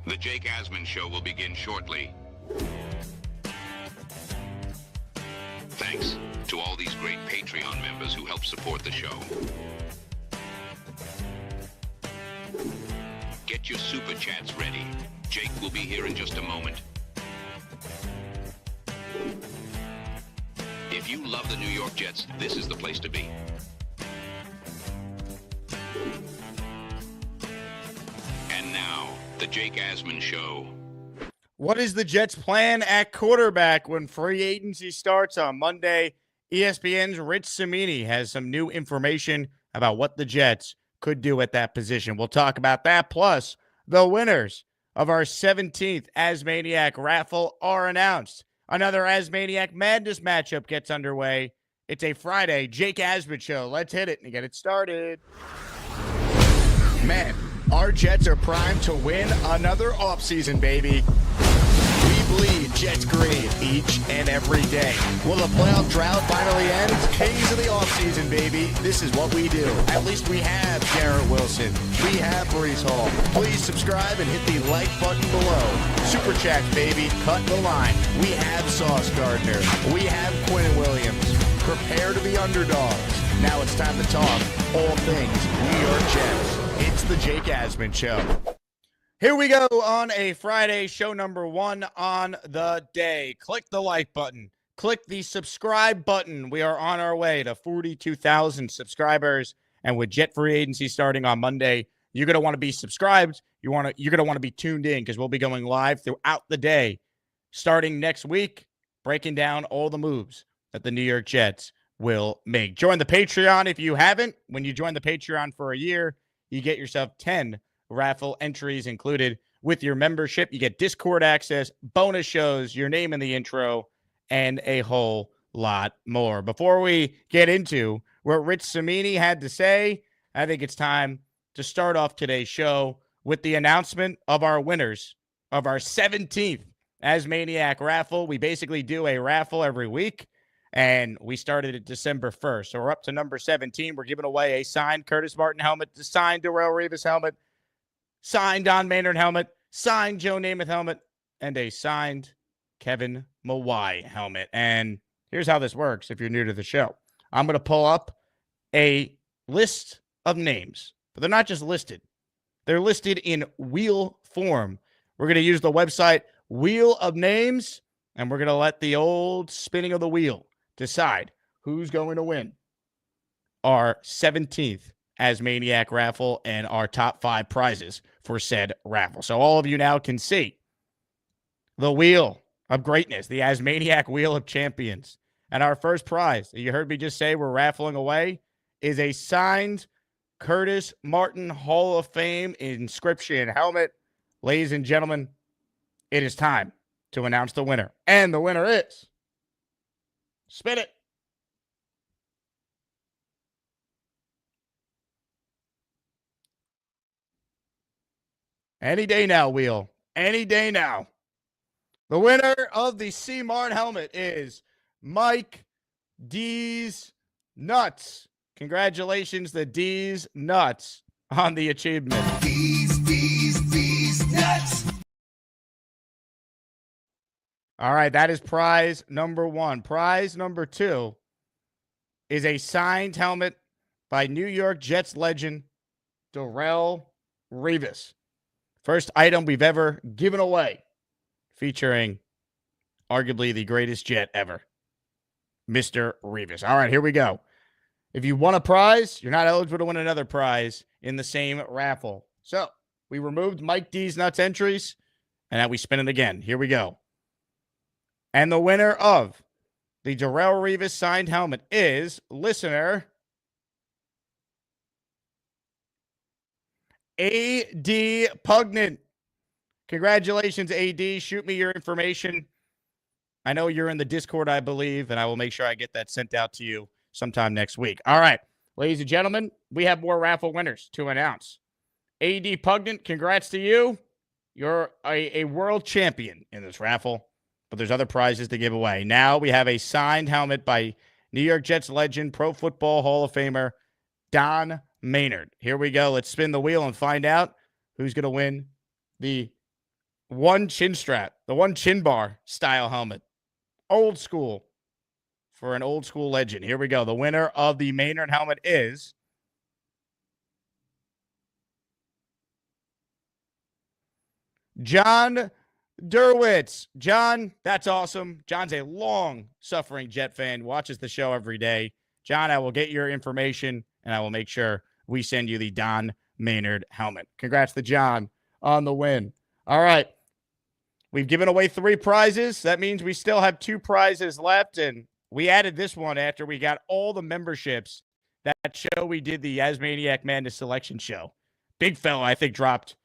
The Jake Asman Show will begin shortly. Thanks to all these great Patreon members who help support the show. Get your super chats ready. Jake will be here in just a moment. If you love the New York Jets, this is the place to be. And now, the Jake Asman Show. What is the Jets' plan at quarterback when free agency starts on Monday? ESPN's Rich Cimini has some new information about what the Jets could do at that position. We'll talk about that. Plus, the winners of our 17th ASMANIAC Raffle are announced. Another ASMANIAC Madness matchup gets underway. It's a Friday Jake Asman Show. Let's hit it and get it started. Man, our Jets are primed to win another offseason, baby. We bleed Jets green each and every day. Will the playoff drought finally end? Kings of the offseason, baby. This is what we do. At least we have Garrett Wilson. We have Breece Hall. Please subscribe and hit the like button below. Super chats, baby. Cut the line. We have Sauce Gardner. We have Quinn Williams. Prepare to be underdogs. Now it's time to talk all things New York Jets. It's the Jake Asman Show. Here we go on a Friday, show number 1 on the day. Click the like button. Click the subscribe button. We are on our way to 42,000 subscribers. And with Jet free agency starting on Monday, you're going to want to be subscribed. You're going to want to be tuned in because we'll be going live throughout the day starting next week, breaking down all the moves that the New York Jets will make. Join the Patreon if you haven't. When you join the Patreon for a year, you get yourself 10 raffle entries included with your membership. You get Discord access, bonus shows, your name in the intro, and a whole lot more. Before we get into what Rich Cimini had to say, I think it's time to start off today's show with the announcement of our winners of our 17th ASMANIAC Raffle. We basically do a raffle every week, and we started it December 1st. So we're up to number 17. We're giving away a signed Curtis Martin helmet, a signed Darrelle Revis helmet, signed Don Maynard helmet, signed Joe Namath helmet, and a signed Kevin Mawai helmet. And here's how this works if you're new to the show. I'm going to pull up a list of names, but they're not just listed. They're listed in wheel form. We're going to use the website Wheel of Names, and we're going to let the old spinning of the wheel decide who's going to win our 17th ASMANIAC Raffle and our top 5 prizes for said raffle. So all of you now can see the Wheel of Greatness, the ASMANIAC Wheel of Champions. And our first prize, that you heard me just say we're raffling away, is a signed Curtis Martin Hall of Fame inscription helmet. Ladies and gentlemen, it is time to announce the winner. And the winner is... Spin it. Any day now, Wheel. Any day now. The winner of the C. Martin helmet is Mike D's Nuts. Congratulations, the D's Nuts, on the achievement. D's Nuts. All right, that is prize number 1. Prize number 2 is a signed helmet by New York Jets legend Darrelle Revis. First item we've ever given away, featuring arguably the greatest Jet ever, Mr. Revis. All right, here we go. If you won a prize, you're not eligible to win another prize in the same raffle. So we removed Mike D's Nuts entries, and now we spin it again. Here we go. And the winner of the Darrelle Revis signed helmet is listener A.D. Pugnant. Congratulations, A.D. Shoot me your information. I know you're in the Discord, I believe, and I will make sure I get that sent out to you sometime next week. All right, ladies and gentlemen, we have more raffle winners to announce. A.D. Pugnant, congrats to you. You're a world champion in this raffle, but there's other prizes to give away. Now we have a signed helmet by New York Jets legend, Pro Football Hall of Famer, Don Maynard. Here we go. Let's spin the wheel and find out who's going to win the one chin strap, the one chin bar style helmet. Old school for an old school legend. Here we go. The winner of the Maynard helmet is John Derwitz. John, that's awesome. John's a long-suffering Jet fan, watches the show every day. John, I will get your information, and I will make sure we send you the Don Maynard helmet. Congrats to John on the win. All right. We've given away 3 prizes. That means we still have 2 prizes left, and we added this one after we got all the memberships. That show we did, the ASMANIAC Madness selection show. Big fella, I think, dropped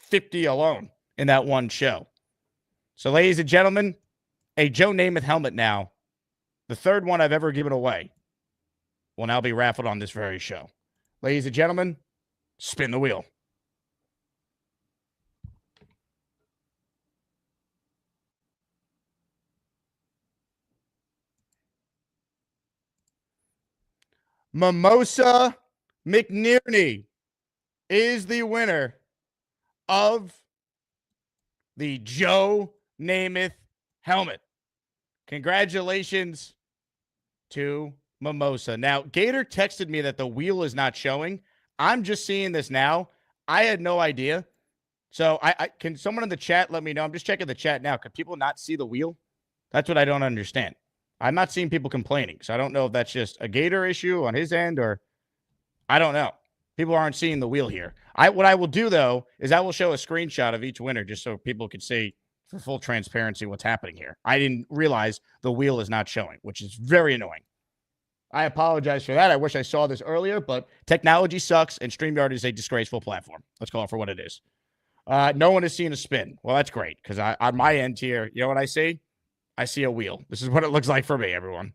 50 alone in that one show. So, ladies and gentlemen, a Joe Namath helmet now, the 3rd one I've ever given away, will now be raffled on this very show. Ladies and gentlemen, spin the wheel. Mimosa McNearney is the winner of the Joe Namath helmet. Congratulations to Mimosa. Now, Gator texted me that the wheel is not showing. I'm just seeing this now. I had no idea. So I can someone in the chat let me know? I'm just checking the chat now. Could people not see the wheel? That's what I don't understand. I'm not seeing people complaining, so I don't know if that's just a Gator issue on his end or I don't know. People aren't seeing the wheel here. What I will do, though, is I will show a screenshot of each winner just so people can see for full transparency what's happening here. I didn't realize the wheel is not showing, which is very annoying. I apologize for that. I wish I saw this earlier, but technology sucks, and StreamYard is a disgraceful platform. Let's call it for what it is. No one has seen a spin. Well, that's great, because on my end here, you know what I see? I see a wheel. This is what it looks like for me, everyone.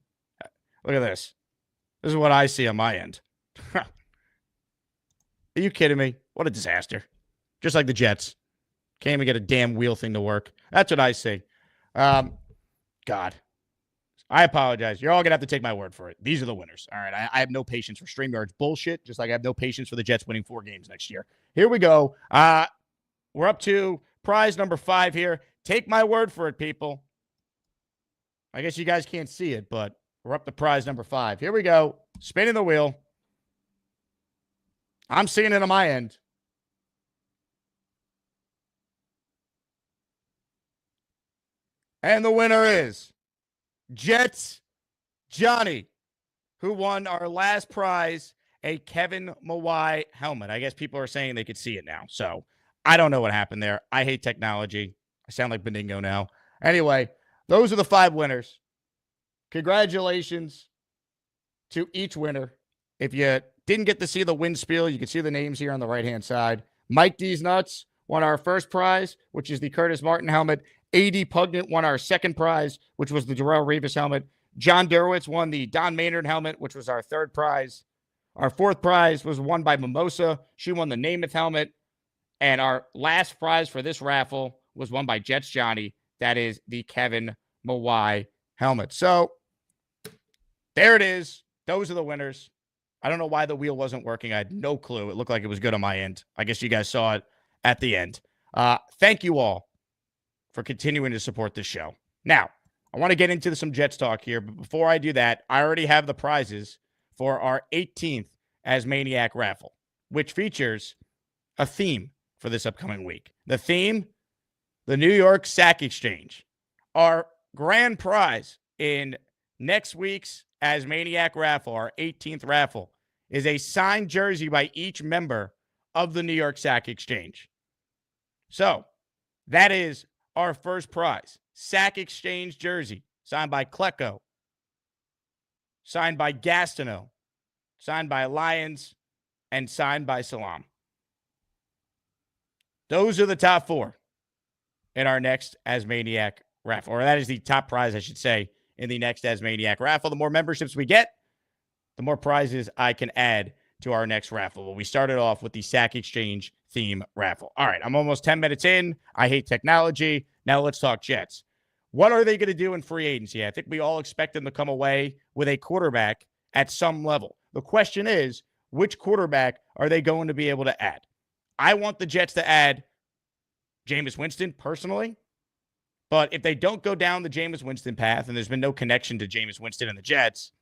Look at this. This is what I see on my end. Are you kidding me? What a disaster. Just like the Jets. Can't even get a damn wheel thing to work. That's what I see. God. I apologize. You're all going to have to take my word for it. These are the winners. All right. I have no patience for StreamYard's bullshit, just like I have no patience for the Jets winning 4 games next year. Here we go. We're up to prize number 5 here. Take my word for it, people. I guess you guys can't see it, but we're up to prize number 5. Here we go. Spinning the wheel. I'm seeing it on my end. And the winner is Jets Johnny, who won our last prize, a Kevin Mawai helmet. I guess people are saying they could see it now. So I don't know what happened there. I hate technology. I sound like Benigno now. Anyway, those are the 5 winners. Congratulations to each winner. If you didn't get to see the win spiel, you can see the names here on the right-hand side. Mike D's Nuts won our first prize, which is the Curtis Martin helmet. A.D. Pugnant won our second prize, which was the Darrelle Revis helmet. John Derwitz won the Don Maynard helmet, which was our 3rd prize. Our 4th prize was won by Mimosa. She won the Namath helmet. And our last prize for this raffle was won by Jets Johnny. That is the Kevin Mawai helmet. So there it is. Those are the winners. I don't know why the wheel wasn't working. I had no clue. It looked like it was good on my end. I guess you guys saw it at the end. Thank you all for continuing to support this show. Now, I want to get into some Jets talk here, but before I do that, I already have the prizes for our 18th ASMANIAC Raffle, which features a theme for this upcoming week. The theme, the New York Sack Exchange. Our grand prize in next week's ASMANIAC Raffle, our 18th raffle, is a signed jersey by each member of the New York Sack Exchange. So, that is our first prize. Sack Exchange jersey, signed by Klecko, signed by Gastineau, signed by Lions, and signed by Salam. Those are the top 4 in our next ASMANIAC Raffle. Or that is the top prize, I should say, in the next ASMANIAC Raffle. The more memberships we get, the more prizes I can add to our next raffle. Well, we started off with the Sack Exchange theme raffle. All right, I'm almost 10 minutes in. I hate technology. Now let's talk Jets. What are they going to do in free agency? I think we all expect them to come away with a quarterback at some level. The question is, which quarterback are they going to be able to add? I want the Jets to add Jameis Winston, personally. But if they don't go down the Jameis Winston path, and there's been no connection to Jameis Winston and the Jets,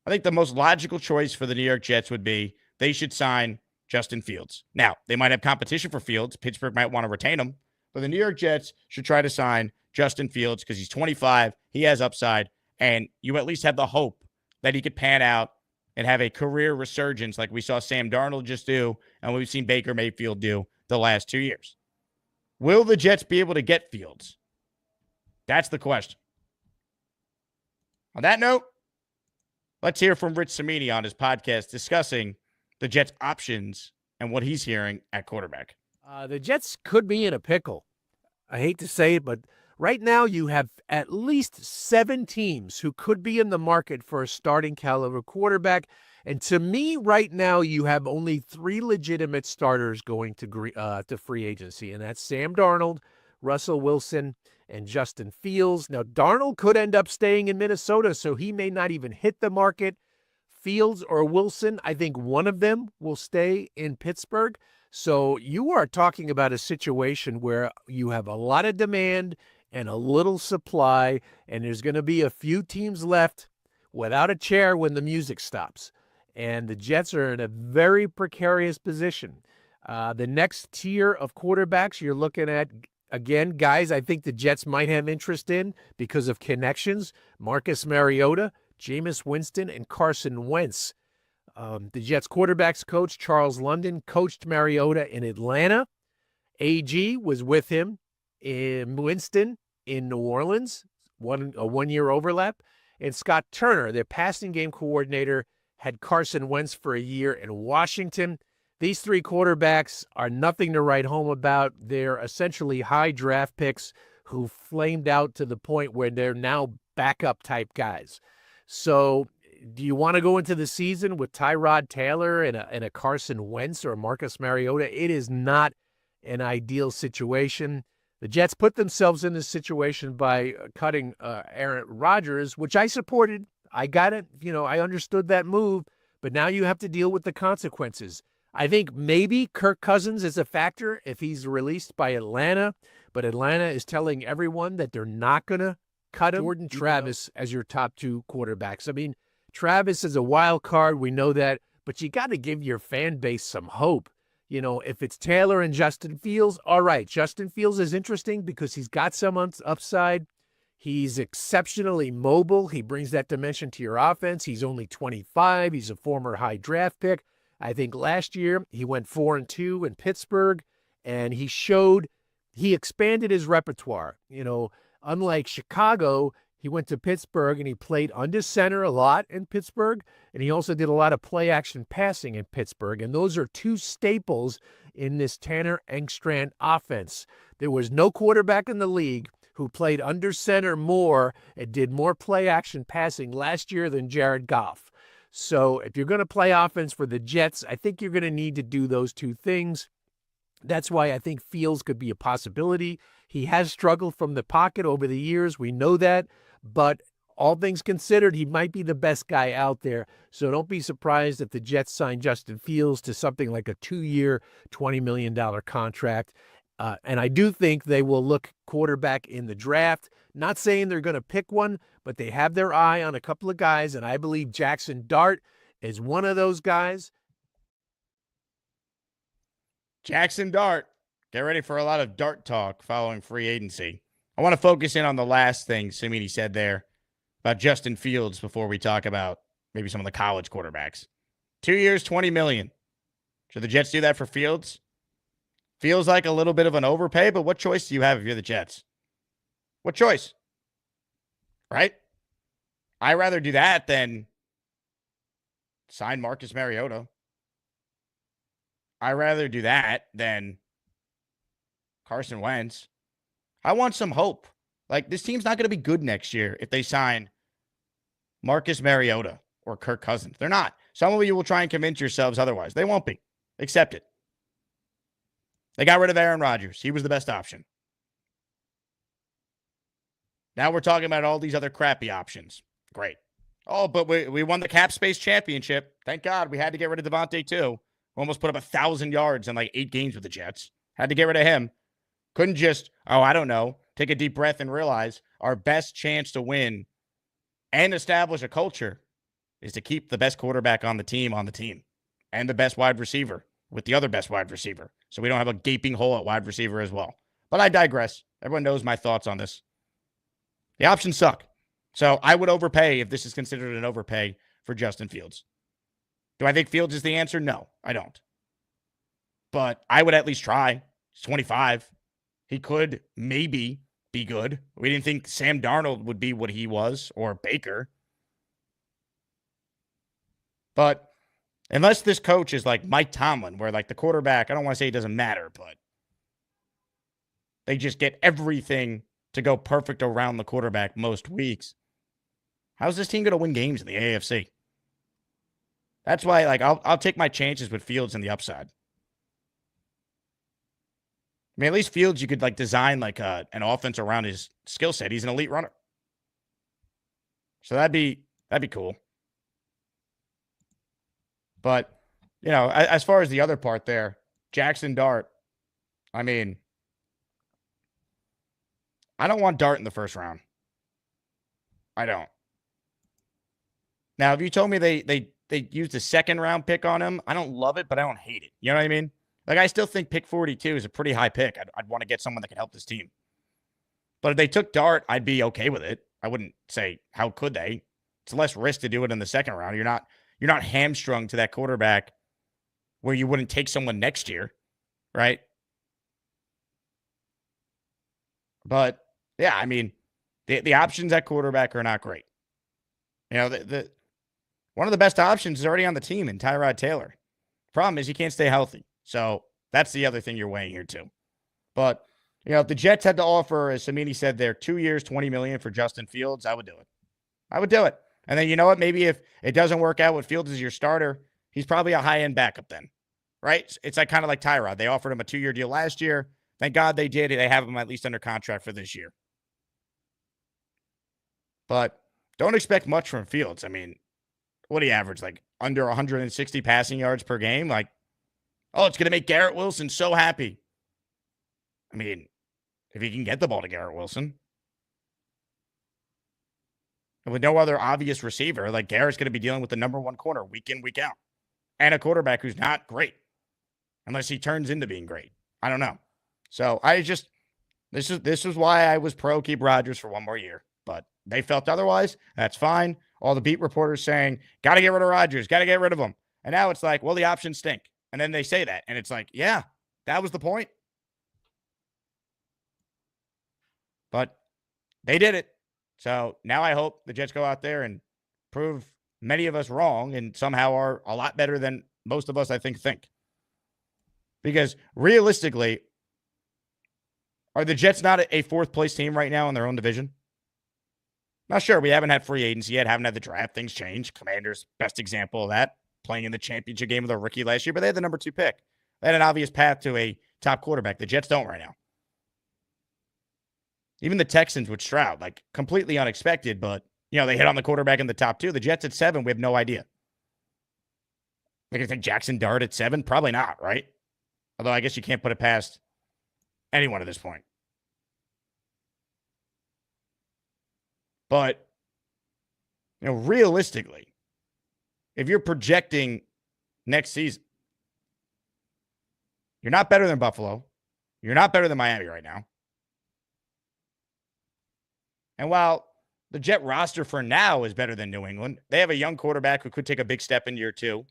I think the most logical choice for the New York Jets would be they should sign Justin Fields. Now, they might have competition for Fields. Pittsburgh might want to retain him. But the New York Jets should try to sign Justin Fields because he's 25. He has upside. And you at least have the hope that he could pan out and have a career resurgence like we saw Sam Darnold just do and we've seen Baker Mayfield do the last 2 years. Will the Jets be able to get Fields? That's the question. On that note, let's hear from Rich Cimini on his podcast discussing the Jets' options and what he's hearing at quarterback. The Jets could be in a pickle. I hate to say it, but right now you have at least 7 teams who could be in the market for a starting caliber quarterback. And to me, right now, you have only 3 legitimate starters going to free agency, and that's Sam Darnold, Russell Wilson, and Justin Fields. Now, Darnold could end up staying in Minnesota, so he may not even hit the market. Fields or Wilson, I think one of them will stay in Pittsburgh. So you are talking about a situation where you have a lot of demand and a little supply, and there's going to be a few teams left without a chair when the music stops. And the Jets are in a very precarious position. The next tier of quarterbacks you're looking at, again, guys I think the Jets might have interest in because of connections. Marcus Mariota, Jameis Winston, and Carson Wentz. The Jets quarterbacks coach, Charles London, coached Mariota in Atlanta. AG was with him in Winston in New Orleans, a one-year overlap. And Scott Turner, their passing game coordinator, had Carson Wentz for a year in Washington. These 3 quarterbacks are nothing to write home about. They're essentially high draft picks who flamed out to the point where they're now backup type guys. So do you want to go into the season with Tyrod Taylor and a Carson Wentz or a Marcus Mariota? It is not an ideal situation. The Jets put themselves in this situation by cutting Aaron Rodgers, which I supported. I got it. I understood that move, but now you have to deal with the consequences. I think maybe Kirk Cousins is a factor if he's released by Atlanta, but Atlanta is telling everyone that they're not going to cut him. Jordan Travis as your top 2 quarterbacks. I mean, Travis is a wild card. We know that, but you got to give your fan base some hope. If it's Taylor and Justin Fields, all right. Justin Fields is interesting because he's got some upside. He's exceptionally mobile. He brings that dimension to your offense. He's only 25. He's a former high draft pick. I think last year he went 4-2 in Pittsburgh, and he expanded his repertoire. Unlike Chicago, he went to Pittsburgh and he played under center a lot in Pittsburgh, and he also did a lot of play action passing in Pittsburgh, and those are 2 staples in this Tanner Engstrand offense. There was no quarterback in the league who played under center more and did more play action passing last year than Jared Goff. So if you're going to play offense for the Jets, I think you're going to need to do those 2 things. That's why I think Fields could be a possibility. He has struggled from the pocket over the years. We know that. But all things considered, he might be the best guy out there. So don't be surprised if the Jets sign Justin Fields to something like a 2-year, $20 million contract. And I do think they will look quarterback in the draft. Not saying they're going to pick one, but they have their eye on a couple of guys, and I believe Jackson Dart is one of those guys. Jackson Dart. Get ready for a lot of Dart talk following free agency. I want to focus in on the last thing Cimini said there about Justin Fields before we talk about maybe some of the college quarterbacks. 2 years, $20 million. Should the Jets do that for Fields? Feels like a little bit of an overpay, but what choice do you have if you're the Jets? What choice? Right? I'd rather do that than sign Marcus Mariota. I'd rather do that than Carson Wentz. I want some hope. Like, this team's not going to be good next year if they sign Marcus Mariota or Kirk Cousins. They're not. Some of you will try and convince yourselves otherwise. They won't be. Accept it. They got rid of Aaron Rodgers. He was the best option. Now we're talking about all these other crappy options. Great. Oh, but we won the cap space championship. Thank God we had to get rid of Devontae too. We almost put up 1,000 yards in like 8 games with the Jets. Had to get rid of him. Couldn't just, I don't know, take a deep breath and realize our best chance to win and establish a culture is to keep the best quarterback on the team and the best wide receiver with the other best wide receiver. So we don't have a gaping hole at wide receiver as well. But I digress. Everyone knows my thoughts on this. The options suck. So I would overpay if this is considered an overpay for Justin Fields. Do I think Fields is the answer? No, I don't. But I would at least try. He's 25. He could maybe be good. We didn't think Sam Darnold would be what he was, or Baker. But unless this coach is like Mike Tomlin, where like the quarterback, I don't want to say it doesn't matter, but they just get everything to go perfect around the quarterback most weeks. How's this team going to win games in the AFC? That's why, like, I'll take my chances with Fields and the upside. I mean, at least Fields, you could like design like an offense around his skill set. He's an elite runner, so that'd be cool. But you know, as far as the other part there, Jackson Dart. I mean, I don't want Dart in the first round. I don't. Now, if you told me they used a second round pick on him, I don't love it, but I don't hate it. You know what I mean? Like, I still think pick 42 is a pretty high pick. I'd want to get someone that can help this team. But if they took Dart, I'd be okay with it. I wouldn't say, how could they? It's less risk to do it in the second round. You're not hamstrung to that quarterback where you wouldn't take someone next year, right? But, yeah, I mean, the options at quarterback are not great. You know, the one of the best options is already on the team in Tyrod Taylor. Problem is he can't stay healthy. So that's the other thing you're weighing here too. But, you know, if the Jets had to offer, as Cimini said there, 2 years, $20 million for Justin Fields, I would do it. I would do it. And then, you know what? Maybe if it doesn't work out with Fields as your starter, he's probably a high-end backup then, right? It's like kind of like Tyrod. They offered him a 2-year deal last year. Thank God they did. They have him at least under contract for this year. But don't expect much from Fields. I mean, what do you average? Like under 160 passing yards per game? Like, oh, it's going to make Garrett Wilson so happy. I mean, if he can get the ball to Garrett Wilson. And with no other obvious receiver, like Garrett's going to be dealing with the number one corner week in, week out. And a quarterback who's not great. Unless he turns into being great. I don't know. So this is why I was pro keep Rodgers for one more year. But they felt otherwise. That's fine. All the beat reporters saying, got to get rid of Rodgers, got to get rid of him. And now it's like, well, the options stink. And then they say that. And it's like, yeah, that was the point. But they did it. So now I hope the Jets go out there and prove many of us wrong and somehow are a lot better than most of us, I think. Because realistically, are the Jets not a fourth-place team right now in their own division? Not sure. We haven't had free agency yet. Haven't had the draft. Things change. Commanders, best example of that. Playing in the championship game with a rookie last year, but they had the number 2 pick. They had an obvious path to a top quarterback. The Jets don't right now. Even the Texans with Stroud, like completely unexpected, but, you know, they hit on the quarterback in the top 2. The Jets at 7, we have no idea. Like, I think Jackson Dart at 7? Probably not, right? Although I guess you can't put it past anyone at this point. But, you know, realistically, if you're projecting next season, you're not better than Buffalo. You're not better than Miami right now. And while the Jet roster for now is better than New England, they have a young quarterback who could take a big step in year 2.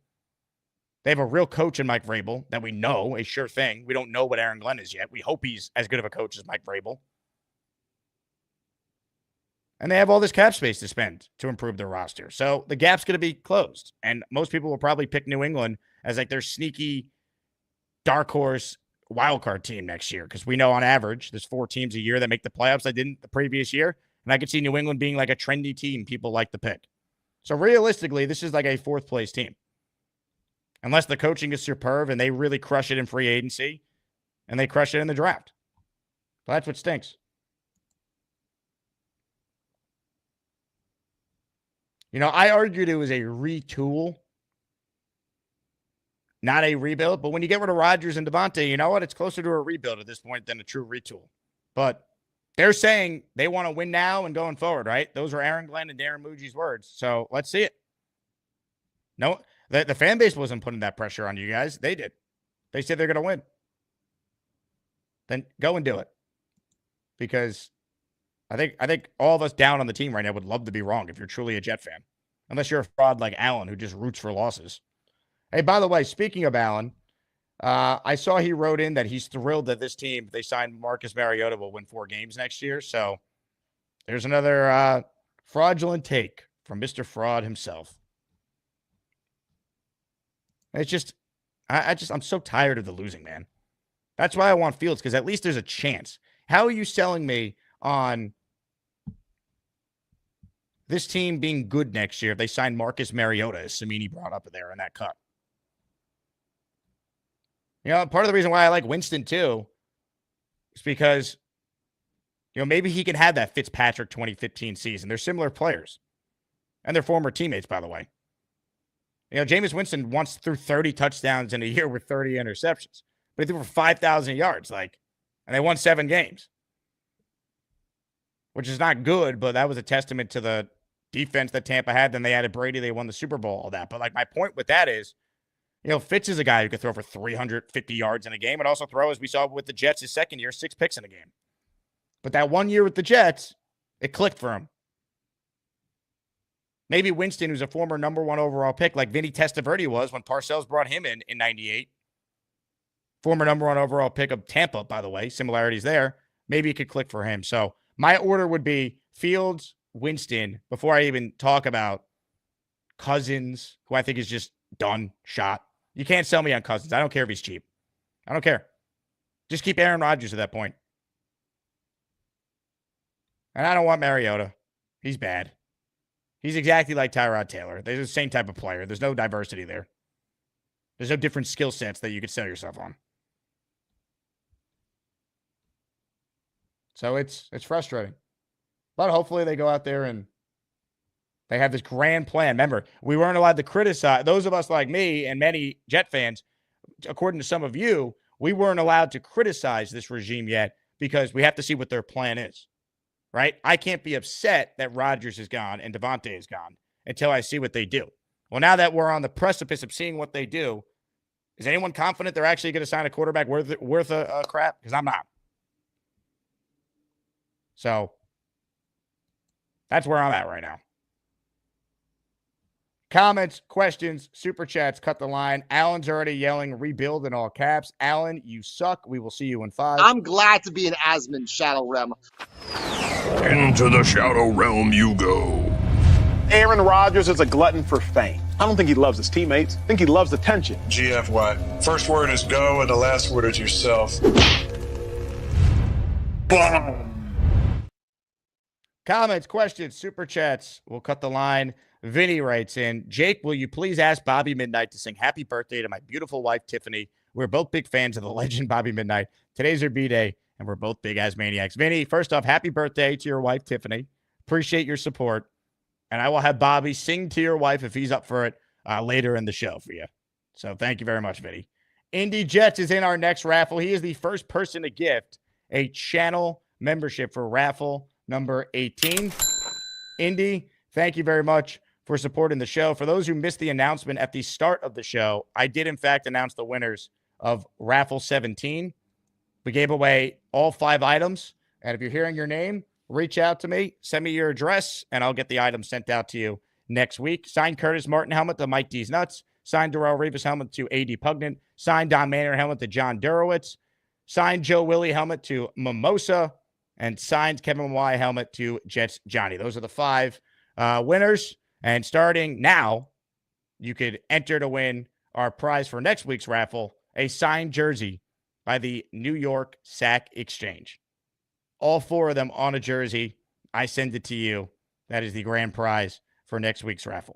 They have a real coach in Mike Vrabel that we know, a sure thing. We don't know what Aaron Glenn is yet. We hope he's as good of a coach as Mike Vrabel. And they have all this cap space to spend to improve their roster. So the gap's going to be closed. And most people will probably pick New England as like their sneaky dark horse wildcard team next year. Because we know on average, there's 4 teams a year that make the playoffs that didn't the previous year. And I could see New England being like a trendy team people like to pick. So realistically, this is like a 4th place team. Unless the coaching is superb and they really crush it in free agency and they crush it in the draft. So that's what stinks. You know, I argued it was a retool not a rebuild. But when you get rid of Rodgers and Devontae, you know what? It's closer to a rebuild at this point than a true retool. But they're saying they want to win now and going forward, right? Those are Aaron Glenn and Darren Muji's words. So let's see it. No, the fan base wasn't putting that pressure on you guys. They did. They said they're going to win. Then go and do it. Because I think all of us down on the team right now would love to be wrong if you're truly a Jet fan. Unless you're a fraud like Alan who just roots for losses. Hey, by the way, speaking of Alan, I saw he wrote in that he's thrilled that this team, they signed Marcus Mariota, will win 4 games next year. So there's another fraudulent take from Mr. Fraud himself. It's just, I'm so tired of the losing, man. That's why I want Fields, because at least there's a chance. How are you selling me on this team being good next year if they sign Marcus Mariota, as Cimini brought up there in that cut? You know, part of the reason why I like Winston, too, is because, you know, maybe he can have that Fitzpatrick 2015 season. They're similar players. And they're former teammates, by the way. You know, Jameis Winston once threw 30 touchdowns in a year with 30 interceptions. But he threw for 5,000 yards, and they won 7 games. Which is not good, but that was a testament to the defense that Tampa had. Then they added Brady. They won the Super Bowl, all that. But, my point with that is, you know, Fitz is a guy who could throw for 350 yards in a game and also throw, as we saw with the Jets his second year, 6 picks in a game. But that 1 year with the Jets, it clicked for him. Maybe Winston, who's a former number 1 overall pick, like Vinny Testaverde was when Parcells brought him in 98. Former number 1 overall pick of Tampa, by the way. Similarities there. Maybe it could click for him. So my order would be Fields, Winston, before I even talk about Cousins, who I think is just done, shot. You can't sell me on Cousins. I don't care if he's cheap. I don't care. Just keep Aaron Rodgers at that point. And I don't want Mariota. He's bad. He's exactly like Tyrod Taylor. They're the same type of player. There's no diversity there. There's no different skill sets that you could sell yourself on. So it's frustrating. But hopefully they go out there and they have this grand plan. Remember, we weren't allowed to criticize. Those of us like me and many Jet fans, according to some of you, we weren't allowed to criticize this regime yet because we have to see what their plan is. Right? I can't be upset that Rodgers is gone and Devontae is gone until I see what they do. Well, now that we're on the precipice of seeing what they do, is anyone confident they're actually going to sign a quarterback worth a crap? Because I'm not. So that's where I'm at right now. Comments, questions, super chats, cut the line. Alan's already yelling rebuild in all caps. Alan, you suck. We will see you in 5. I'm glad to be in Asman Shadow Realm. Into the shadow realm you go. Aaron Rodgers is a glutton for fame. I don't think he loves his teammates. I think he loves attention. GFY. First word is go, and the last word is yourself. Comments, questions, super chats. We'll cut the line. Vinny writes in, Jake, will you please ask Bobby Midnight to sing happy birthday to my beautiful wife, Tiffany? We're both big fans of the legend Bobby Midnight. Today's her B-Day, and we're both big Asmaniacs. Vinny, first off, happy birthday to your wife, Tiffany. Appreciate your support. And I will have Bobby sing to your wife if he's up for it later in the show for you. So thank you very much, Vinny. Indy Jets is in our next raffle. He is the first person to gift a channel membership for raffle number 18. Indy, thank you very much for supporting the show. For those who missed the announcement at the start of the show, I did, in fact, announce the winners of Raffle 17. We gave away all 5 items. And if you're hearing your name, reach out to me, send me your address, and I'll get the items sent out to you next week. Signed Curtis Martin helmet to Mike D's Nuts. Signed Darrell Revis helmet to AD Pugnant. Signed Don Manor helmet to John Durowitz. Signed Joe Willie helmet to Mimosa. And signed Kevin Y helmet to Jets Johnny. Those are the 5 winners. And starting now, you could enter to win our prize for next week's raffle, a signed jersey by the New York Sack Exchange. All 4 of them on a jersey. I send it to you. That is the grand prize for next week's raffle.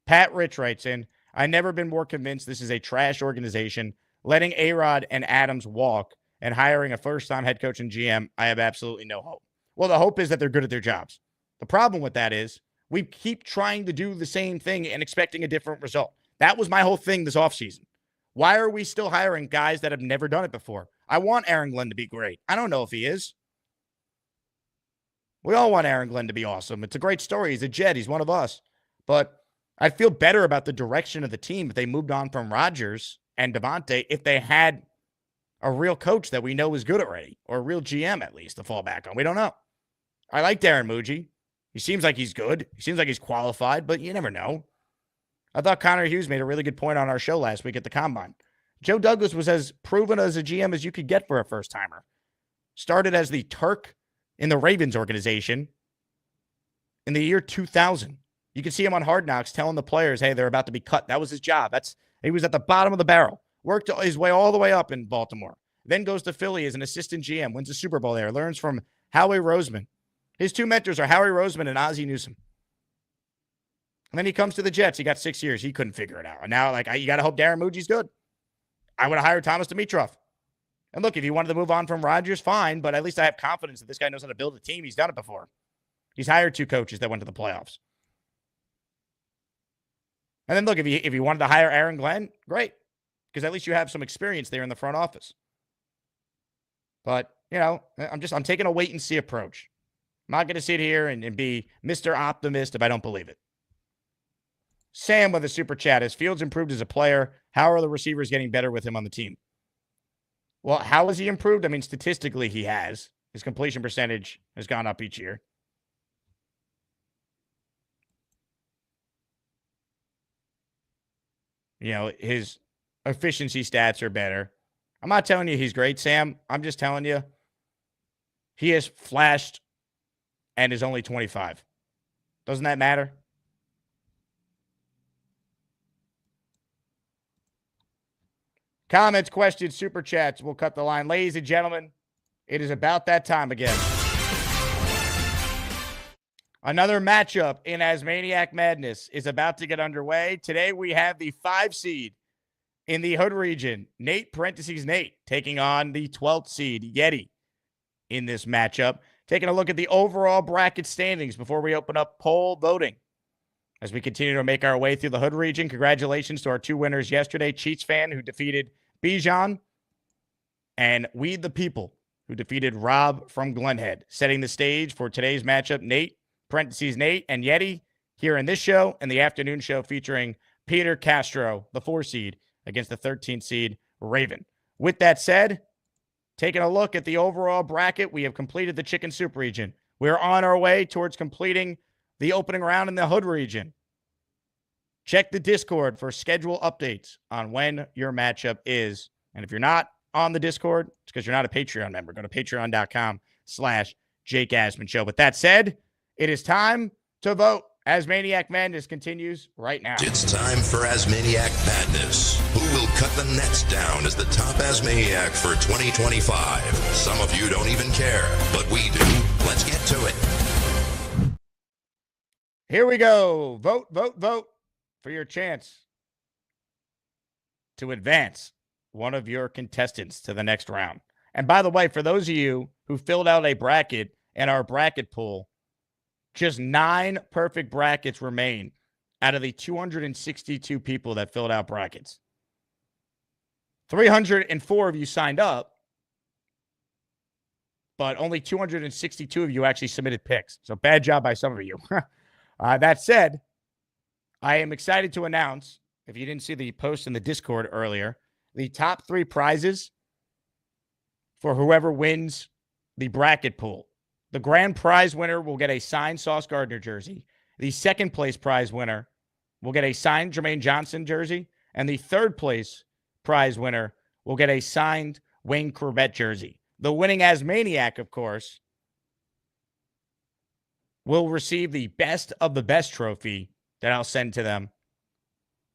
Pat Rich writes in, I've never been more convinced this is a trash organization. Letting A-Rod and Adams walk and hiring a first-time head coach and GM, I have absolutely no hope. Well, the hope is that they're good at their jobs. The problem with that is we keep trying to do the same thing and expecting a different result. That was my whole thing this offseason. Why are we still hiring guys that have never done it before? I want Aaron Glenn to be great. I don't know if he is. We all want Aaron Glenn to be awesome. It's a great story. He's a Jet. He's one of us. But I'd feel better about the direction of the team if they moved on from Rodgers and Devontae if they had a real coach that we know is good already, or a real GM at least to fall back on. We don't know. I like Darren Muji. He seems like he's good. He seems like he's qualified, but you never know. I thought Connor Hughes made a really good point on our show last week at the Combine. Joe Douglas was as proven as a GM as you could get for a first-timer. Started as the Turk in the Ravens organization in the year 2000. You can see him on Hard Knocks telling the players, hey, they're about to be cut. That was his job. He was at the bottom of the barrel. Worked his way all the way up in Baltimore. Then goes to Philly as an assistant GM. Wins a Super Bowl there. Learns from Howie Roseman. His two mentors are Howie Roseman and Ozzie Newsome. And then he comes to the Jets. He got 6 years. He couldn't figure it out. And now, you got to hope Darren Muji's good. I would have hired Thomas Dimitroff. And look, if you wanted to move on from Rodgers, fine. But at least I have confidence that this guy knows how to build a team. He's done it before. He's hired 2 coaches that went to the playoffs. And then look, if you wanted to hire Aaron Glenn, great. Because at least you have some experience there in the front office. But, I'm taking a wait and see approach. I'm not going to sit here and be Mr. Optimist if I don't believe it. Sam with a super chat. Has Fields improved as a player? How are the receivers getting better with him on the team? Well, how has he improved? I mean, statistically, he has. His completion percentage has gone up each year. His efficiency stats are better. I'm not telling you he's great, Sam. I'm just telling you he has flashed and is only 25. Doesn't that matter? Comments, questions, super chats. We'll cut the line. Ladies and gentlemen, it is about that time again. Another matchup in ASMANIAC Madness is about to get underway. Today we have the 5 seed in the Hood region, Nate, taking on the 12th seed, Yeti, in this matchup. Taking a look at the overall bracket standings before we open up poll voting. As we continue to make our way through the Hood region, congratulations to our 2 winners yesterday, Cheats Fan, who defeated Bijan, and We the People, who defeated Rob from Glenhead. Setting the stage for today's matchup, Nate, and Yeti, here in this show, and the afternoon show featuring Peter Castro, the 4 seed, against the 13th seed, Raven. With that said, taking a look at the overall bracket, we have completed the Chicken Soup region. We're on our way towards completing the opening round in the Hood region. Check the Discord for schedule updates on when your matchup is. And if you're not on the Discord, it's because you're not a Patreon member. Go to patreon.com/Jake Asman Show. With that said, it is time to vote. ASMANIAC Madness continues right now. It's time for ASMANIAC Madness. Who will cut the nets down as the top ASMANIAC for 2025? Some of you don't even care, but we do. Let's get to it. Here we go. Vote for your chance to advance one of your contestants to the next round. And by the way, for those of you who filled out a bracket in our bracket pool, just 9 perfect brackets remain out of the 262 people that filled out brackets. 304 of you signed up, but only 262 of you actually submitted picks. So bad job by some of you. That said, I am excited to announce, if you didn't see the post in the Discord earlier, the top 3 prizes for whoever wins the bracket pool. The grand prize winner will get a signed Sauce Gardner jersey. The second place prize winner will get a signed Jermaine Johnson jersey. And the third place prize winner will get a signed Wayne Corbett jersey. The winning ASMANIAC, of course, will receive the best of the best trophy that I'll send to them,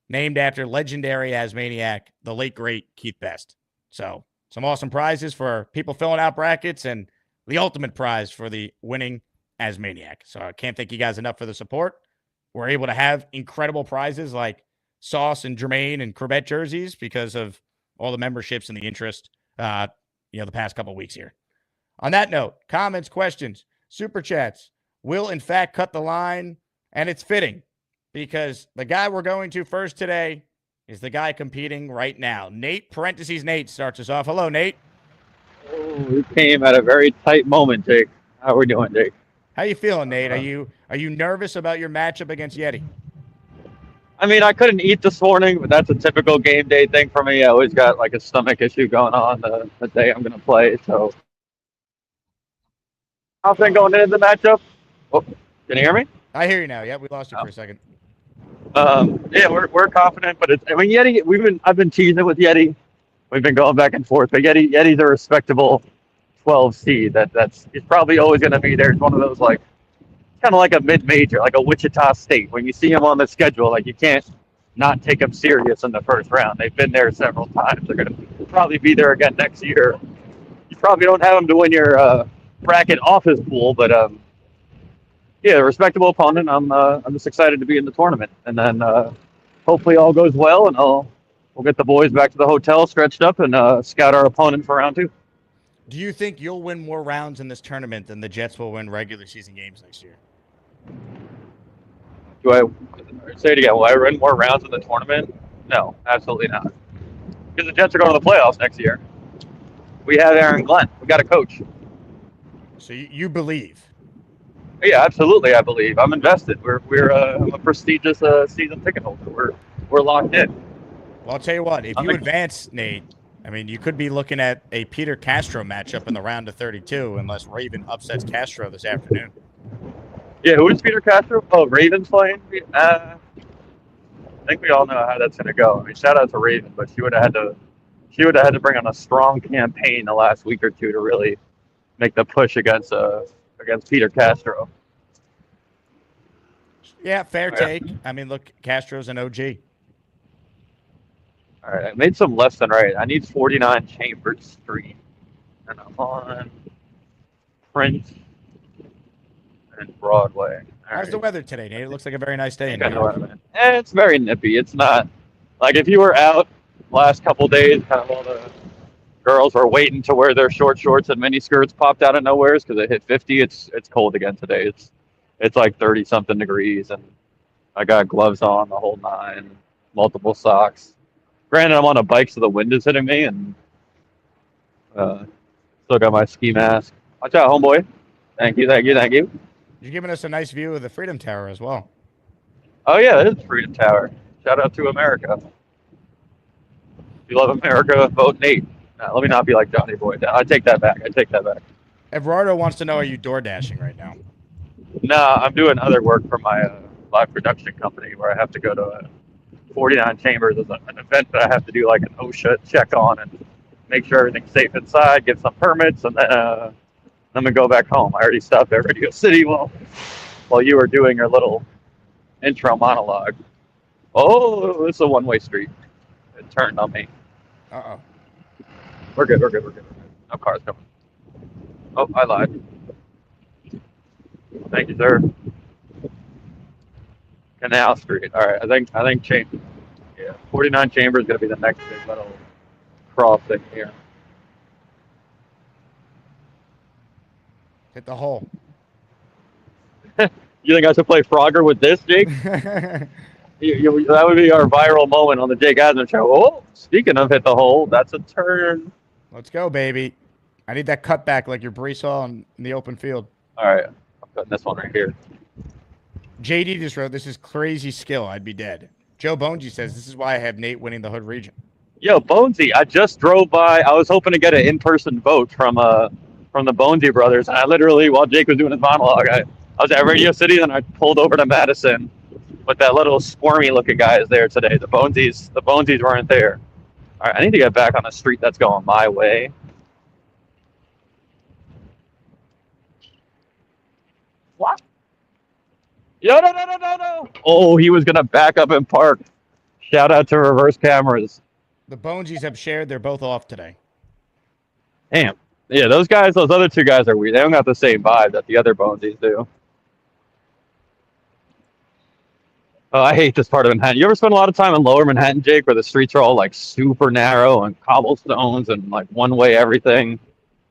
named after legendary ASMANIAC, the late, great Keith Best. So some awesome prizes for people filling out brackets and the ultimate prize for the winning ASMANIAC. So I can't thank you guys enough for the support. We're able to have incredible prizes like Sauce and Jermaine and Corbett jerseys because of all the memberships and the interest, the past couple weeks here. On that note, comments, questions, super chats will in fact cut the line, and it's fitting because the guy we're going to first today is the guy competing right now. Nate, parentheses Nate, starts us off. Hello, Nate. Oh, we came at a very tight moment, Jake. How are we doing, Jake? How you feeling, Nate? Are you nervous about your matchup against Yeti? I mean, I couldn't eat this morning, but that's a typical game day thing for me. I always got like a stomach issue going on the day I'm going to play. So, how's it going into the matchup? Oh, can you hear me? I hear you now. Yeah, we lost you for a second. Yeah, we're confident, but Yeti. I've been teasing with Yeti. We've been going back and forth, but Yeti's a respectable 12 seed. He's probably always going to be there. It's one of those like kind of like a mid-major, like a Wichita State. When you see him on the schedule, like you can't not take him serious in the first round. They've been there several times. They're going to probably be there again next year. You probably don't have him to win your bracket off his pool, but yeah, a respectable opponent. I'm just excited to be in the tournament, and then hopefully all goes well, and we'll get the boys back to the hotel, stretched up, and scout our opponent for round 2. Do you think you'll win more rounds in this tournament than the Jets will win regular season games next year? Do I say it again? Will I win more rounds in the tournament? No, absolutely not. Because the Jets are going to the playoffs next year. We have Aaron Glenn. We got a coach. So you believe? Yeah, absolutely. I believe. I'm invested. I'm a prestigious season ticket holder. We're locked in. Well, I'll tell you what. If you advance, Nate, I mean, you could be looking at a Peter Castro matchup in the round of 32, unless Raven upsets Castro this afternoon. Yeah, who is Peter Castro? Oh, Raven's playing? I think we all know how that's going to go. I mean, shout out to Raven, but she would have had to bring on a strong campaign the last week or two to really make the push against Peter Castro. Yeah, fair take. I mean, look, Castro's an OG. All right, I made some left and right. I need 49 Chambers Street. And I'm on Prince and Broadway. How's the weather today, Nate? It looks like a very nice day in here. here. It's very nippy. It's not like if you were out last couple days, kind of all the girls were waiting to wear their short shorts and mini skirts popped out of nowhere because it hit 50. It's cold again today. It's like 30 something degrees, and I got gloves on the whole nine, multiple socks. Granted, I'm on a bike, so the wind is hitting me, and still got my ski mask. Watch out, homeboy. Thank you. You're giving us a nice view of the Freedom Tower as well. Oh, yeah, it is the Freedom Tower. Shout out to America. If you love America, vote Nate. Let me not be like Johnny Boy. I take that back. Eduardo wants to know, are you door dashing right now? No, I'm doing other work for my live production company where I have to go to 49 Chambers. There's an event that I have to do like an OSHA check on and make sure everything's safe inside, get some permits, and then I'm going to go back home. I already stopped at Radio City while you were doing your little intro monologue. Oh, it's a one-way street. It turned on me. Uh-oh. We're good. No cars coming. Oh, I lied. Thank you, sir. Canal Street. All right, I think Chambers. Yeah, 49 Chambers is gonna be the next big little crossing here. Hit the hole. You think I should play Frogger with this, Jake? That would be our viral moment on the Jake Asman show. Oh, speaking of hit the hole, that's a turn. Let's go, baby. I need that cutback like your Brees saw in the open field. All right, I'm putting this one right here. JD just wrote, this is crazy skill. I'd be dead. Joe Bonesy says, this is why I have Nate winning the Hood region. Yo, Bonesy, I just drove by. I was hoping to get an in-person vote from the Bonesy brothers. And I literally, while Jake was doing his monologue, I was at Radio City and I pulled over to Madison with that little squirmy-looking guy is there today. The Bonesies weren't there. All right, I need to get back on a street that's going my way. What? Yo, no. Oh, he was going to back up and park. Shout out to reverse cameras. The Bonesies have shared. They're both off today. Damn. Yeah, those other two guys are weird. They don't got the same vibe that the other Bonesies do. Oh, I hate this part of Manhattan. You ever spend a lot of time in lower Manhattan, Jake, where the streets are all like super narrow and cobblestones and like one-way everything?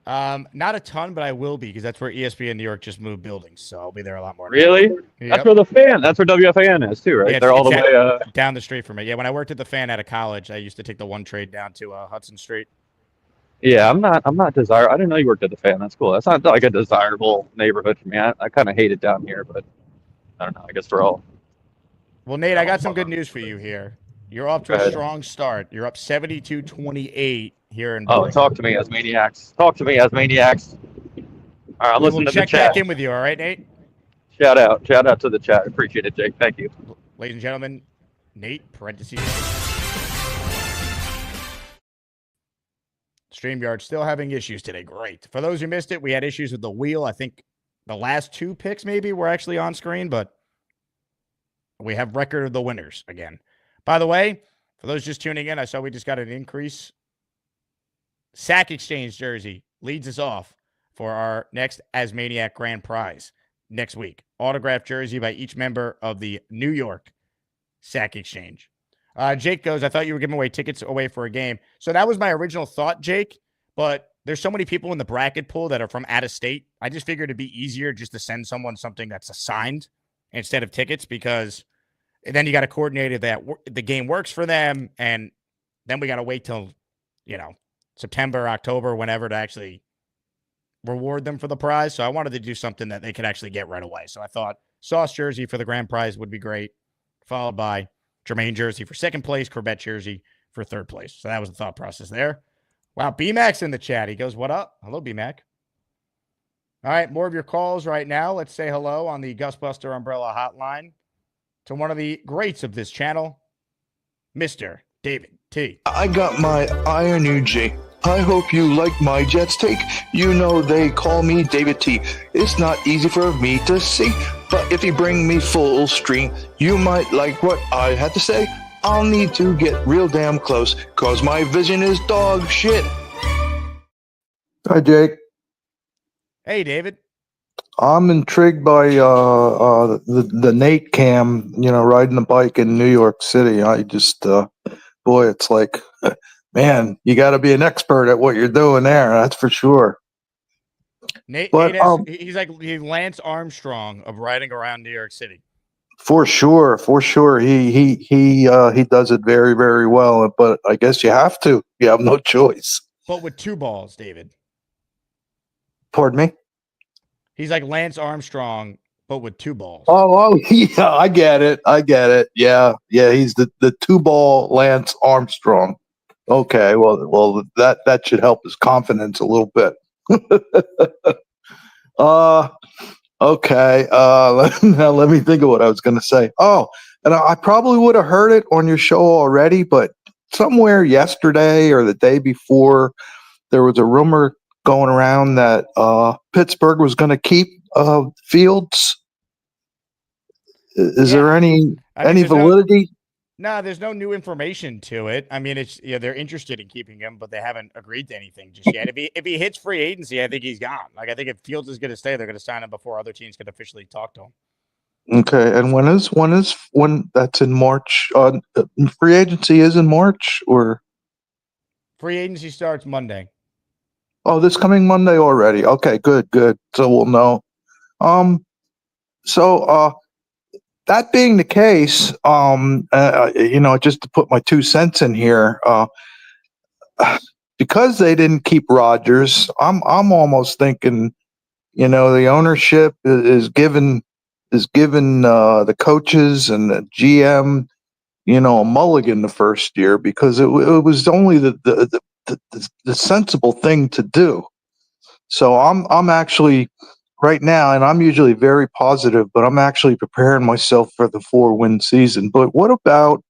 Not a ton, but I will be because that's where ESPN New York just moved buildings, so I'll be there a lot more. Really? Yep. That's where that's where WFAN is too, right? Yeah, They're all the way down the street from it. Yeah, when I worked at the Fan out of college, I used to take the one trade down to Hudson Street. Yeah, I'm not desirable. I didn't know you worked at the Fan. That's cool. That's not like a desirable neighborhood for me. I kind of hate it down here, but I don't know. I guess we're all. Well, Nate, I got some good news for you here. You're off to a strong start. You're up 72-28 here in. Oh, talk to me as maniacs. Talk to me as maniacs. All right, I'm listening to the chat. Check back in with you. All right, Nate. Shout out to the chat. Appreciate it, Jake. Thank you. Ladies and gentlemen, Nate parentheses. StreamYard still having issues today. Great. For those who missed it, we had issues with the wheel. I think the last 2 picks maybe were actually on screen, but we have record of the winners again. By the way, for those just tuning in, I saw we just got an increase. Sack Exchange jersey leads us off for our next ASMANIAC Grand Prize next week. Autographed jersey by each member of the New York Sack Exchange. Jake goes, I thought you were giving away tickets away for a game. So that was my original thought, Jake, but there's so many people in the bracket pool that are from out of state. I just figured it'd be easier just to send someone something that's assigned instead of tickets, because then you got to coordinate it that the game works for them, and then we got to wait till, September, October, whenever to actually reward them for the prize. So I wanted to do something that they could actually get right away. So I thought Sauce jersey for the grand prize would be great, followed by Jermaine jersey for second place, Corbett jersey for third place. So that was the thought process there. Wow, B-Mac's in the chat. He goes, what up? Hello, B-Mac. All right, more of your calls right now. Let's say hello on the Gusbuster Umbrella Hotline to one of the greats of this channel, Mr. David T. I got my Iron UG. I hope you like my Jets take. You know they call me David T. It's not easy for me to see, but if you bring me full stream, you might like what I had to say. I'll need to get real damn close, cause my vision is dog shit. Hi, Jake. Hey, David. I'm intrigued by the Nate cam, riding the bike in New York City. I just, boy, it's like, man, you got to be an expert at what you're doing there. That's for sure. Nate he's like Lance Armstrong of riding around New York City. For sure. He does it very, very well. But I guess you have to. You have no choice. But with 2 balls, David. Pardon me? He's like Lance Armstrong, but with 2 balls. Oh, yeah, I get it. Yeah. He's the 2-ball Lance Armstrong. Okay, well, that should help his confidence a little bit. Okay. Now let me think of what I was going to say. Oh, and I probably would have heard it on your show already, but somewhere yesterday or the day before, there was a rumor going around that Pittsburgh was going to keep Fields. Is there any validity? No, there's no new information to it. I mean, they're interested in keeping him, but they haven't agreed to anything just yet. If he hits free agency, I think he's gone. Like, I think if Fields is going to stay, they're going to sign him before other teams can officially talk to him. Okay, and when that's in March? Free agency is in March, or free agency starts Monday. Oh, this coming Monday already. Okay, good. So we'll know. That being the case, just to put my 2 cents in here, because they didn't keep Rodgers, I'm almost thinking, the ownership is given the coaches and the GM, a mulligan the first year, because it was only the sensible thing to do. So I'm actually right now, and I'm usually very positive, but I'm actually preparing myself for the 4-win season. But what about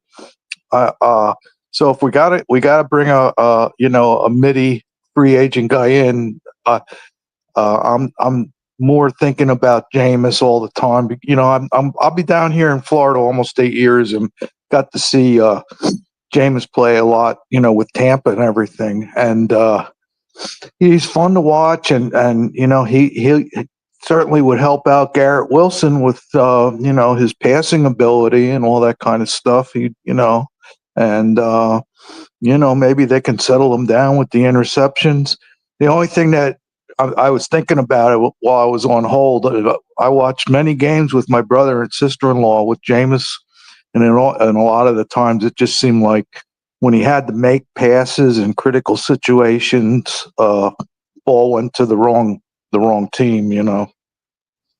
so if we got to bring a midi free agent guy in, I'm more thinking about Jameis all the time. I'll be down here in Florida almost 8 years and got to see Jameis play a lot, with Tampa and everything. And he's fun to watch, and he certainly would help out Garrett Wilson with his passing ability and all that kind of stuff. Maybe they can settle him down with the interceptions. The only thing that I was thinking about it while I was on hold. I watched many games with my brother and sister-in-law with Jameis, and and a lot of the times it just seemed like when he had to make passes in critical situations, ball went to the wrong team.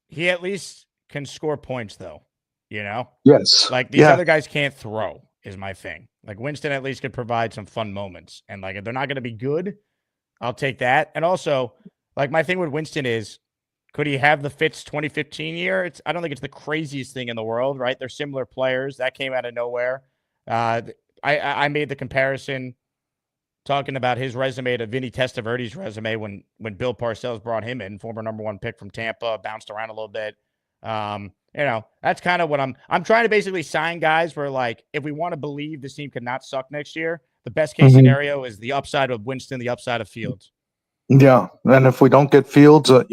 He at least can score points, though. Yes. Like these Yeah. other guys can't throw is my thing. Like Winston at least could provide some fun moments, and like if they're not going to be good, I'll take that. And also, like my thing with Winston is, could he have the Fitz 2015 year? I don't think it's the craziest thing in the world, right? They're similar players. That came out of nowhere. I made the comparison talking about his resume to Vinny Testaverde's resume when Bill Parcells brought him in, former number 1 pick from Tampa, bounced around a little bit. That's kind of what I'm trying to basically sign guys where, like, if we want to believe this team could not suck next year, the best case scenario is the upside of Winston, the upside of Fields. Yeah, and if we don't get Fields, why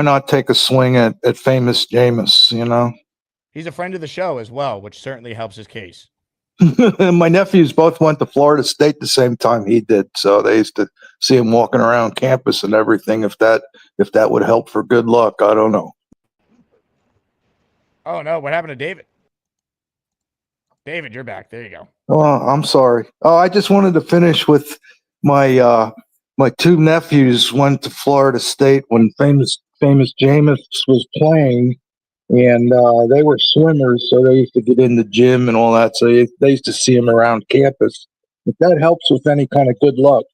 not take a swing at famous Jameis? He's a friend of the show as well, which certainly helps his case. My nephews both went to Florida State the same time he did, so they used to see him walking around campus and everything. If that would help for good luck, I don't know. Oh no, what happened to David? David, you're back. There you go. Oh, I'm sorry. Oh, I just wanted to finish with my my 2 nephews went to Florida State when famous Jameis was playing. And they were swimmers, so they used to get in the gym and all that. So they used to see him around campus. If that helps with any kind of good luck.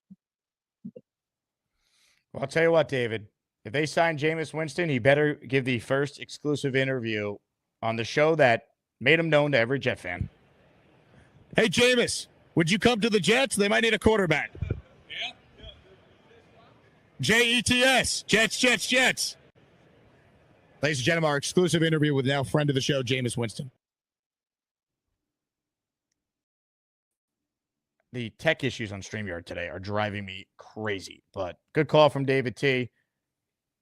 Well, I'll tell you what, David. If they sign Jameis Winston, he better give the first exclusive interview on the show that made him known to every Jet fan. Hey, Jameis, would you come to the Jets? They might need a quarterback. Yeah. Jets, Jets. Ladies and gentlemen, our exclusive interview with now friend of the show, Jameis Winston. The tech issues on StreamYard today are driving me crazy, but good call from David T.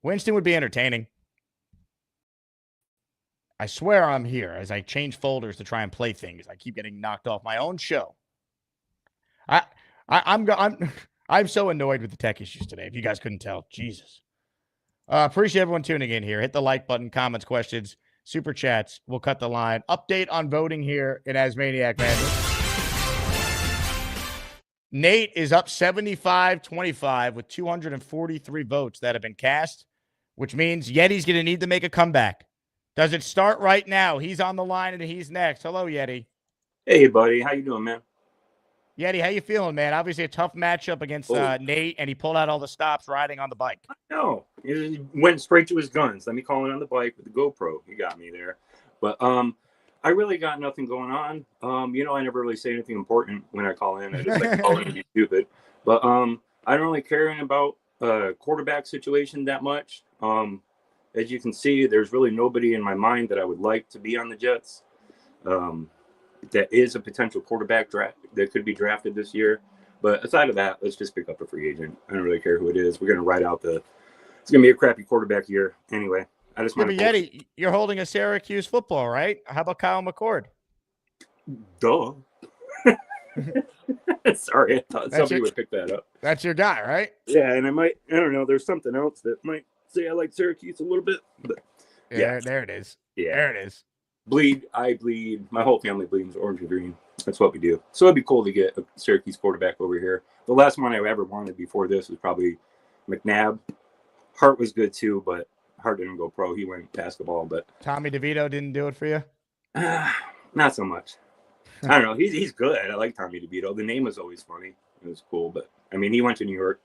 Winston would be entertaining. I swear I'm here as I change folders to try and play things. I keep getting knocked off my own show. I'm so annoyed with the tech issues today. If you guys couldn't tell, Jesus. Appreciate everyone tuning in here. Hit the like button, comments, questions, super chats. We'll cut the line. Update on voting here in ASMANIAC Madness. Nate is up 75-25 with 243 votes that have been cast, which means Yeti's going to need to make a comeback. Does it start right now? He's on the line and he's next. Hello, Yeti. Hey, buddy. How you doing, man? Yeti, how you feeling, man? Obviously a tough matchup against Nate, and he pulled out all the stops riding on the bike. No, he went straight to his guns. Let me call it on the bike with the GoPro. You got me there. But I really got nothing going on. I never really say anything important when I call in. I just like call in to be stupid. But I don't really care about quarterback situation that much. As you can see, there's really nobody in my mind that I would like to be on the Jets. That is a potential quarterback draft that could be drafted this year. But aside of that, let's just pick up a free agent. I don't really care who it is. We're going to ride out it's going to be a crappy quarterback year anyway. I just want to. Yeti, you're holding a Syracuse football, right? How about Kyle McCord? Duh. Sorry, I thought somebody would pick that up. That's your guy, right? Yeah, and I don't know, there's something else that might say I like Syracuse a little bit. But yeah, there it is. Yeah. There it is. I bleed. My whole family bleeds orange and green. That's what we do. So it'd be cool to get a Syracuse quarterback over here. The last one I ever wanted before this was probably McNabb. Hart was good too, but Hart didn't go pro. He went basketball. But Tommy DeVito didn't do it for you? Not so much. I don't know. He's good. I like Tommy DeVito. The name was always funny. It was cool. But, I mean, he went to New York.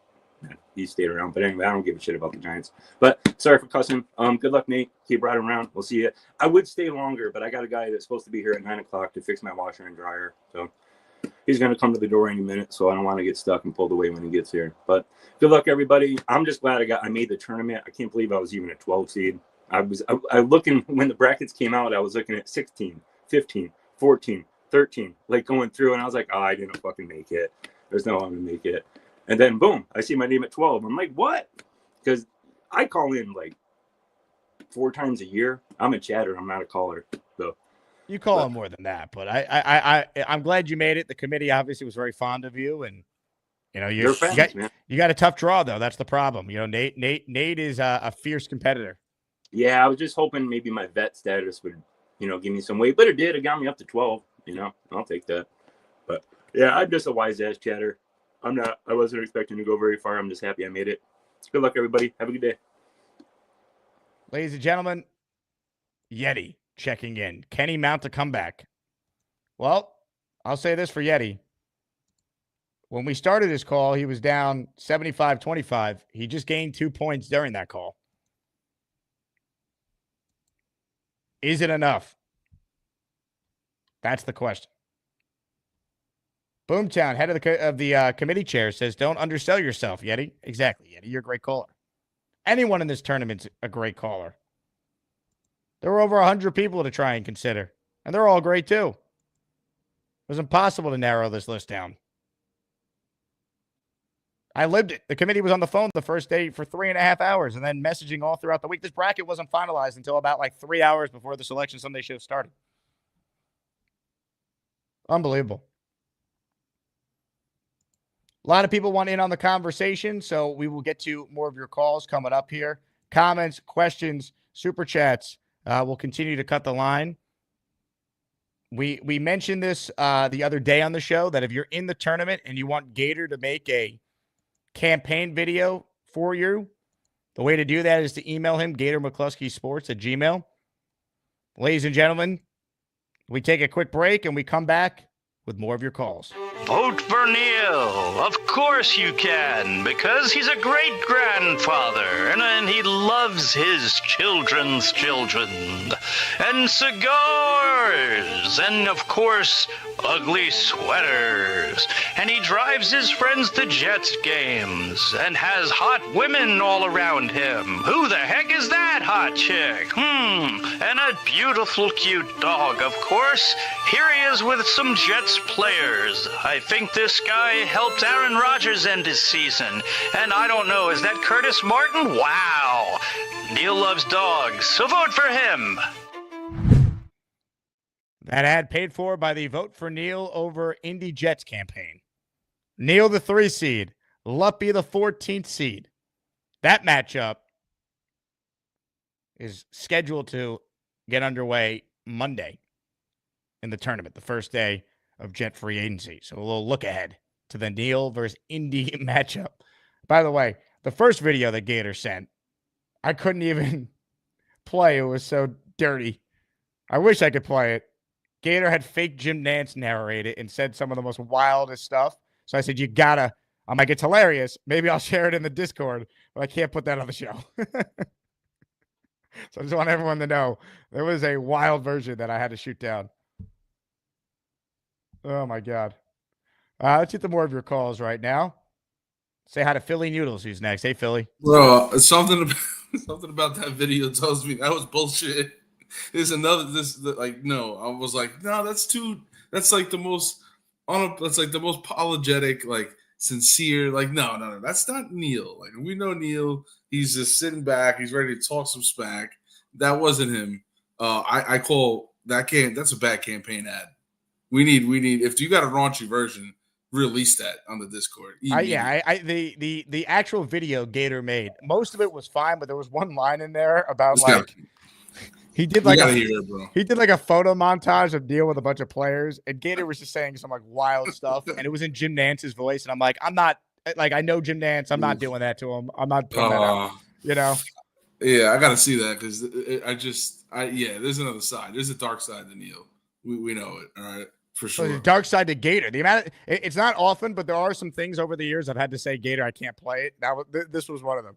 He stayed around. But anyway, I don't give a shit about the Giants. But sorry for cussing. Good luck, Nate. Keep riding around. We'll see you. I would stay longer, but I got a guy that's supposed to be here at 9 o'clock to fix my washer and dryer. So he's going to come to the door any minute, so I don't want to get stuck and pulled away when he gets here. But good luck, everybody. I'm just glad I made the tournament. I can't believe I was even a 12 seed. I looking when the brackets came out, I was looking at 16, 15, 14, 13, like going through, and I was like, I didn't fucking make it. There's no way I'm going to make it. And then, boom, I see my name at 12. I'm like, what? Because I call in like 4 times a year. I'm a chatter. I'm not a caller. So you call him more than that, but I'm glad you made it. The committee obviously was very fond of you, and You know, They're friends, man. you got a tough draw though. That's the problem. You know, Nate is a fierce competitor. Yeah, I was just hoping maybe my vet status would, give me some weight, but it did. It got me up to 12. I'll take that. But yeah, I'm just a wise ass chatter. I wasn't expecting to go very far. I'm just happy I made it. Good luck, everybody. Have a good day. Ladies and gentlemen, Yeti checking in. Can he mount a comeback? Well, I'll say this for Yeti. When we started this call, he was down 75-25. He just gained 2 points during that call. Is it enough? That's the question. Boomtown, head of the committee chair, says, don't undersell yourself, Yeti. Exactly, Yeti. You're a great caller. Anyone in this tournament's a great caller. There were over 100 people to try and consider, and they're all great too. It was impossible to narrow this list down. I lived it. The committee was on the phone the first day for 3.5 hours and then messaging all throughout the week. This bracket wasn't finalized until about 3 hours before the Selection Sunday show started. Unbelievable. A lot of people want in on the conversation, so we will get to more of your calls coming up here. Comments, questions, super chats. We'll continue to cut the line. We mentioned this the other day on the show that if you're in the tournament and you want Gator to make a campaign video for you, the way to do that is to email him, GatorMcCluskeySports@gmail.com. Ladies and gentlemen, we take a quick break and we come back with more of your calls. Vote for Neil. Of course you can, because he's a great grandfather and he loves his children's children. And cigars. And of course, ugly sweaters. And he drives his friends to Jets games and has hot women all around him. Who the heck is that hot chick? And a beautiful, cute dog, of course. Here he is with some Jets players. I think this guy helped Aaron Rodgers end his season. And I don't know, is that Curtis Martin? Wow. Neil loves dogs, so vote for him. That ad paid for by the Vote for Neil over Indy Jets campaign. Neil, the 3 seed. Luppy, the 14th seed. That matchup is scheduled to get underway Monday in the tournament, the first day of Jet free agency. So a little look ahead to the Neil versus Indy matchup. By the way, the first video that Gator sent, I couldn't even play. It was so dirty. I wish I could play it. Gator had fake Jim Nantz narrate it and said some of the most wildest stuff. So I said, you gotta. I'm like, it's hilarious. Maybe I'll share it in the Discord, but I can't put that on the show. So I just want everyone to know there was a wild version that I had to shoot down. Oh, my God. Let's get to more of your calls right now. Say hi to Philly Noodles, who's next. Hey, Philly. Bro, something about that video tells me that was bullshit. There's another, no. I was like, no, that's like the most apologetic, sincere, no, that's not Neil. We know Neil. He's just sitting back. He's ready to talk some smack. That wasn't him. I call that that's a bad campaign ad. We need if you got a raunchy version, release that on the Discord. The actual video Gator made, most of it was fine, but there was one line in there about he did a photo montage of Neil with a bunch of players, and Gator was just saying some wild stuff, and it was in Jim Nantz's voice, and I'm like, I'm not I know Jim Nantz, I'm not doing that to him. I'm not putting that out. Yeah, I got to see that because there's another side. There's a dark side to Neil. We know it, all right, for sure. The dark side to Gator. The amount it's not often, but there are some things over the years I've had to say, Gator, I can't play it. This was one of them.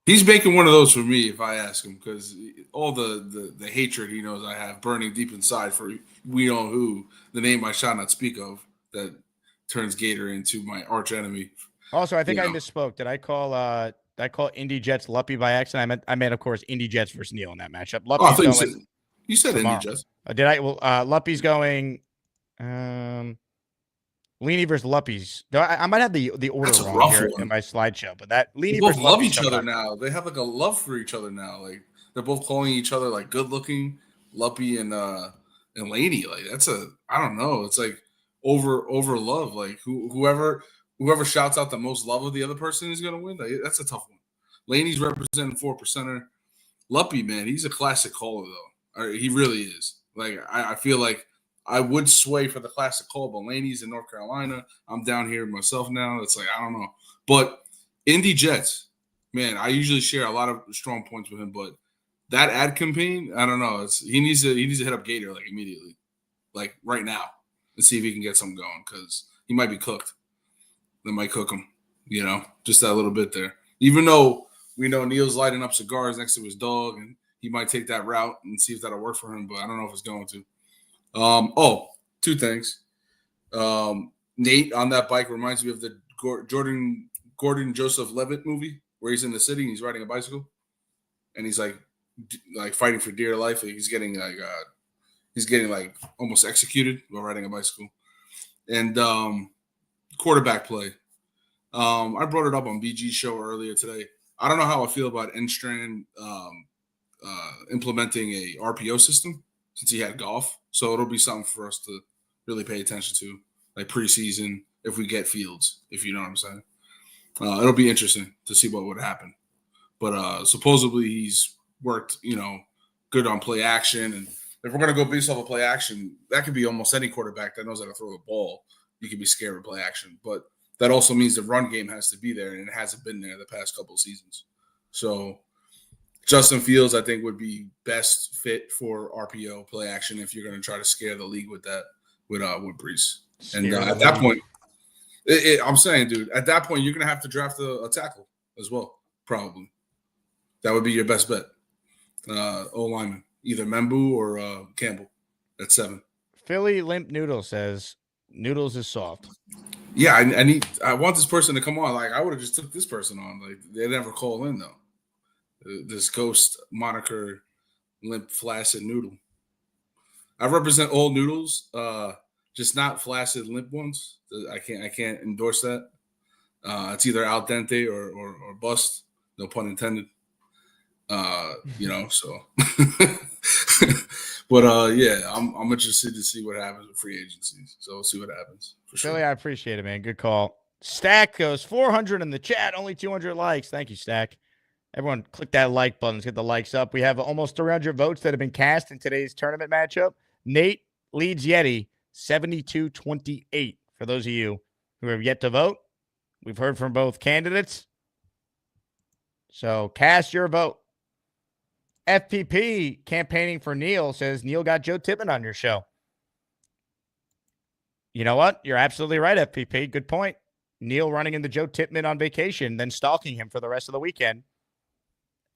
He's making one of those for me if I ask him, because all the hatred he knows I have burning deep inside for we know who, the name I shall not speak of, that turns Gator into my arch enemy. Also, I think I misspoke. Did I call Indy Jets Luppy by accident? I meant, of course, Indy Jets versus Neil in that matchup. Luppy's you said tomorrow. Indy Jets. Did I? Well, Luppy's going Leany versus Luppy's. I might have the order wrong here in my slideshow, but that Leany both versus love Luppy's each other now. They have a love for each other now. They're both calling each other good looking, Luppy and Leany. That's I don't know. It's over love. Whoever whoever shouts out the most love of the other person is going to win. That's a tough one. Laney's representing 4%er. Luppy, man, he's a classic caller, though. He really is. Like, I feel like I would sway for the classic call, but Laney's in North Carolina. I'm down here myself now. It's like, I don't know. But Indy Jets, man, I usually share a lot of strong points with him, but that ad campaign, I don't know. He needs to hit up Gator like immediately, like right now, and see if he can get something going because he might be cooked. They might cook him, just that little bit there. Even though we know Neil's lighting up cigars next to his dog, and he might take that route and see if that'll work for him, but I don't know if it's going to. Two things. Nate on that bike reminds me of the Gordon Joseph Levitt movie where he's in the city and he's riding a bicycle, and he's like fighting for dear life. He's getting like almost executed while riding a bicycle. And quarterback play. I brought it up on BG's show earlier today. I don't know how I feel about Enstrand implementing a RPO system since he had golf. So it'll be something for us to really pay attention to, like preseason, if we get Fields, if you know what I'm saying. It'll be interesting to see what would happen. But supposedly he's worked, good on play action. And if we're going to go based off of play action, that could be almost any quarterback that knows how to throw the ball. You can be scared of play action. But that also means the run game has to be there, and it hasn't been there the past couple of seasons. So Justin Fields, I think, would be best fit for RPO play action if you're going to try to scare the league with that, with Brees. And at that point, I'm saying, dude, at that point, you're going to have to draft a tackle as well, probably. That would be your best bet. O-lineman, either Membu or Campbell at 7. Philly Limp Noodle says, Noodles is soft. Yeah, I want this person to come on. Like, I would have just took this person on. Like, they never call in, though. This ghost moniker, Limp Flaccid Noodle. I represent all noodles, just not flaccid limp ones. I can't endorse that. It's either al dente or bust. No pun intended. So. But yeah, I'm interested to see what happens with free agencies. So we'll see what happens. For sure. Philly, I appreciate it, man. Good call. Stack goes 400 in the chat, only 200 likes. Thank you, Stack. Everyone, click that like button. Let's get the likes up. We have almost 300 votes that have been cast in today's tournament matchup. Nate leads Yeti 72-28. For those of you who have yet to vote, we've heard from both candidates. So cast your vote. FPP campaigning for Neil says, Neil got Joe Tippmann on your show. You know what? You're absolutely right, FPP. Good point. Neil running into Joe Tippmann on vacation, then stalking him for the rest of the weekend.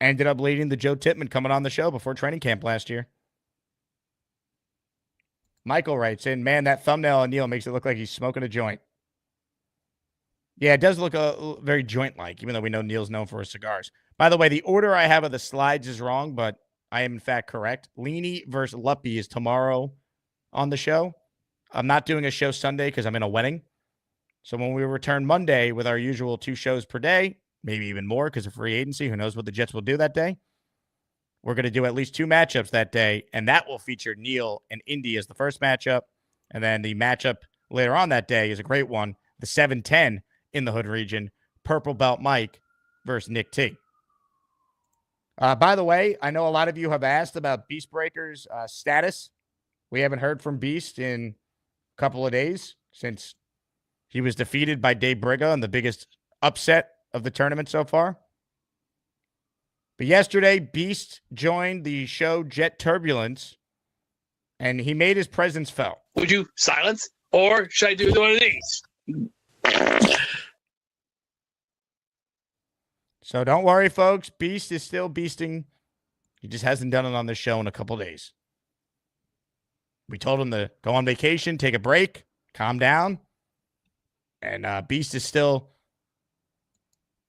Ended up leading the Joe Tippmann coming on the show before training camp last year. Michael writes in, man, that thumbnail on Neil makes it look like he's smoking a joint. Yeah, it does look very joint-like, even though we know Neil's known for his cigars. By the way, the order I have of the slides is wrong, but I am, in fact, correct. Leany versus Luppy is tomorrow on the show. I'm not doing a show Sunday because I'm in a wedding. So when we return Monday with our usual 2 shows per day, maybe even more because of free agency, who knows what the Jets will do that day, we're going to do at least 2 matchups that day, and that will feature Neil and Indy as the first matchup. And then the matchup later on that day is a great one, the 7-10 in the Hood region, Purple Belt Mike versus Nick T. By the way, I know a lot of you have asked about Beast Breaker's status. We haven't heard from Beast in a couple of days since he was defeated by Dave Briga in the biggest upset of the tournament so far. But yesterday, Beast joined the show Jet Turbulence, and he made his presence felt. Would you silence, or should I do one of these? So don't worry, folks. Beast is still beasting. He just hasn't done it on this show in a couple days. We told him to go on vacation, take a break, calm down. And Beast is still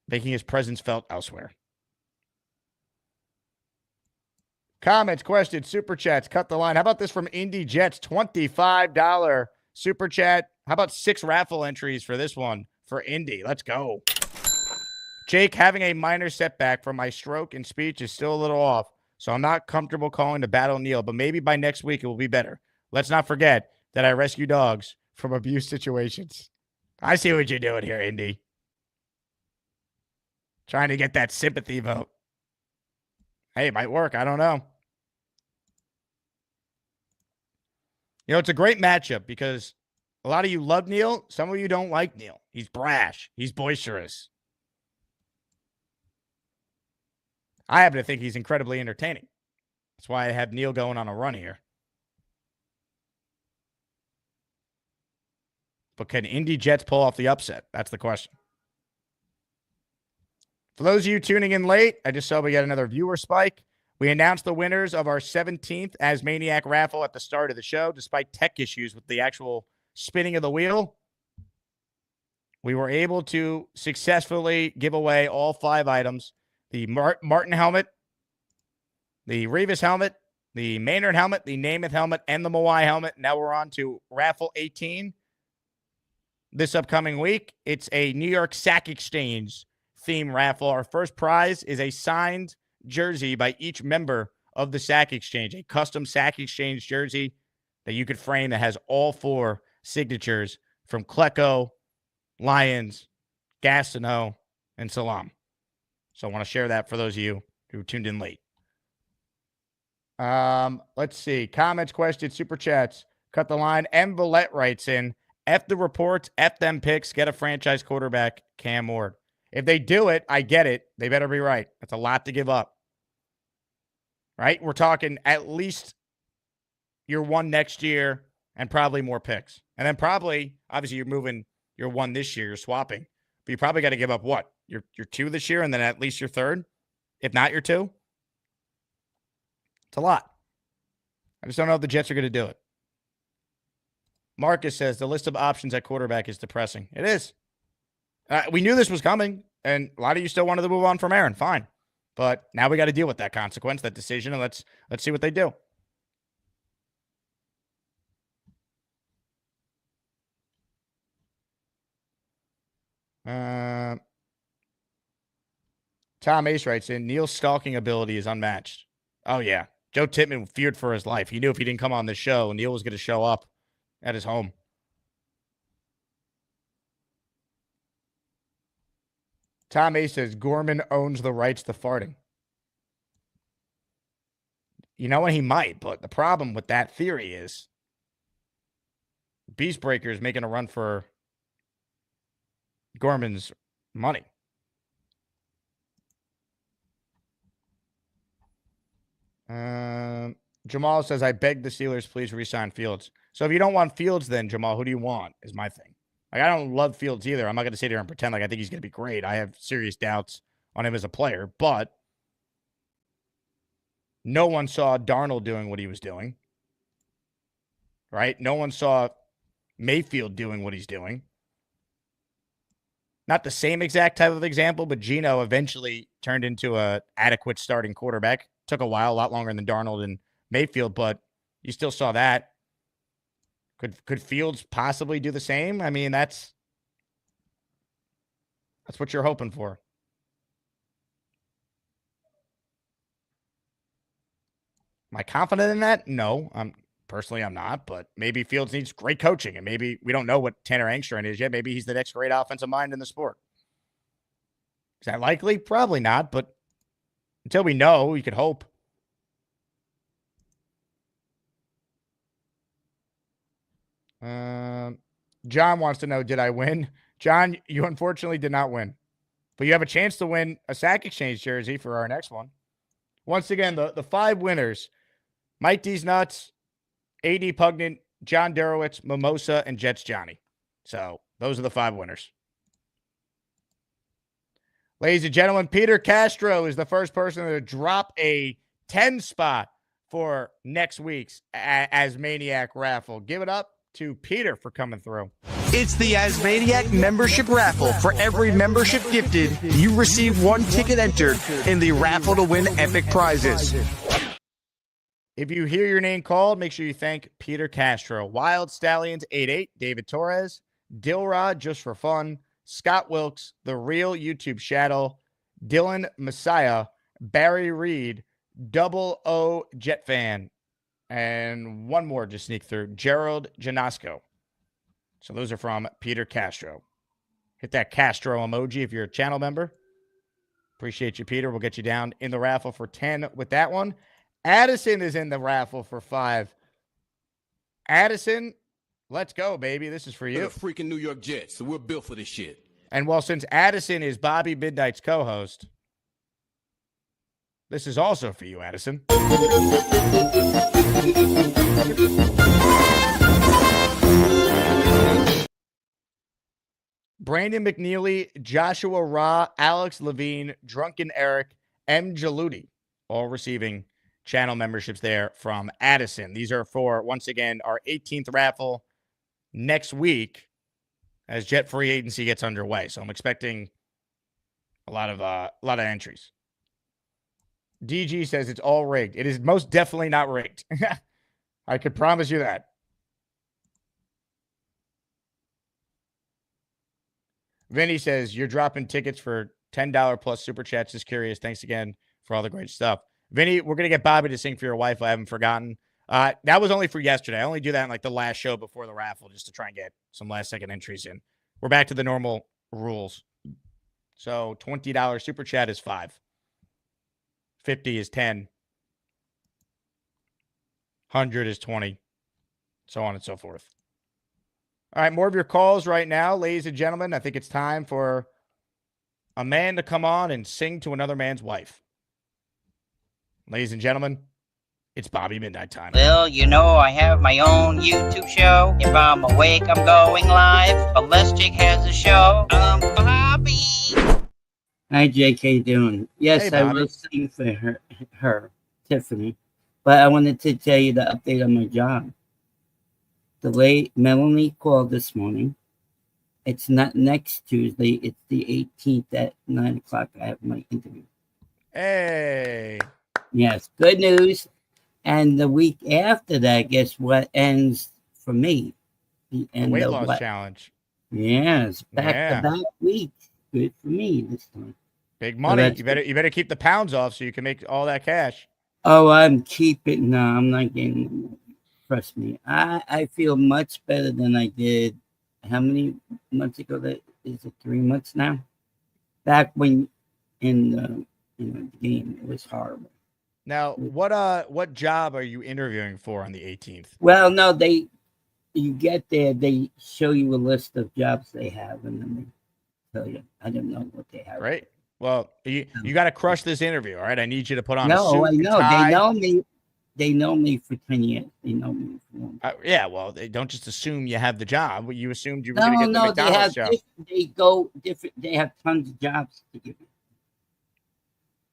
making his presence felt elsewhere. Comments, questions, super chats, cut the line. How about this from Indy Jets? $25 super chat. How about 6 raffle entries for this one for Indy? Let's go. Jake, having a minor setback from my stroke and speech is still a little off, so I'm not comfortable calling to battle Neil, but maybe by next week it will be better. Let's not forget that I rescue dogs from abuse situations. I see what you're doing here, Indy. Trying to get that sympathy vote. Hey, it might work. I don't know. You know, it's a great matchup because a lot of you love Neil. Some of you don't like Neil. He's brash. He's boisterous. I happen to think he's incredibly entertaining. That's why I have Neil going on a run here. But can Indy Jets pull off the upset? That's the question. For those of you tuning in late, I just saw we got another viewer spike. We announced the winners of our 17th ASMANIAC Raffle at the start of the show, despite tech issues with the actual spinning of the wheel. We were able to successfully give away all 5 items. The Martin helmet, the Revis helmet, the Maynard helmet, the Namath helmet, and the Mawai helmet. Now we're on to Raffle 18 this upcoming week. It's a New York Sack Exchange theme raffle. Our first prize is a signed jersey by each member of the Sack Exchange, a custom Sack Exchange jersey that you could frame that has all 4 signatures from Klecko, Lyons, Gastineau, and Salam. So I want to share that for those of you who tuned in late. Let's see. Comments, questions, super chats. Cut the line. M. Villette writes in, F the reports, F them picks, get a franchise quarterback, Cam Ward. If they do it, I get it. They better be right. That's a lot to give up. Right? We're talking at least year 1 next year and probably more picks. And then probably, obviously, you're moving year 1 this year. You're swapping. But you probably got to give up what? Your 2 this year and then at least your 3rd, if not your 2. It's a lot. I just don't know if the Jets are going to do it. Marcus says the list of options at quarterback is depressing. It is. We knew this was coming, and a lot of you still wanted to move on from Aaron. Fine. But now we got to deal with that consequence, that decision, and let's see what they do. Tom Ace writes in, Neil's stalking ability is unmatched. Oh, yeah. Joe Tittman feared for his life. He knew if he didn't come on this show, Neil was going to show up at his home. Tom Ace says, Gorman owns the rights to farting. You know what? He might, but the problem with that theory is Beastbreaker is making a run for Gorman's money. Jamal says, I beg the Steelers, please re-sign Fields. So if you don't want Fields, then, Jamal, who do you want is my thing. Like, I don't love Fields either. I'm not going to sit here and pretend like I think he's going to be great. I have serious doubts on him as a player, but no one saw Darnold doing what he was doing, right? No one saw Mayfield doing what he's doing. Not the same exact type of example, but Geno eventually turned into an adequate starting quarterback. Took a while, a lot longer than Darnold and Mayfield, but you still saw that. Could Fields possibly do the same? I mean, that's what you're hoping for. Am I confident in that? No, I'm not, but maybe Fields needs great coaching, and maybe we don't know what Tanner Angstrom is yet. Maybe he's the next great offensive mind in the sport. Is that likely? Probably not, but until we know, we could hope. John wants to know, did I win? John, you unfortunately did not win. But you have a chance to win a Sack Exchange jersey for our next one. Once again, the 5 winners, Mike D's Nuts, A.D. Pugnant, John Derowitz, Mimosa, and Jets Johnny. So those are the 5 winners. Ladies and gentlemen, Peter Castro is the first person to drop a 10 spot for next week's ASMANIAC Raffle. Give it up to Peter for coming through. It's the ASMANIAC membership raffle. For every membership gifted, you receive 1 ticket entered in the raffle to win epic prizes. If you hear your name called, make sure you thank Peter Castro. Wild Stallions 88, David Torres, Dilrod just for fun, Scott Wilkes, The Real YouTube Shadow, Dylan Messiah, Barry Reed, Double O Jet Fan, and one more to sneak through, Gerald Janasco. So those are from Peter Castro. Hit that Castro emoji if you're a channel member. Appreciate you, Peter. We'll get you down in the raffle for 10 with that one. Addison is in the raffle for 5. Addison, let's go, baby. This is for you. We're the freaking New York Jets, so we're built for this shit. And well, since Addison is Bobby Midnight's co-host, this is also for you, Addison. Brandon McNeely, Joshua Ra, Alex Levine, Drunken Eric, M. Jaludi, all receiving channel memberships there from Addison. These are for, once again, our 18th raffle next week as Jet Free Agency gets underway. So I'm expecting a lot of entries. DG says it's all rigged. It is most definitely not rigged. I could promise you that. Vinny says, you're dropping tickets for $10 plus super chats. Just curious. Thanks again for all the great stuff. Vinny, we're going to get Bobby to sing for your wife. I haven't forgotten. That was only for yesterday. I only do that in like the last show before the raffle just to try and get some last second entries in. We're back to the normal rules. So $20 super chat is 5. 50 is 10. 100 is 20. So on and so forth. All right, more of your calls right now, ladies and gentlemen. I think it's time for a man to come on and sing to another man's wife. Ladies and gentlemen, it's Bobby Midnight time. Well, you know I have my own YouTube show. If I'm awake, I'm going live. But Les Jake has a show. Bobby. Hi, Jake. How you doing? Yes, Hey, I will sing for her, Tiffany. But I wanted to tell you the update on my job. The late Melanie called this morning. It's not next Tuesday. It's the 18th at 9 o'clock. I have my interview. Hey. Yes, good news. And the week after that, guess what ends for me? The end weight of loss what? challenge. Yes, back Yeah. to back week. Good for me this time. Big So money. that's You better keep the pounds off so you can make all that cash. Oh, I'm keeping. No, I'm not getting. Trust me. I feel much better than I did. How many months ago? That is it. 3 months now. Back when in the game, it was horrible. Now, what job are you interviewing for on the 18th? Well, no, you get there, they show you a list of jobs they have, and then they tell you. I don't know what they have. Great. Well, you got to crush this interview, all right? I need you to put on a No, suit I and know. tie. They know me. They know me for 10 years. They know me for long. Yeah, well, they don't just assume you have the job. You assumed you were going to get the No, McDonald's job. they go different. They have tons of jobs to give you.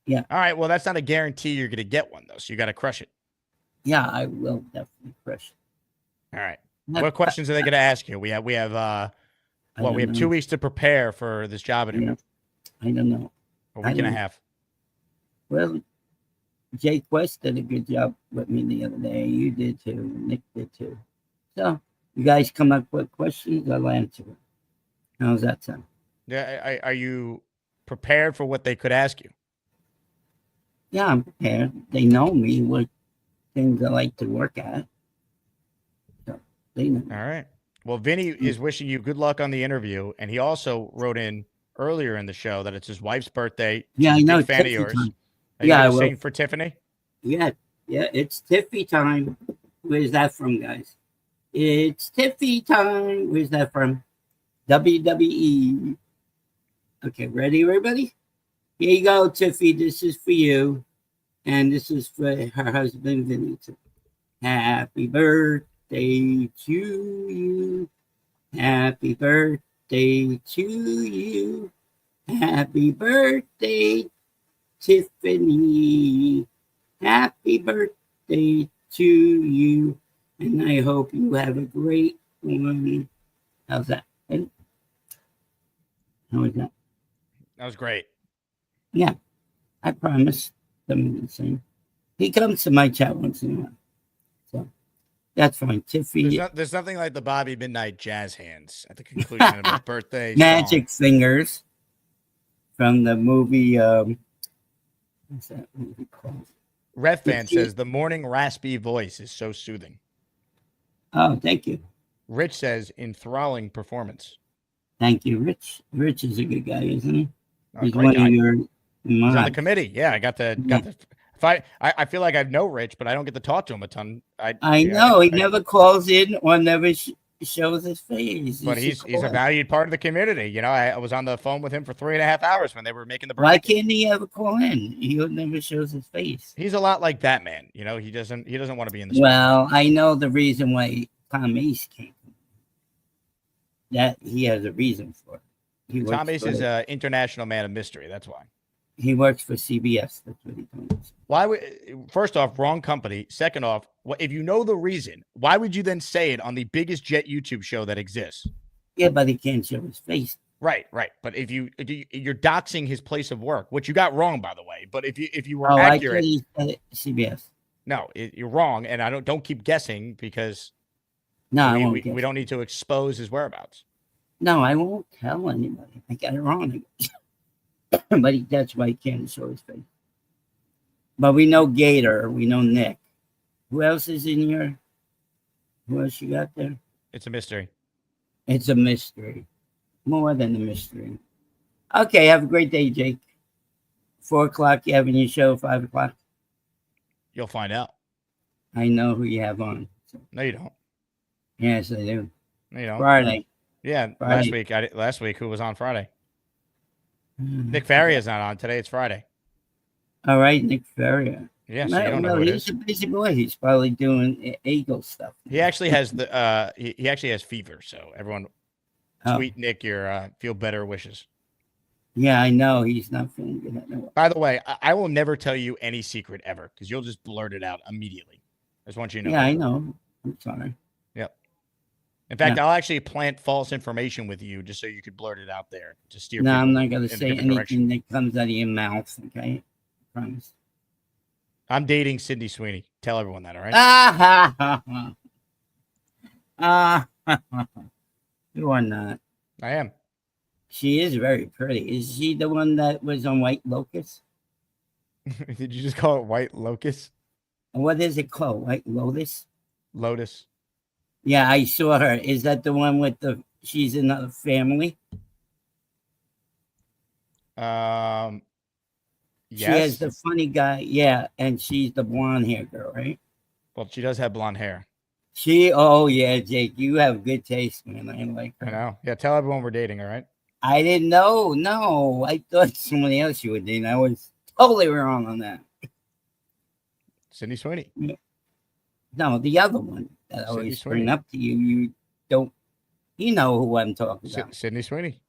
Yeah. All right. Well, that's not a guarantee you're going to get one, though. So you got to crush it. Yeah, I will definitely crush it. All right. What questions are they going to ask you? We have 2 weeks to prepare for this job interview. I don't know. A week and a half. Well, Jake West did a good job with me the other day. You did too. Nick did too. So you guys come up with questions, I'll answer them. How's that sound? Yeah. Are you prepared for what they could ask you? Yeah, I'm prepared. They know me, what things I like to work at. So they know. All right. Well, Vinny is wishing you good luck on the interview, and he also wrote in earlier in the show that it's his wife's birthday. Yeah, She's I a know. big fan of Tiffy yours. time. Are you Yeah, I gonna will. sing for Tiffany? Yeah, it's Tiffy time. Where's that from, guys? It's Tiffy time. Where's that from? WWE. Okay, ready, everybody? Here you go, Tiffy. This is for you. And this is for her husband, Vinny. Happy birthday to you. Happy birthday to you. Happy birthday, Tiffany. Happy birthday to you. And I hope you have a great one. How's that? How was that? That was great. Yeah, I promise them the same. He comes to my chat once in a while. So that's fine. Tiffy. There's nothing like the Bobby Midnight jazz hands at the conclusion of his birthday. Magic Fingers from the movie. What's that movie called? Red Fan says the morning raspy voice is so soothing. Oh, thank you. Rich says enthralling performance. Thank you, Rich. Rich is a good guy, isn't he? Oh, He's great one guy. of your He's on the mods. committee. Yeah, I got the. If I feel like I know Rich, but I don't get to talk to him a ton. I know he never calls in or never shows his face. But he's a valued part of the community. You know, I was on the phone with him for 3.5 hours when they were making the Why bracket. can't he ever call in? He never shows his face. He's a lot like Batman. You know, he doesn't want to be in the Well, I know the reason why Tom Ace can't. That he has a reason for it. Tom Ace is an international man of mystery. That's why. He works for CBS. That's what he does. Why would, first off, wrong company. Second off, if you know the reason, why would you then say it on the biggest Jet YouTube show that exists? Yeah, but he can't show his face. Right. But if you're doxing his place of work, which you got wrong, by the way. But if you were accurate, I he said it, CBS. No, you're wrong, and I don't keep guessing because we don't need to expose his whereabouts. No, I won't tell anybody. I got it wrong. But that's why he can't show his face. But we know Gator. We know Nick. Who else is in here? Who else you got there? It's a mystery. It's a mystery. More than a mystery. Okay, have a great day, Jake. 4 o'clock, you having your show, 5 o'clock? You'll find out. I know who you have on. So. No, you don't. Yes, I do. No, you don't. Friday. Yeah, Friday. last week, who was on Friday? Nick Faria is not on today. It's Friday. All right, Nick Faria. Yeah, so you don't know who it is. He's a busy boy. He's probably doing Eagle stuff. He actually has he actually has fever. So everyone, tweet Nick your feel better wishes. Yeah, I know he's not feeling good. By the way, I will never tell you any secret ever because you'll just blurt it out immediately. I just want you to know. Yeah, I know. I'm sorry. Yep. In fact, I'll actually plant false information with you just so you could blurt it out there to steer. No, I'm not going to in a say different anything direction. that comes out of your mouth. Okay, I promise. I'm dating Sydney Sweeney. Tell everyone that, all right? You are not. I am. She is very pretty. Is she the one that was on White Lotus? Did you just call it White Locust? What is it called? White Lotus? Lotus. Yeah, I saw her. Is that the one with she's in a family? Yes. She has the funny guy. Yeah, and she's the blonde hair girl, right? Well, she does have blonde hair. Oh yeah, Jake, you have good taste, man. I like her. I know. Yeah, tell everyone we're dating, all right? I didn't know. No, I thought somebody else you were dating. I was totally wrong on that. Sydney Sweeney. No, the other one that I always bring up to you. You don't. You know who I'm talking about. Sydney Sweeney.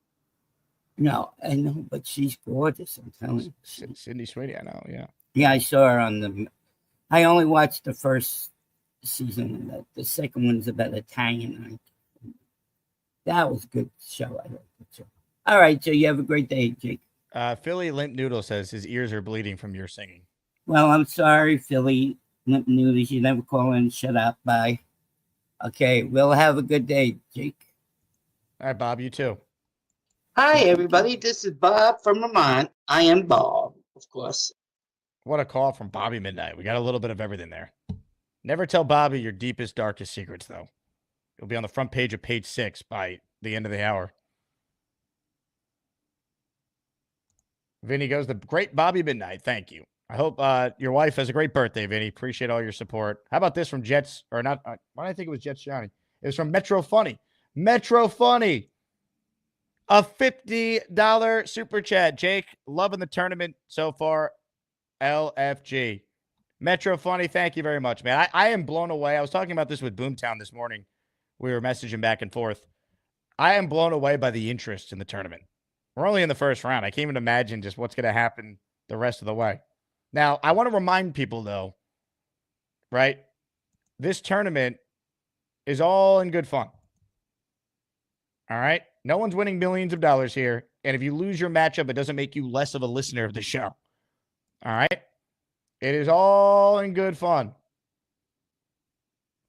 No, I know, but she's gorgeous. I'm telling you. Sydney Sweeney, I know. Yeah. Yeah, I saw her on the. I only watched the first season. The second one's about Italian. That was a good show. I liked it too. All right, so you have a great day, Jake. Philly Limp Noodle says his ears are bleeding from your singing. Well, I'm sorry, Philly Limp Noodles. You never call in. Shut up. Bye. Okay, we'll have a good day, Jake. All right, Bob, you too. Hi, everybody. This is Bob from Vermont. I am Bob, of course. What a call from Bobby Midnight. We got a little bit of everything there. Never tell Bobby your deepest, darkest secrets, though. You'll be on the front page of page 6 by the end of the hour. Vinny goes, the great Bobby Midnight. Thank you. I hope your wife has a great birthday, Vinny. Appreciate all your support. How about this from Jets, or not? Why did I think it was Jets Johnny? It was from Metro Funny. Metro Funny. A $50 super chat. Jake, loving the tournament so far. LFG. Metro Funny, thank you very much, man. I am blown away. I was talking about this with Boomtown this morning. We were messaging back and forth. I am blown away by the interest in the tournament. We're only in the first round. I can't even imagine just what's going to happen the rest of the way. Now, I want to remind people, though, right? This tournament is all in good fun. All right? No one's winning millions of dollars here. And if you lose your matchup, it doesn't make you less of a listener of the show. All right? It is all in good fun.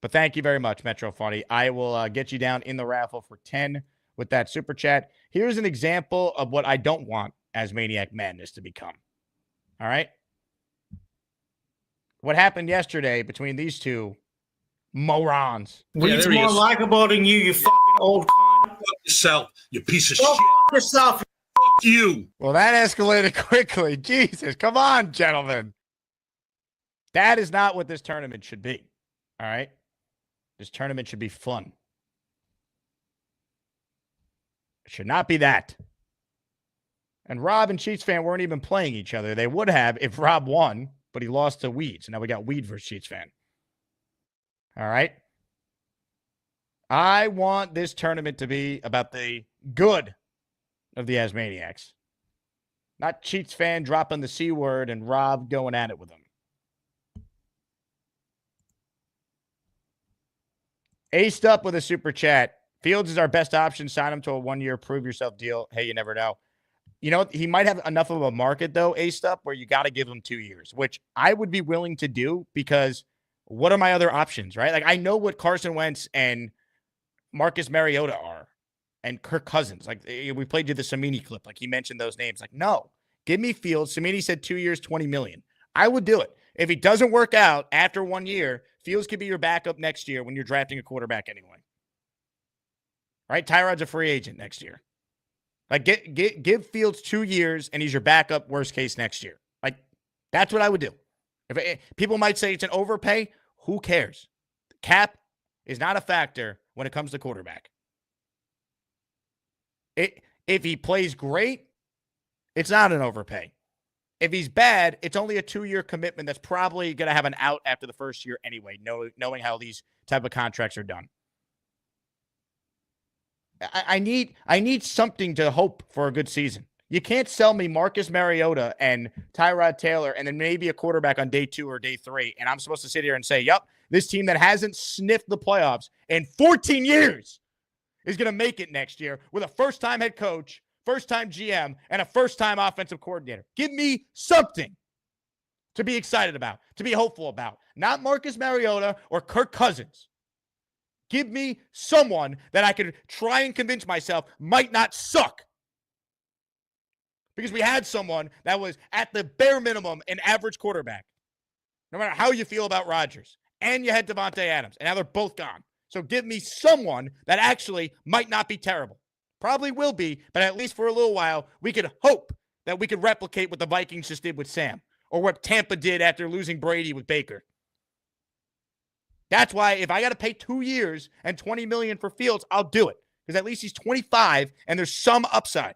But thank you very much, Metro Funny. I will get you down in the raffle for 10 with that super chat. Here's an example of what I don't want ASMANIAC Madness to become. All right? What happened yesterday between these two morons? Weed's more likable than you fucking old cunt. yourself, you piece of Go shit. fuck yourself. Fuck you. Well, that escalated quickly. Jesus, come on, gentlemen. That is not what this tournament should be. All right? This tournament should be fun. It should not be that. And Rob and Sheets fan weren't even playing each other. They would have if Rob won, but he lost to Weed. So now we got Weed versus Sheets fan. All right? I want this tournament to be about the good of the Asmaniacs. Not Cheats fan dropping the C word and Rob going at it with him. Aced up with a super chat. Fields is our best option. Sign him to a 1-year prove yourself deal. Hey, you never know. You know, he might have enough of a market, though, aced up, where you got to give him 2 years, which I would be willing to do because what are my other options, right? Like, I know what Carson Wentz and Marcus Mariota are and Kirk Cousins. Like, we played you the Cimini clip. Like, he mentioned those names. Like, no. Give me Fields. Cimini said 2 years, $20 million. I would do it. If he doesn't work out after 1 year, Fields could be your backup next year when you're drafting a quarterback anyway. Right? Tyrod's a free agent next year. Like, give Fields 2 years, and he's your backup, worst case, next year. Like, that's what I would do. People might say it's an overpay. Who cares? The cap is not a factor when it comes to quarterback. If he plays great, it's not an overpay. If he's bad, it's only a 2-year commitment that's probably going to have an out after the first year anyway, knowing how these type of contracts are done. I need something to hope for a good season. You can't sell me Marcus Mariota and Tyrod Taylor and then maybe a quarterback on day 2 or day 3, and I'm supposed to sit here and say, yep, this team that hasn't sniffed the playoffs in 14 years is going to make it next year with a first-time head coach, first-time GM, and a first-time offensive coordinator. Give me something to be excited about, to be hopeful about. Not Marcus Mariota or Kirk Cousins. Give me someone that I could try and convince myself might not suck. Because we had someone that was at the bare minimum an average quarterback. No matter how you feel about Rodgers. And you had Devontae Adams. And now they're both gone. So give me someone that actually might not be terrible. Probably will be, but at least for a little while, we could hope that we could replicate what the Vikings just did with Sam. Or what Tampa did after losing Brady with Baker. That's why if I got to pay 2 years and $20 million for Fields, I'll do it. Because at least he's 25 and there's some upside.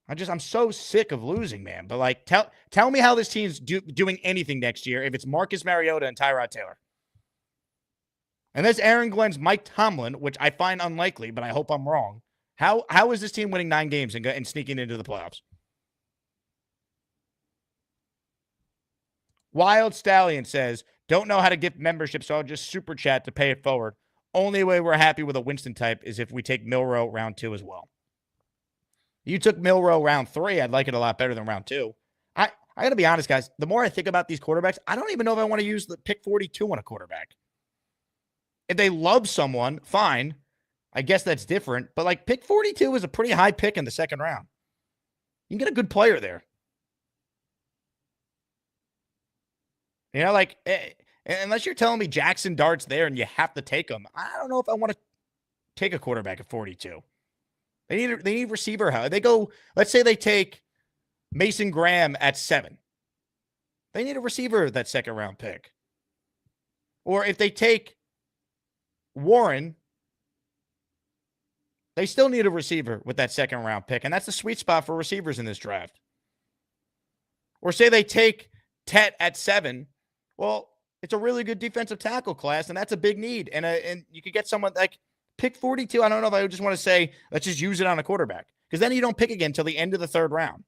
I'm so sick of losing, man. But like, tell me how this team's doing anything next year if it's Marcus Mariota and Tyrod Taylor. Unless Aaron Glenn's Mike Tomlin, which I find unlikely, but I hope I'm wrong. How is this team winning 9 games and sneaking into the playoffs? Wild Stallion says, don't know how to get membership, so I'll just super chat to pay it forward. Only way we're happy with a Winston type is if we take Milrow round 2 as well. You took Milrow round 3. I'd like it a lot better than round 2. I got to be honest, guys. The more I think about these quarterbacks, I don't even know if I want to use the pick 42 on a quarterback. If they love someone, fine. I guess that's different. But like pick 42 is a pretty high pick in the second round. You can get a good player there. You know, like, unless you're telling me Jackson Dart's there and you have to take him, I don't know if I want to take a quarterback at 42. They need receiver help. They go, let's say they take Mason Graham at 7. They need a receiver that second round pick. Or if they take Warren, they still need a receiver with that second round pick. And that's the sweet spot for receivers in this draft. Or say they take Tet at 7. Well, it's a really good defensive tackle class, and that's a big need. And you could get someone like pick 42. I don't know if I would just want to say, let's just use it on a quarterback. Because then you don't pick again until the end of the 3rd round.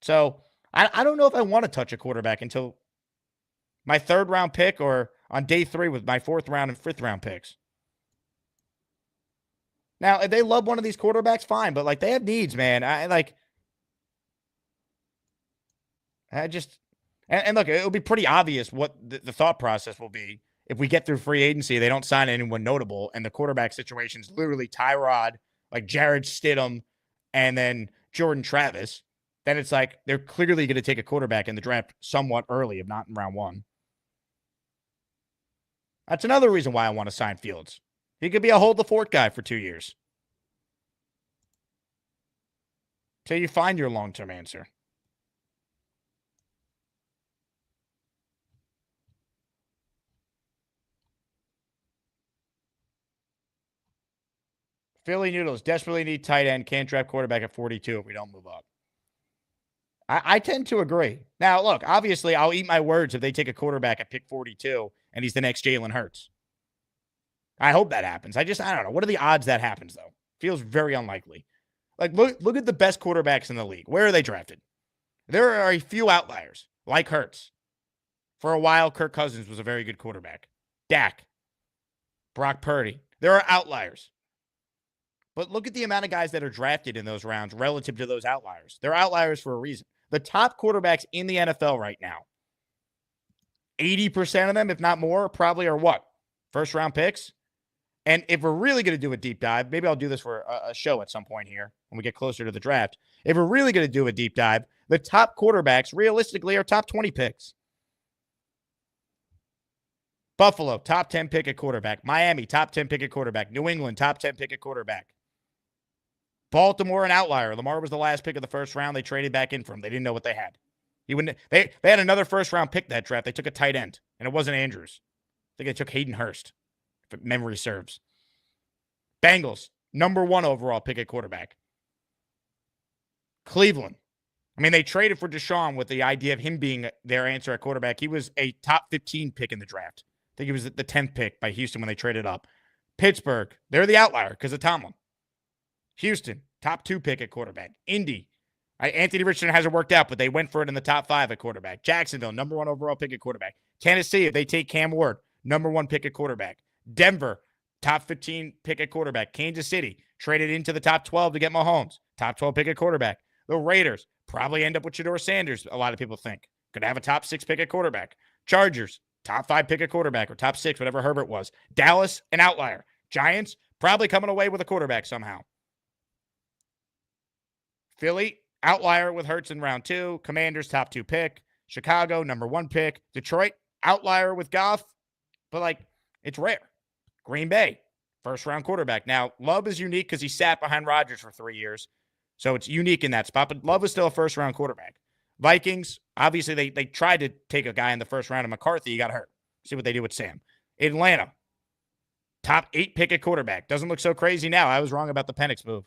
So I don't know if I want to touch a quarterback until my 3rd round pick or on day 3 with my 4th round and 5th round picks. Now, if they love one of these quarterbacks, fine. But, like, they have needs, man. And look, it'll be pretty obvious what the thought process will be. If we get through free agency, they don't sign anyone notable, and the quarterback situation is literally Tyrod, like Jared Stidham, and then Jordan Travis, then it's like they're clearly going to take a quarterback in the draft somewhat early, if not in round 1. That's another reason why I want to sign Fields. He could be a hold the fort guy for 2 years. Till you find your long-term answer. Philly Noodles desperately need tight end. Can't draft quarterback at 42 if we don't move up. I tend to agree. Now, look, obviously, I'll eat my words if they take a quarterback at pick 42 and he's the next Jalen Hurts. I hope that happens. I don't know. What are the odds that happens, though? Feels very unlikely. Like, look at the best quarterbacks in the league. Where are they drafted? There are a few outliers, like Hurts. For a while, Kirk Cousins was a very good quarterback. Dak, Brock Purdy. There are outliers. But look at the amount of guys that are drafted in those rounds relative to those outliers. They're outliers for a reason. The top quarterbacks in the NFL right now, 80% of them, if not more, probably are what? First-round picks? And if we're really going to do a deep dive, maybe I'll do this for a show at some point here when we get closer to the draft. If we're really going to do a deep dive, the top quarterbacks realistically are top 20 picks. Buffalo, top 10 pick at quarterback. Miami, top 10 pick at quarterback. New England, top 10 pick at quarterback. Baltimore, an outlier. Lamar was the last pick of the first round. They traded back in for him. They didn't know what they had. They had another first-round pick that draft. They took a tight end, and it wasn't Andrews. I think they took Hayden Hurst, if memory serves. Bengals, number 1 overall pick at quarterback. Cleveland. I mean, they traded for Deshaun with the idea of him being their answer at quarterback. He was a top 15 pick in the draft. I think he was the 10th pick by Houston when they traded up. Pittsburgh, they're the outlier because of Tomlin. Houston, top 2 pick at quarterback. Indy, Anthony Richardson hasn't worked out, but they went for it in the top 5 at quarterback. Jacksonville, number 1 overall pick at quarterback. Tennessee, if they take Cam Ward, number 1 pick at quarterback. Denver, top 15 pick at quarterback. Kansas City, traded into the top 12 to get Mahomes. Top 12 pick at quarterback. The Raiders, probably end up with Shedeur Sanders, a lot of people think. Could have a top 6 pick at quarterback. Chargers, top 5 pick at quarterback, or top 6, whatever Herbert was. Dallas, an outlier. Giants, probably coming away with a quarterback somehow. Philly, outlier with Hurts in round 2. Commanders, top 2 pick. Chicago, number 1 pick. Detroit, outlier with Goff. But, it's rare. Green Bay, first-round quarterback. Now, Love is unique because he sat behind Rodgers for 3 years. So it's unique in that spot. But Love is still a first-round quarterback. Vikings, obviously, they tried to take a guy in the first round of McCarthy. He got hurt. See what they do with Sam. Atlanta, top 8 pick at quarterback. Doesn't look so crazy now. I was wrong about the Penix move.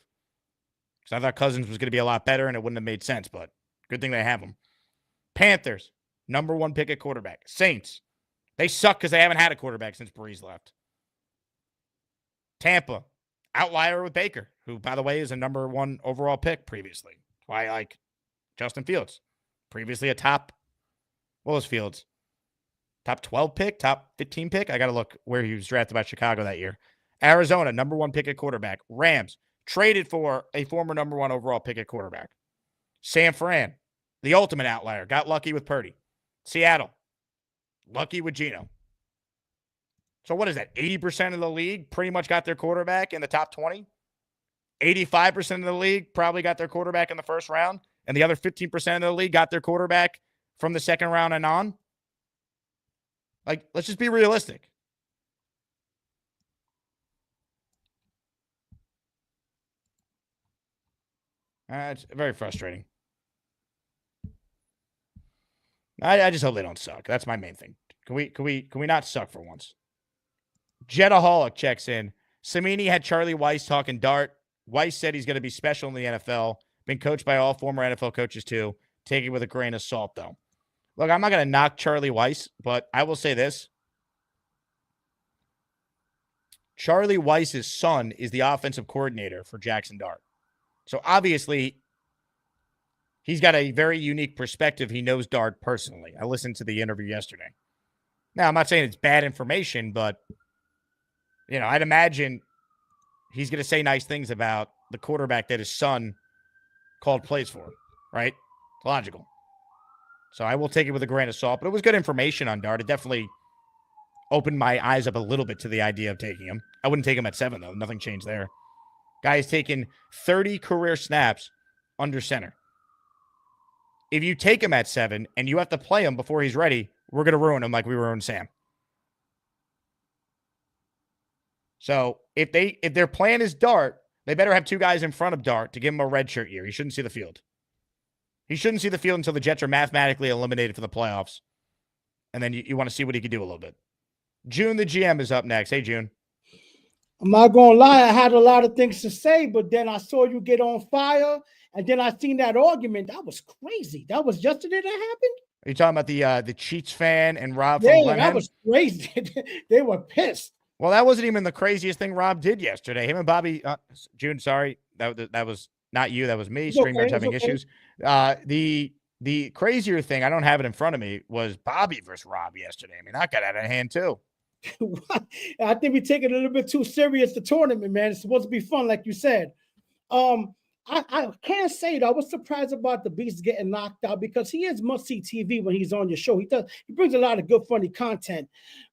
Because I thought Cousins was going to be a lot better, and it wouldn't have made sense, but good thing they have him. Panthers, number 1 pick at quarterback. Saints, they suck because they haven't had a quarterback since Breeze left. Tampa, outlier with Baker, who, by the way, is a number 1 overall pick previously. That's why I like Justin Fields. Previously a top, what was Fields? Top 12 pick, top 15 pick? I got to look where he was drafted by Chicago that year. Arizona, number 1 pick at quarterback. Rams, traded for a former number 1 overall pick at quarterback. San Fran, the ultimate outlier. Got lucky with Purdy. Seattle, lucky with Geno. So what is that? 80% of the league pretty much got their quarterback in the top 20? 85% of the league probably got their quarterback in the first round, and the other 15% of the league got their quarterback from the second round and on? Let's just be realistic. It's very frustrating. I just hope they don't suck. That's my main thing. Can we not suck for once? Jetaholic checks in. Cimini had Charlie Weiss talking dart. Weiss said he's going to be special in the NFL. Been coached by all former NFL coaches too. Take it with a grain of salt, though. Look, I'm not going to knock Charlie Weiss, but I will say this. Charlie Weiss's son is the offensive coordinator for Jackson Dart. So obviously, he's got a very unique perspective. He knows Dart personally. I listened to the interview yesterday. Now, I'm not saying it's bad information, but, I'd imagine he's going to say nice things about the quarterback that his son called plays for, right? It's logical. So I will take it with a grain of salt, but it was good information on Dart. It definitely opened my eyes up a little bit to the idea of taking him. I wouldn't take him at 7, though. Nothing changed there. Guy has taken 30 career snaps under center. If you take him at 7 and you have to play him before he's ready, we're going to ruin him like we ruined Sam. So if their plan is Dart, they better have two guys in front of Dart to give him a redshirt year. He shouldn't see the field. He shouldn't see the field until the Jets are mathematically eliminated for the playoffs. And then you want to see what he can do a little bit. June, the GM, is up next. Hey, June. I'm not going to lie. I had a lot of things to say, but then I saw you get on fire, and then I seen that argument. That was crazy. That was yesterday that happened? Are you talking about the Cheats fan and Rob Yeah, from Glenheim? that was crazy. They were pissed. Well, that wasn't even the craziest thing Rob did yesterday. Him and Bobby, June, sorry, that was not you. That was me. Streamers having issues. The crazier thing, I don't have it in front of me, was Bobby versus Rob yesterday. I mean, that got out of hand too. I think we take it a little bit too serious, the tournament, man. It's supposed to be fun, like you said. I can't say that I was surprised about the Beast getting knocked out because he is must-see TV when he's on your show. He brings a lot of good, funny content.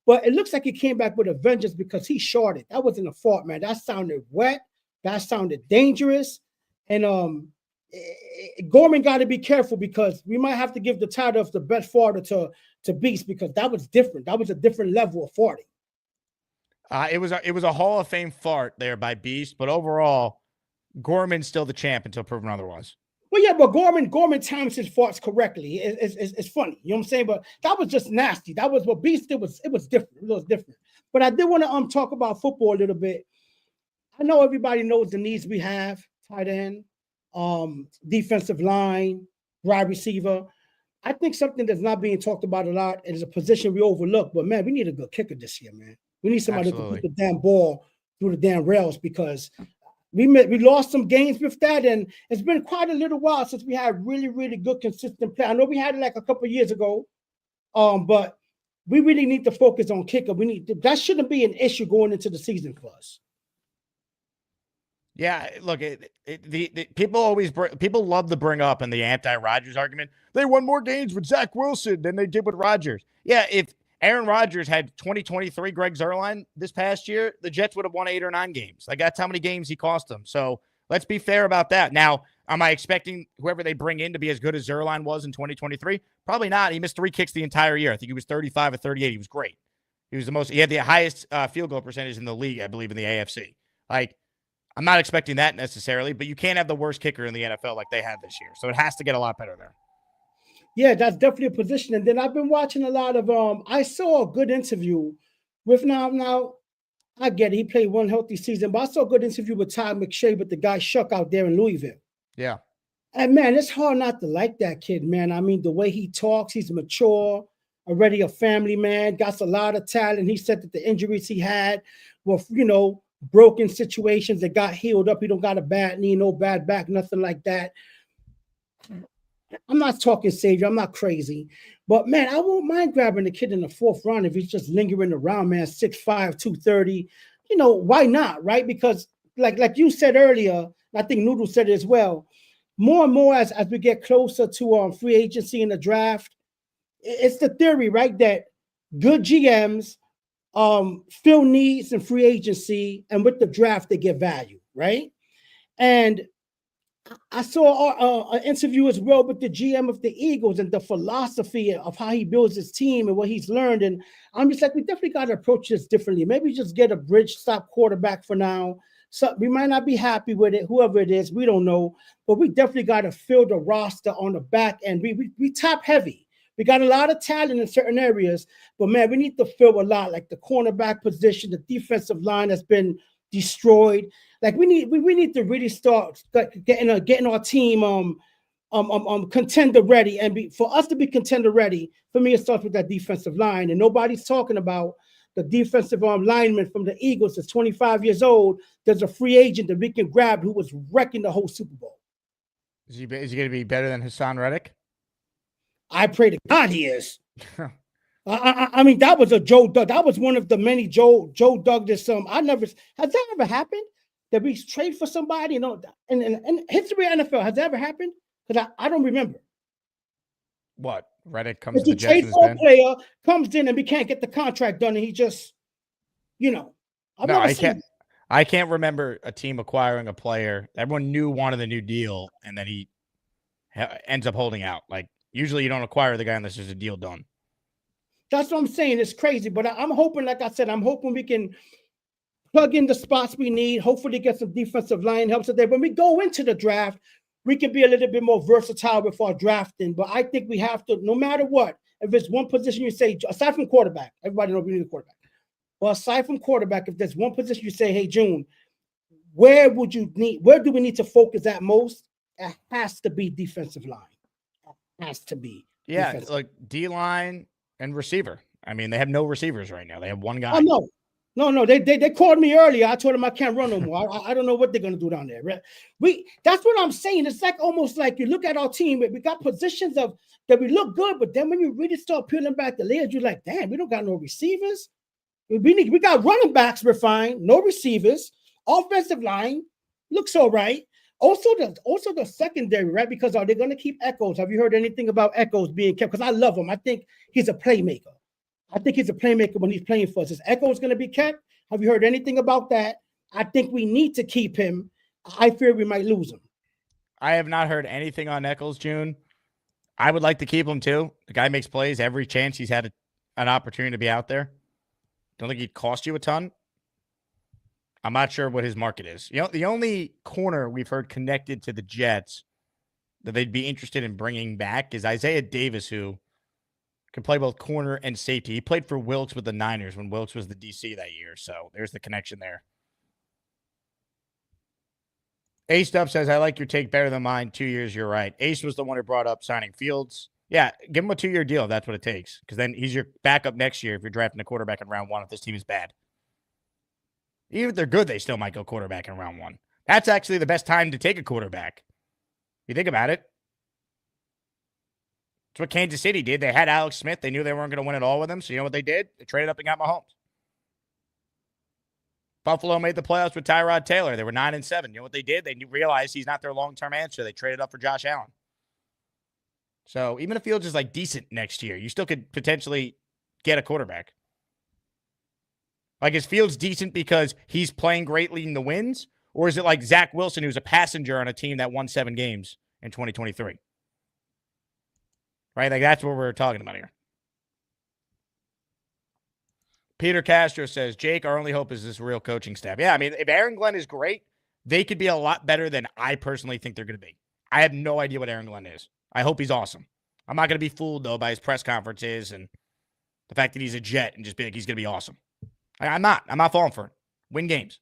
But it looks like he came back with a vengeance because he shorted. That wasn't a fault, man. That sounded wet. That sounded dangerous. And Gorman got to be careful because we might have to give the title of the best farter to Beast because that was different. That was a different level of farting. It was a Hall of Fame fart there by Beast, but overall, Gorman's still the champ until proven otherwise. Well, yeah, but Gorman times his farts correctly. It's funny, you know what I'm saying? But that was just nasty. That was what Beast did. It was different. It was different. But I did want to talk about football a little bit. I know everybody knows the needs we have: tight end, defensive line, wide receiver. I think something that's not being talked about a lot is a position we overlook. But man, we need a good kicker this year, man. We need somebody to put the damn ball through the damn rails because we lost some games with that, and it's been quite a little while since we had really, really good, consistent play. I know we had it like a couple of years ago, but we really need to focus on kicker. That shouldn't be an issue going into the season for us. Yeah, look, people love to bring up in the anti-Rodgers argument. They won more games with Zach Wilson than they did with Rodgers. Yeah, if Aaron Rodgers had 2023 Greg Zuerlein this past year, the Jets would have won 8 or 9 games. Like, that's how many games he cost them. So let's be fair about that. Now, am I expecting whoever they bring in to be as good as Zuerlein was in 2023? Probably not. He missed 3 kicks the entire year. I think he was 35 or 38. He was great. He had the highest field goal percentage in the league, I believe, in the AFC. Like, I'm not expecting that necessarily, but you can't have the worst kicker in the NFL like they had this year. So it has to get a lot better there. Yeah, that's definitely a position. And then I've been watching a lot of I saw a good interview with now I get it. He played one healthy season, but I saw a good interview with Todd McShay with the guy Shuck out there in Louisville. Yeah. And man, it's hard not to like that kid, man. I mean, the way he talks, he's mature, already a family man, got a lot of talent. He said that the injuries he had were, broken situations that got healed up. He don't got a bad knee, no bad back, nothing like that. I'm not talking savior. I'm not crazy. But, man, I won't mind grabbing the kid in the 4th round if he's just lingering around, man, 6'5", 230. Why not, right? Because like you said earlier, I think Noodle said it as well, more and more as we get closer to free agency and the draft, it's the theory, right, that good GMs fill needs in free agency, and with the draft, they get value, right? And I saw an interview as well with the GM of the Eagles and the philosophy of how he builds his team and what he's learned. And I'm just like, we definitely got to approach this differently. Maybe just get a bridge stop quarterback for now. So we might not be happy with it, whoever it is, we don't know. But we definitely got to fill the roster on the back end. We top heavy. We got a lot of talent in certain areas, but man, we need to fill a lot, like the cornerback position, the defensive line has been destroyed. Like we need to really start getting our team contender ready, and for us to be contender ready. For me, it starts with that defensive line, and nobody's talking about the defensive lineman from the Eagles that's 25 years old. There's a free agent that we can grab who was wrecking the whole Super Bowl. Is he going to be better than Hassan Reddick? I pray to God he is. I mean, that was a Joe Doug. That was one of the many Joe Douglas. Has that ever happened? That we trade for somebody? In history of NFL, has that ever happened? Because I don't remember. What? Reddick comes to the Jets trade for a player, comes in and we can't get the contract done, and he just, I can't remember a team acquiring a player everyone wanted a new deal, and then he ends up holding out. Like, usually you don't acquire the guy unless there's a deal done. That's what I'm saying. It's crazy. But I'm hoping, like I said, we can plug in the spots we need. Hopefully get some defensive line helps us there. When we go into the draft, we can be a little bit more versatile with our drafting. But I think we have to, no matter what, if it's one position you say, aside from quarterback, everybody knows we need a quarterback. But aside from quarterback, if there's one position you say, hey, June, where do we need to focus at most? It has to be defensive line. It has to be. Yeah, like D-line and receiver. I mean, they have no receivers right now. They have one guy. Oh, no. They called me earlier. I told them I can't run no more. I don't know what they're gonna do down there. That's what I'm saying. It's like almost like you look at our team. We got positions of that we look good, but then when you really start peeling back the layers, you're like, damn, we don't got no receivers. We got running backs. We're fine. No receivers. Offensive line looks all right. Also the secondary, right? Because are they going to keep Echoes? Have you heard anything about Echoes being kept? Because I love him. I think he's a playmaker. When he's playing for us. Is Echoes going to be kept? Have you heard anything about that? I think we need to keep him. I fear we might lose him. I have not heard anything on Echoes, June. I would like to keep him too. The guy makes plays every chance he's had an opportunity to be out there. Don't think he'd cost you a ton. I'm not sure what his market is. You know, the only corner we've heard connected to the Jets that they'd be interested in bringing back is Isaiah Davis, who can play both corner and safety. He played for Wilkes with the Niners when Wilkes was the DC that year, so there's the connection there. Ace Dub says, I like your take better than mine. 2 years, you're right. Ace was the one who brought up signing Fields. Yeah, give him a 2-year deal if that's what it takes, because then he's your backup next year if you're drafting a quarterback in round 1 if this team is bad. Even if they're good, they still might go quarterback in round 1. That's actually the best time to take a quarterback. You think about it. It's what Kansas City did. They had Alex Smith. They knew they weren't going to win it all with him. So you know what they did? They traded up and got Mahomes. Buffalo made the playoffs with Tyrod Taylor. They were 9-7. You know what they did? They realized he's not their long-term answer. They traded up for Josh Allen. So even if Fields is like decent next year, you still could potentially get a quarterback. Like, is Fields decent because he's playing great leading the wins? Or is it like Zach Wilson, who's a passenger on a team that won 7 games in 2023? Right? Like, that's what we're talking about here. Peter Castro says, Jake, our only hope is this real coaching staff. Yeah, I mean, if Aaron Glenn is great, they could be a lot better than I personally think they're going to be. I have no idea what Aaron Glenn is. I hope he's awesome. I'm not going to be fooled, though, by his press conferences and the fact that he's a Jet and just be like, he's going to be awesome. I'm not falling for it. Win games.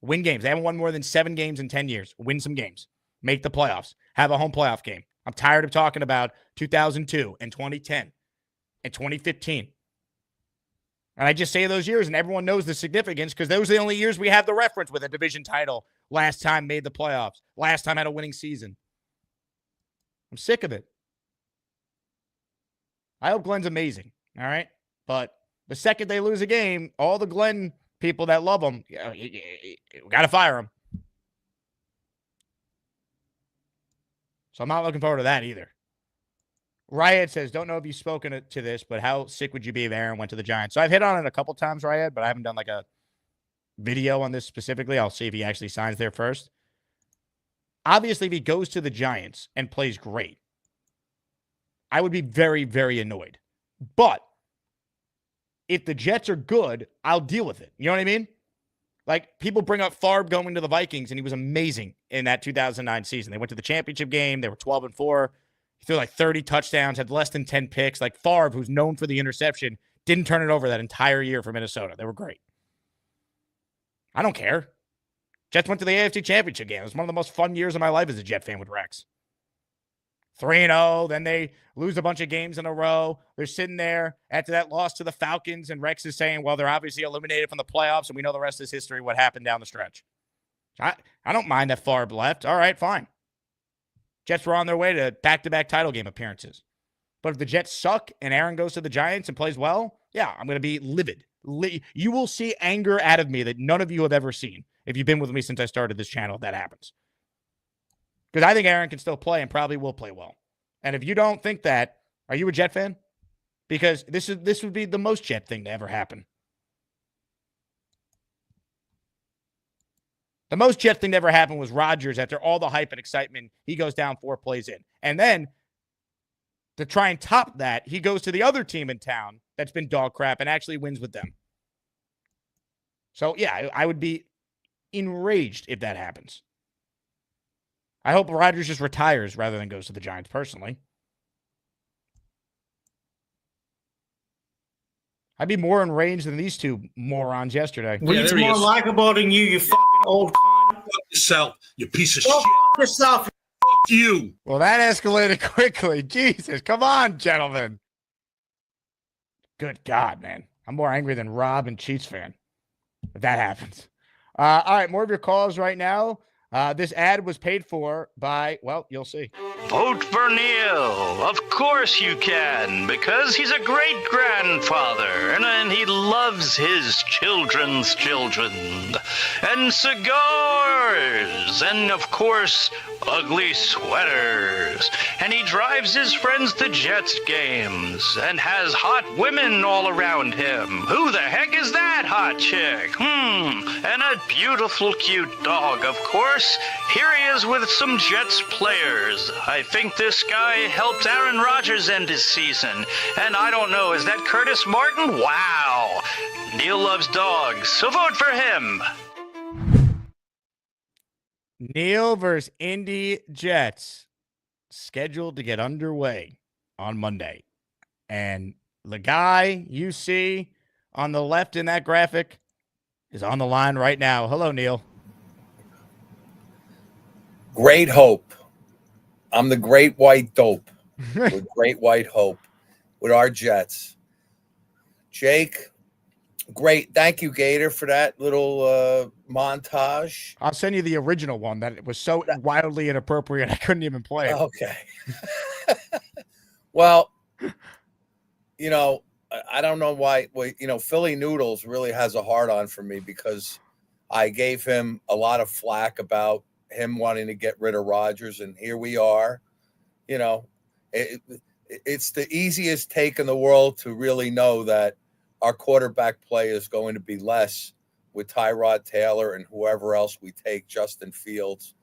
Win games. They haven't won more than 7 games in 10 years. Win some games. Make the playoffs. Have a home playoff game. I'm tired of talking about 2002 and 2010 and 2015. And I just say those years, and everyone knows the significance because those are the only years we have the reference with a division title. Last time made the playoffs. Last time had a winning season. I'm sick of it. I hope Glenn's amazing, all right? But the second they lose a game, all the Glenn people that love him, we got to fire him. So I'm not looking forward to that either. Riot says, don't know if you've spoken to this, but how sick would you be if Aaron went to the Giants? So I've hit on it a couple times, Riot, but I haven't done like a video on this specifically. I'll see if he actually signs there first. Obviously, if he goes to the Giants and plays great, I would be very, very annoyed. But if the Jets are good, I'll deal with it. You know what I mean? Like, people bring up Favre going to the Vikings, and he was amazing in that 2009 season. They went to the championship game. They were 12-4. He threw like 30 touchdowns, had less than 10 picks. Like, Favre, who's known for the interception, didn't turn it over that entire year for Minnesota. They were great. I don't care. Jets went to the AFC Championship game. It was one of the most fun years of my life as a Jet fan with Rex. 3-0, then they lose a bunch of games in a row. They're sitting there after that loss to the Falcons, and Rex is saying, well, they're obviously eliminated from the playoffs, and we know the rest is history, what happened down the stretch. I don't mind that Favre left. All right, fine. Jets were on their way to back-to-back title game appearances. But if the Jets suck and Aaron goes to the Giants and plays well, yeah, I'm going to be livid. You will see anger out of me that none of you have ever seen if you've been with me since I started this channel if that happens. Because I think Aaron can still play and probably will play well. And if you don't think that, are you a Jet fan? Because this would be the most Jet thing to ever happen. The most Jet thing to ever happen was Rodgers, after all the hype and excitement, he goes down 4 plays in. And then, to try and top that, he goes to the other team in town that's been dog crap and actually wins with them. So, yeah, I would be enraged if that happens. I hope Rodgers just retires rather than goes to the Giants personally. I'd be more enraged than these two morons yesterday. He's more likable than you fucking old cunt. Fuck yourself, you piece of Go shit. fuck yourself. Fuck you. Well, that escalated quickly. Jesus, come on, gentlemen. Good God, man. I'm more angry than Rob and Chiefs fan if that happens. All right, more of your calls right now. This ad was paid for by, well, you'll see. Vote for Neil. Of course you can, because he's a great grandfather and he loves his children's children. And cigars, and of course, ugly sweaters. And he drives his friends to Jets games and has hot women all around him. Who the heck is that hot chick? And a beautiful, cute dog, of course. Here he is with some Jets players. I think this guy helped Aaron Rodgers end his season. And I don't know, is that Curtis Martin? Wow. Neil loves dogs, so vote for him. Neil versus Indy Jets scheduled to get underway on Monday. And the guy you see on the left in that graphic is on the line right now. Hello, Neil. Great hope. I'm the great white dope with great white hope with our Jets. Jake, great. Thank you, Gator, for that little montage. I'll send you the original one that was so wildly inappropriate I couldn't even play it. Okay. Well, you know, I don't know why. Well, you know, Philly Noodles really has a hard on for me because I gave him a lot of flack about him wanting to get rid of Rodgers, and here we are. You know, it's the easiest take in the world to really know that our quarterback play is going to be less with Tyrod Taylor and whoever else we take, Justin Fields.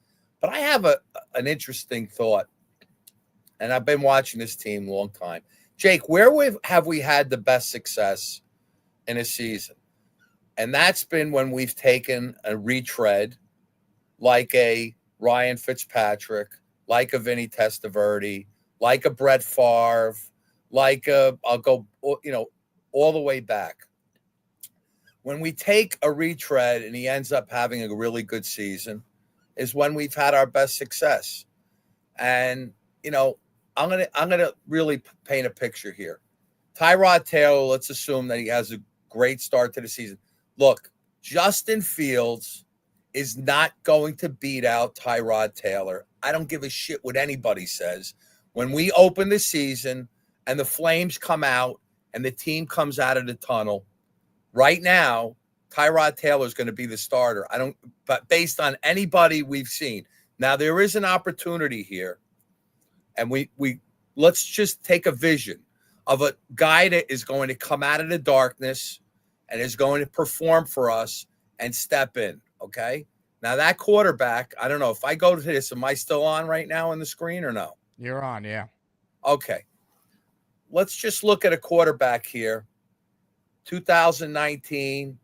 But I have an interesting thought, and I've been watching this team a long time. Jake, where have we had the best success in a season? And that's been when we've taken a retread like a Ryan Fitzpatrick, like a Vinny Testaverde, like a Brett Favre, like I'll go, you know, all the way back. When we take a retread and he ends up having a really good season is when we've had our best success. And, you know, I'm gonna really paint a picture here. Tyrod Taylor, let's assume that he has a great start to the season. Look, Justin Fields is not going to beat out Tyrod Taylor. I don't give a shit what anybody says. When we open the season and the flames come out and the team comes out of the tunnel, right now, Tyrod Taylor is going to be the starter. But based on anybody we've seen. Now, there is an opportunity here. And we let's just take a vision of a guy that is going to come out of the darkness and is going to perform for us and step in. Okay. Now that quarterback, I don't know if I go to this, am I still on right now on the screen or no? You're on. Yeah. Okay. Let's just look at a quarterback here. 2019,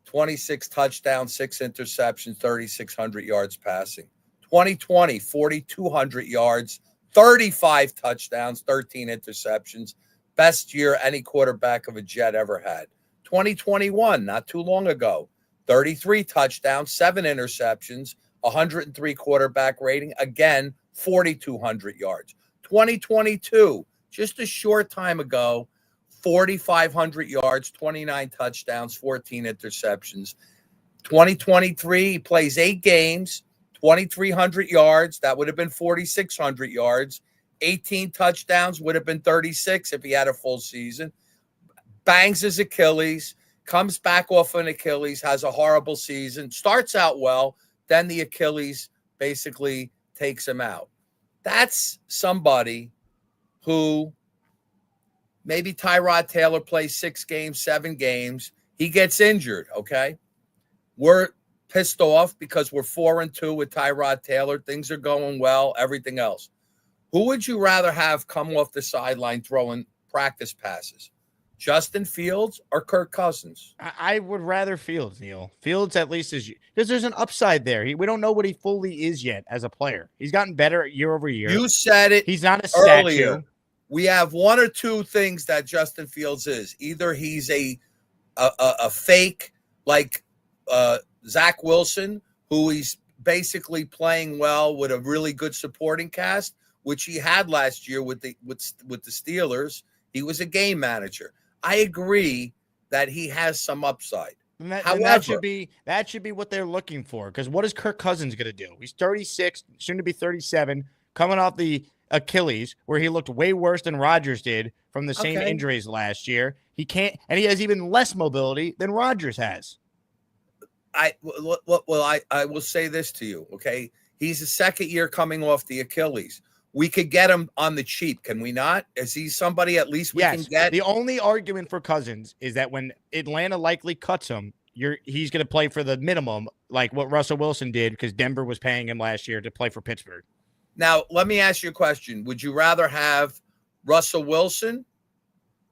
26 touchdowns, 6 interceptions, 3,600 yards passing. 2020, 4,200 yards, 35 touchdowns, 13 interceptions. Best year any quarterback of a Jet ever had. 2021, not too long ago, 33 touchdowns, 7 interceptions, 103 quarterback rating. Again, 4,200 yards. 2022, just a short time ago, 4,500 yards, 29 touchdowns, 14 interceptions. 2023, he plays 8 games, 2,300 yards. That would have been 4,600 yards. 18 touchdowns would have been 36 if he had a full season. Bangs his Achilles, comes back off an Achilles, has a horrible season, starts out well, then the Achilles basically takes him out. That's somebody who maybe Tyrod Taylor plays 6 games, 7 games. He gets injured, okay? We're pissed off because we're 4-2 with Tyrod Taylor. Things are going well, everything else. Who would you rather have come off the sideline throwing practice passes? Justin Fields or Kirk Cousins? I would rather Fields, Neil. Fields at least is because there's an upside there. We don't know what he fully is yet as a player. He's gotten better year over year. You said it. He's not a earlier. statue. We have one or two things that Justin Fields is. Either he's a fake like Zach Wilson, who he's basically playing well with a really good supporting cast, which he had last year with the Steelers. He was a game manager. I agree that he has some upside. And that However, should be what they're looking for. Because what is Kirk Cousins going to do? He's 36, soon to be 37, coming off the Achilles, where he looked way worse than Rodgers did from the same injuries last year. He can't, and he has even less mobility than Rodgers has. I will say this to you, okay? He's a second year coming off the Achilles. We could get him on the cheap, can we not? Is he somebody at least we can get? The only argument for Cousins is that when Atlanta likely cuts him, he's going to play for the minimum, like what Russell Wilson did, because Denver was paying him last year to play for Pittsburgh. Now, let me ask you a question. Would you rather have Russell Wilson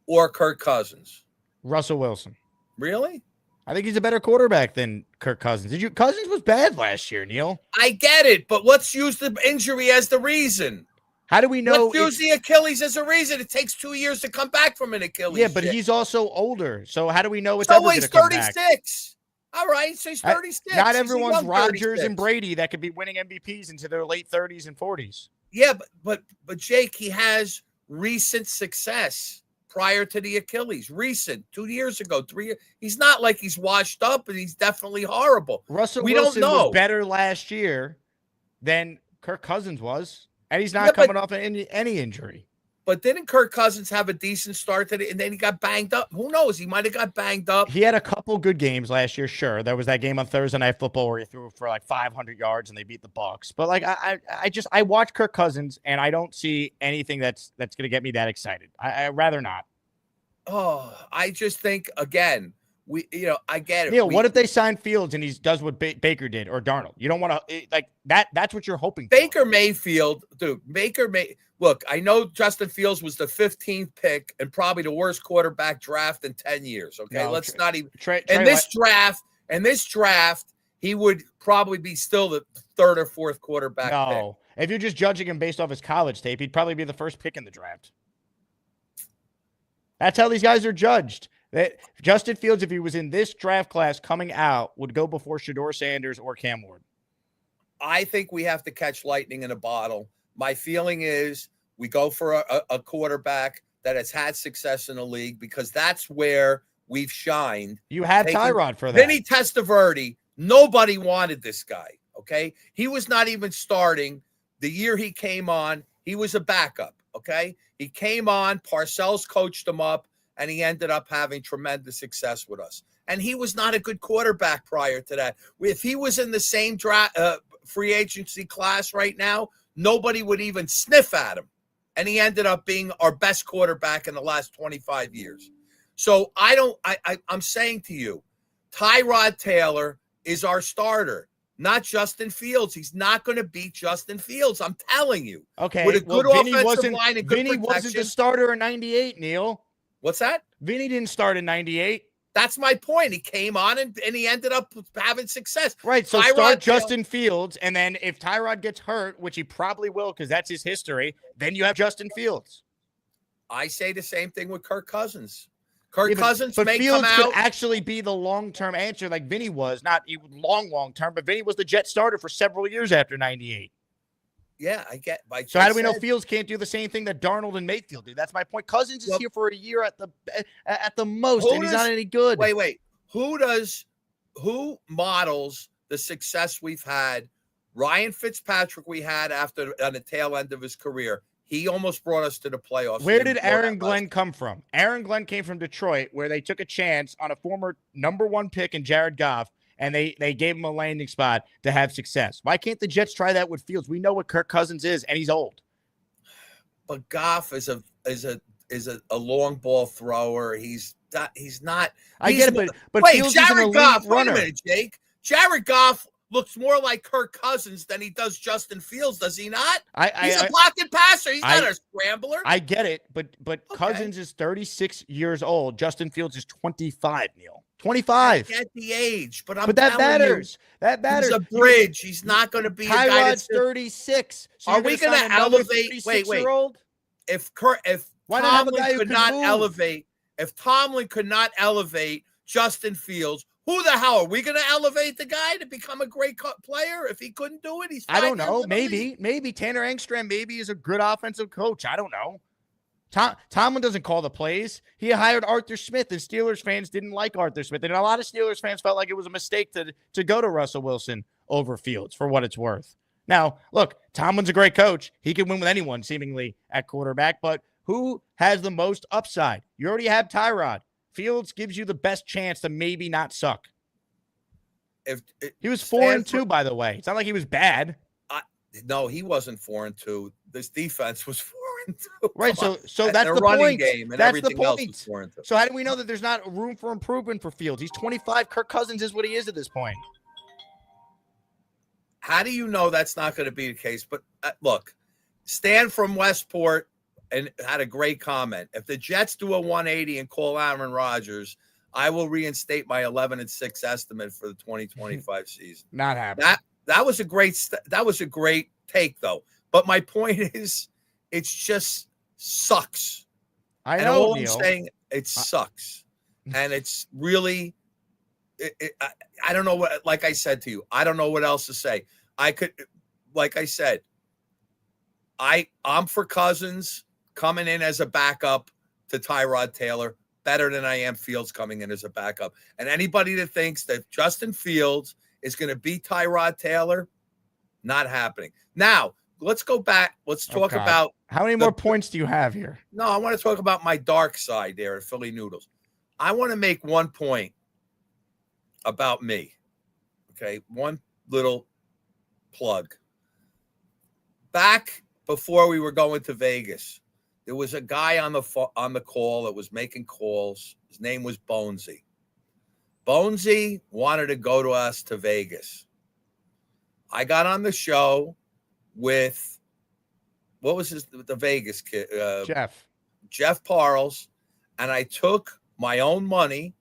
or Kirk Cousins? Russell Wilson. Really? I think he's a better quarterback than Kirk Cousins. Cousins was bad last year, Neil. I get it, but let's use the injury as the reason. How do we know? Let's use the Achilles as a reason. It takes 2 years to come back from an Achilles. Yeah, but he's also older. So how do we know it's so ever going to come back? 36. All right, so he's 36. Not He's a everyone's young Rodgers 36. and Brady that could be winning MVPs into their late 30s and 40s. Yeah, but Jake, he has recent success prior to the Achilles. Recent, 2 years ago, 3 years. He's not like he's washed up, and he's definitely horrible. Russell we Wilson don't know. was better last year than Kirk Cousins was, and he's not coming off any injury. But didn't Kirk Cousins have a decent start today, and then he got banged up? Who knows? He might have got banged up. He had a couple good games last year, sure. There was that game on Thursday Night Football where he threw for like 500 yards and they beat the Bucs. But like I watch Kirk Cousins and I don't see anything that's going to get me that excited. I'd rather not. Oh, I just think again, I get it. Neil, what if they sign Fields and he does what Baker did or Darnold? You don't want to like that. That's what you're hoping for. Baker Mayfield, dude. Look, I know Justin Fields was the 15th pick and probably the worst quarterback draft in 10 years. Okay, let's not even. In this draft, he would probably be still the third or fourth quarterback. No, if you're just judging him based off his college tape, he'd probably be the first pick in the draft. That's how these guys are judged. That Justin Fields, if he was in this draft class coming out, would go before Shedeur Sanders or Cam Ward. I think we have to catch lightning in a bottle. My feeling is we go for a quarterback that has had success in the league because that's where we've shined. You have Tyrod for that. Vinny Testaverde, nobody wanted this guy, okay? He was not even starting. The year he came on, he was a backup, okay? He came on, Parcells coached him up, and he ended up having tremendous success with us. And he was not a good quarterback prior to that. If he was in the same free agency class right now, nobody would even sniff at him. And he ended up being our best quarterback in the last 25 years. So I'm saying to you, Tyrod Taylor is our starter, not Justin Fields. He's not going to beat Justin Fields. I'm telling you. Okay. With a good offensive line and good Vinny wasn't the starter in 98, Neil. What's that? Vinny didn't start in 98. That's my point. He came on and he ended up having success. Right. So start Justin Fields, and then if Tyrod gets hurt, which he probably will because that's his history, then you have Justin Fields. I say the same thing with Kirk Cousins. Cousins but may Fields come out. could actually be the long-term answer like Vinny was. Not long-term, but Vinny was the Jet starter for several years after 98. Yeah, I get. So how do we know Fields can't do the same thing that Darnold and Mayfield do? That's my point. Cousins is here for a year at the most, and he's not any good. Wait. Who models the success we've had? Ryan Fitzpatrick we had on the tail end of his career. He almost brought us to the playoffs. Where did Aaron Glenn come from? Aaron Glenn came from Detroit, where they took a chance on a former #1 pick in Jared Goff, and they gave him a landing spot to have success. Why can't the Jets try that with Fields? We know what Kirk Cousins is, and he's old. But Goff is a long ball thrower. He's not. I get it, but wait, Fields Jared is an elite Goff. runner. Wait a minute, Jake. Jared Goff looks more like Kirk Cousins than he does Justin Fields, does he not? He's I a pocket passer. He's not a scrambler. I get it, but Cousins is 36 years old. Justin Fields is 25, Neil. 25. I get the age, but But that matters. That matters. He's a bridge. He's not going to be a guy Tyrod's that's 36. So are we going to elevate? Wait. If Why not have a guy Tomlin who could can not move? elevate, if Tomlin could not elevate Justin Fields, who the hell are we going to elevate the guy to become a great player? If he couldn't do it, he's. I don't 5 know. years in the league. Maybe Tanner Engstrand maybe is a good offensive coach. I don't know. Tomlin doesn't call the plays. He hired Arthur Smith, and Steelers fans didn't like Arthur Smith. And a lot of Steelers fans felt like it was a mistake to go to Russell Wilson over Fields, for what it's worth. Now, look, Tomlin's a great coach. He can win with anyone, seemingly, at quarterback. But who has the most upside? You already have Tyrod. Fields gives you the best chance to maybe not suck. He was 4-2, by the way. It's not like he was bad. No, he wasn't 4-2. This defense was 4-2. Right, so that's the the running point. game and that's everything the else point. was 4-2. So how do we know that there's not room for improvement for Fields? He's 25. Kirk Cousins is what he is at this point. How do you know that's not going to be the case? But look, Stan from Westport and had a great comment. If the Jets do a 180 and call Aaron Rodgers, I will reinstate my 11-6 estimate for the 2025 season. Not happening. That was a great take though. But my point is, it's just sucks. I and know. All Neil. I'm saying, it sucks, and it's really. I don't know what. Like I said to you, I don't know what else to say. Like I said, I'm for Cousins coming in as a backup to Tyrod Taylor, better than I am Fields coming in as a backup. And anybody that thinks that Justin Fields is going to beat Tyrod Taylor, not happening. Now, let's go back. Let's talk about how many more points do you have here? No, I want to talk about my dark side there at Philly Noodles. I want to make one point about me. Okay, one little plug. Back before we were going to Vegas, there was a guy on the call that was making calls. His name was Bonesy. Bonesy wanted to go to us to Vegas. I got on the show with the Vegas kid, Jeff Parles, and I took my own money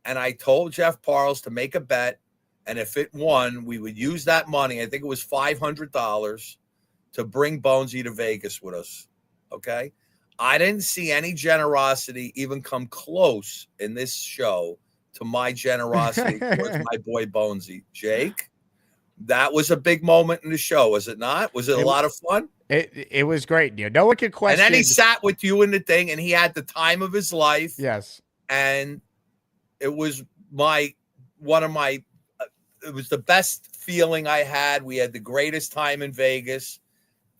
and I told Jeff Parles to make a bet, and if it won, we would use that money. I think it was $500 to bring Bonesy to Vegas with us. Okay. I didn't see any generosity even come close in this show to my generosity towards my boy Bonesy. Jake, that was a big moment in the show, was it not? Was it a lot of fun? It was great. No one could question. And then he sat with you in the thing, and he had the time of his life. Yes. And it was it was the best feeling I had. We had the greatest time in Vegas.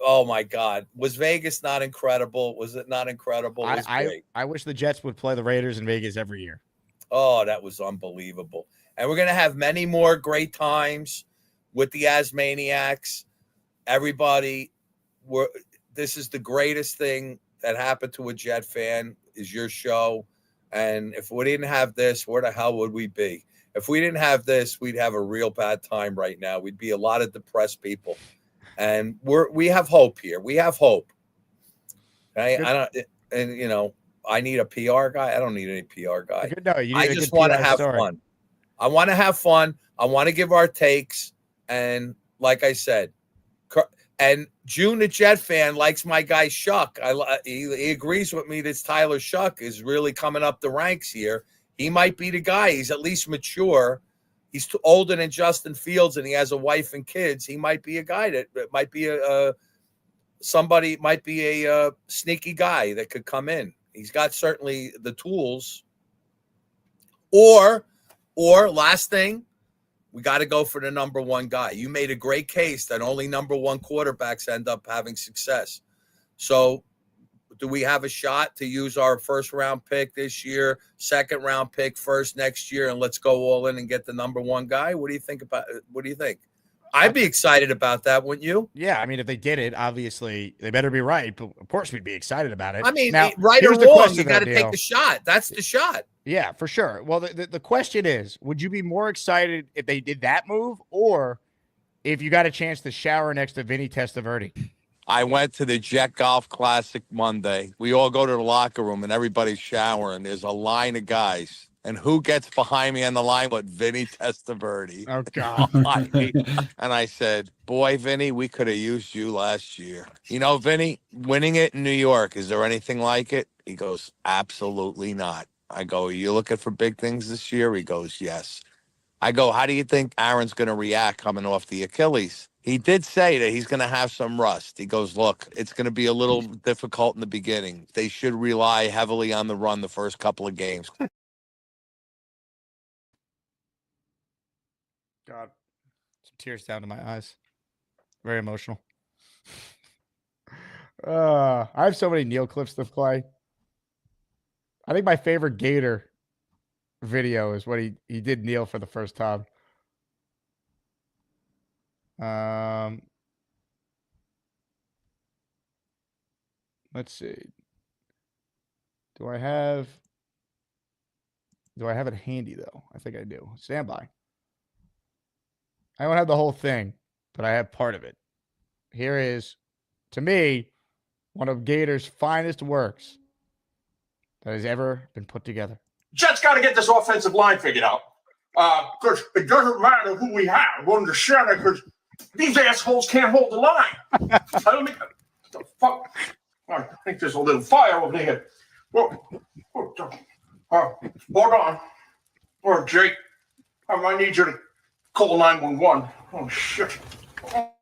Oh my God. Was Vegas not incredible? Was it not incredible? It was great. I wish the Jets would play the Raiders in Vegas every year. Oh, that was unbelievable. And we're going to have many more great times with the Asmaniacs. Everybody, this is the greatest thing that happened to a Jet fan is your show. And if we didn't have this, where the hell would we be? If we didn't have this, we'd have a real bad time right now. We'd be a lot of depressed people. And we have hope here. We have hope. Okay? I need a PR guy. I don't need any PR guy. No, you need I just want to have fun. I want to have fun. I want to give our takes. And like I said, and June the Jet fan likes my guy Shuck. He agrees with me that Tyler Shuck is really coming up the ranks here. He might be the guy. He's at least mature. He's older than Justin Fields, and he has a wife and kids. He might be a guy that might be somebody might be a sneaky guy that could come in. He's got certainly the tools. Or last thing, we got to go for the number one guy. You made a great case that only number one quarterbacks end up having success. So do we have a shot to use our first round pick this year, second round pick first next year, and let's go all in and get the number one guy? What do you think about it? What do you think? I'd be excited about that, wouldn't you? Yeah, I mean, if they did it, obviously they better be right. But of course, we'd be excited about it. I mean, now, right or here's the wrong, question, you got to though, take Neil. the shot. That's the shot. Yeah, for sure. Well, the question is, would you be more excited if they did that move, or if you got a chance to shower next to Vinny Testaverde? I went to the Jet Golf Classic Monday. We all go to the locker room and everybody's showering. There's a line of guys. And who gets behind me on the line but Vinny Testaverde? Oh, God. And I said, boy, Vinny, we could have used you last year. You know, Vinny, winning it in New York, is there anything like it? He goes, absolutely not. I go, are you looking for big things this year? He goes, yes. I go, how do you think Aaron's going to react coming off the Achilles? He did say that he's going to have some rust. He goes, look, it's going to be a little difficult in the beginning. They should rely heavily on the run the first couple of games. God, some tears down to my eyes. Very emotional. I have so many Neil clips to play. I think my favorite Gator video is what he did Neil for the first time. Let's see. Do I have it handy though? I think I do. Stand by. I don't have the whole thing, but I have part of it. Here is, to me, one of Gator's finest works that has ever been put together. Jets got to get this offensive line figured out. Because it doesn't matter who we have on the center, because these assholes can't hold the line. I don't mean, the fuck. I think there's a little fire over there. Well, hold on. Or Jake, I might need you to call 911. Oh, shit.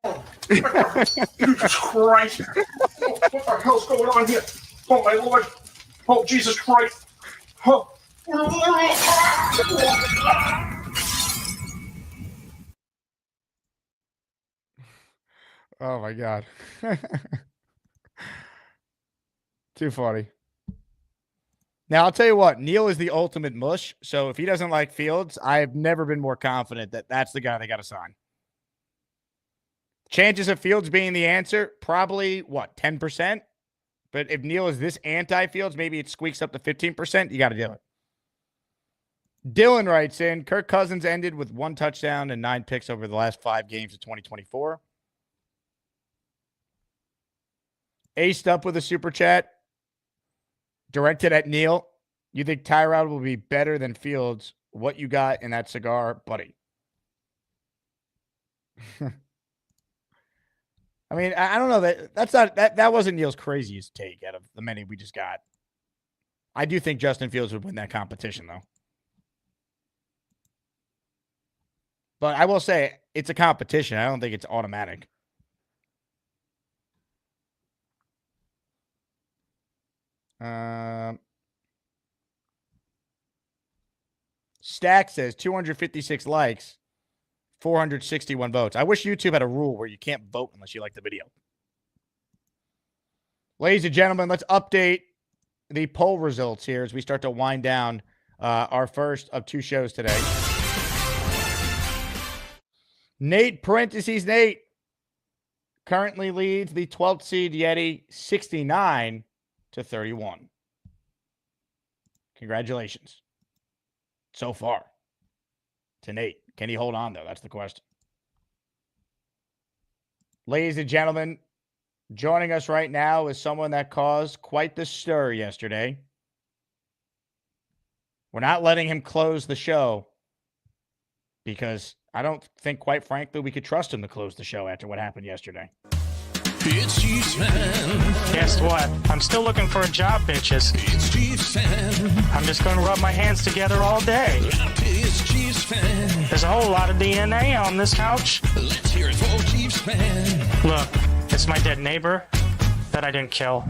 Oh, Jesus Christ. What the hell's going on here? Oh, my Lord. Oh, Jesus Christ. Oh. Oh, my God. Too funny. Now, I'll tell you what, Neil is the ultimate mush. So if he doesn't like Fields, I've never been more confident that that's the guy they got to sign. Chances of Fields being the answer, probably, 10%? But if Neil is this anti-Fields, maybe it squeaks up to 15%. You got to do it. Dylan writes in, Kirk Cousins ended with 1 touchdown and 9 picks over the last 5 games of 2024. Aced up with a super chat. Directed at Neil. You think Tyrod will be better than Fields? What you got in that cigar, buddy? I mean, I don't know that wasn't Neil's craziest take out of the many we just got. I do think Justin Fields would win that competition, though. But I will say it's a competition. I don't think it's automatic. Stack says 256 likes, 461 votes. I wish YouTube had a rule where you can't vote unless you like the video. Ladies and gentlemen, let's update the poll results here as we start to wind down our first of 2 shows today. Nate currently leads the 12th seed Yeti 69-31. Congratulations. So far. To Nate. Can he hold on, though? That's the question. Ladies and gentlemen, joining us right now is someone that caused quite the stir yesterday. We're not letting him close the show because I don't think, quite frankly, we could trust him to close the show after what happened yesterday. It's Chiefs fan. Guess what? I'm still looking for a job, bitches. It's Chiefs fan. I'm just going to rub my hands together all day. It's Chiefs fan. There's a whole lot of DNA on this couch. Let's hear it for Chiefs fan. Look, it's my dead neighbor that I didn't kill.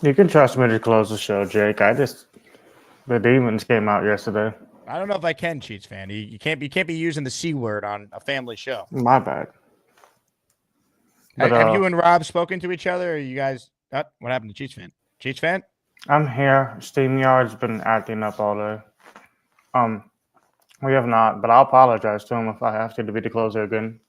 You can trust me to close the show, Jake. The demons came out yesterday. I don't know if I can, Cheats fan. You can't be using the C word on a family show. My bad. But, have you and Rob spoken to each other? Or you guys? What happened to Cheats fan? Cheats fan? I'm here. SteamYard's been acting up all day. We have not, but I'll apologize to him if I have to be the closer again.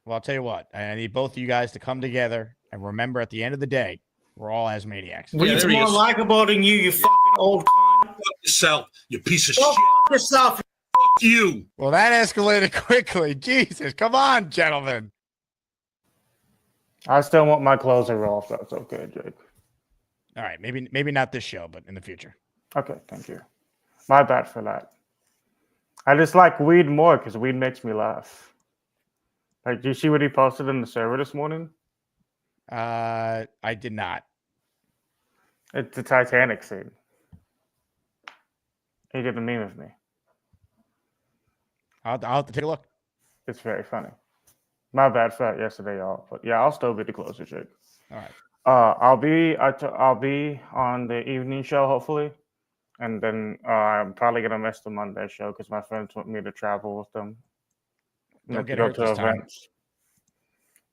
Well, I'll tell you what. I need both of you guys to come together and remember at the end of the day, we're all Asmaniacs. Weed's more likable than you fucking old cunt. Fuck yourself, you piece of Go shit. fuck yourself. Fuck you. Well, that escalated quickly. Jesus, come on, gentlemen. I still want my closer role if that's okay, Jake. All right, maybe not this show, but in the future. Okay, thank you. My bad for that. I just like weed more because weed makes me laugh. Like, do you see what he posted in the server this morning? I did not. It's the Titanic scene. He did a meme of me. I'll have to take a look. It's very funny. My bad for that yesterday, y'all. But yeah, I'll still be the closer, Jake. All right. I'll be on the evening show hopefully, and then I'm probably gonna miss the Monday show because my friends want me to travel with them. Don't get go hurt to this time. events.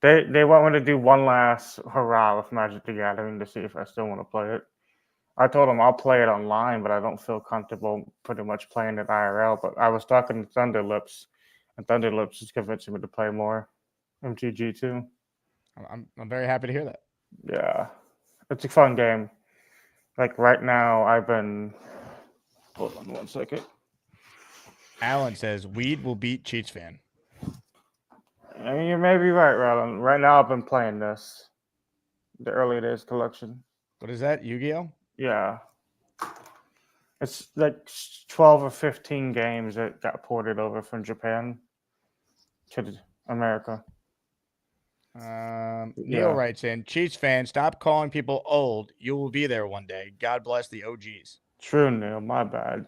They want me to do one last hurrah with Magic the Gathering to see if I still want to play it. I told them I'll play it online, but I don't feel comfortable pretty much playing it IRL. But I was talking to Thunderlips, and Thunderlips is convincing me to play more MTG too. I'm very happy to hear that. Yeah, it's a fun game. Like right now, I've been. Hold on 1 second. Alan says weed will beat Cheats fan. I mean, you may be right, Roland. Right now, I've been playing this, the early days collection. What is that? Yu-Gi-Oh? Yeah, it's like 12 or 15 games that got ported over from Japan to America. Neil writes in, Chiefs fan, stop calling people old. You will be there one day. God bless the OGs. True, Neil. My bad.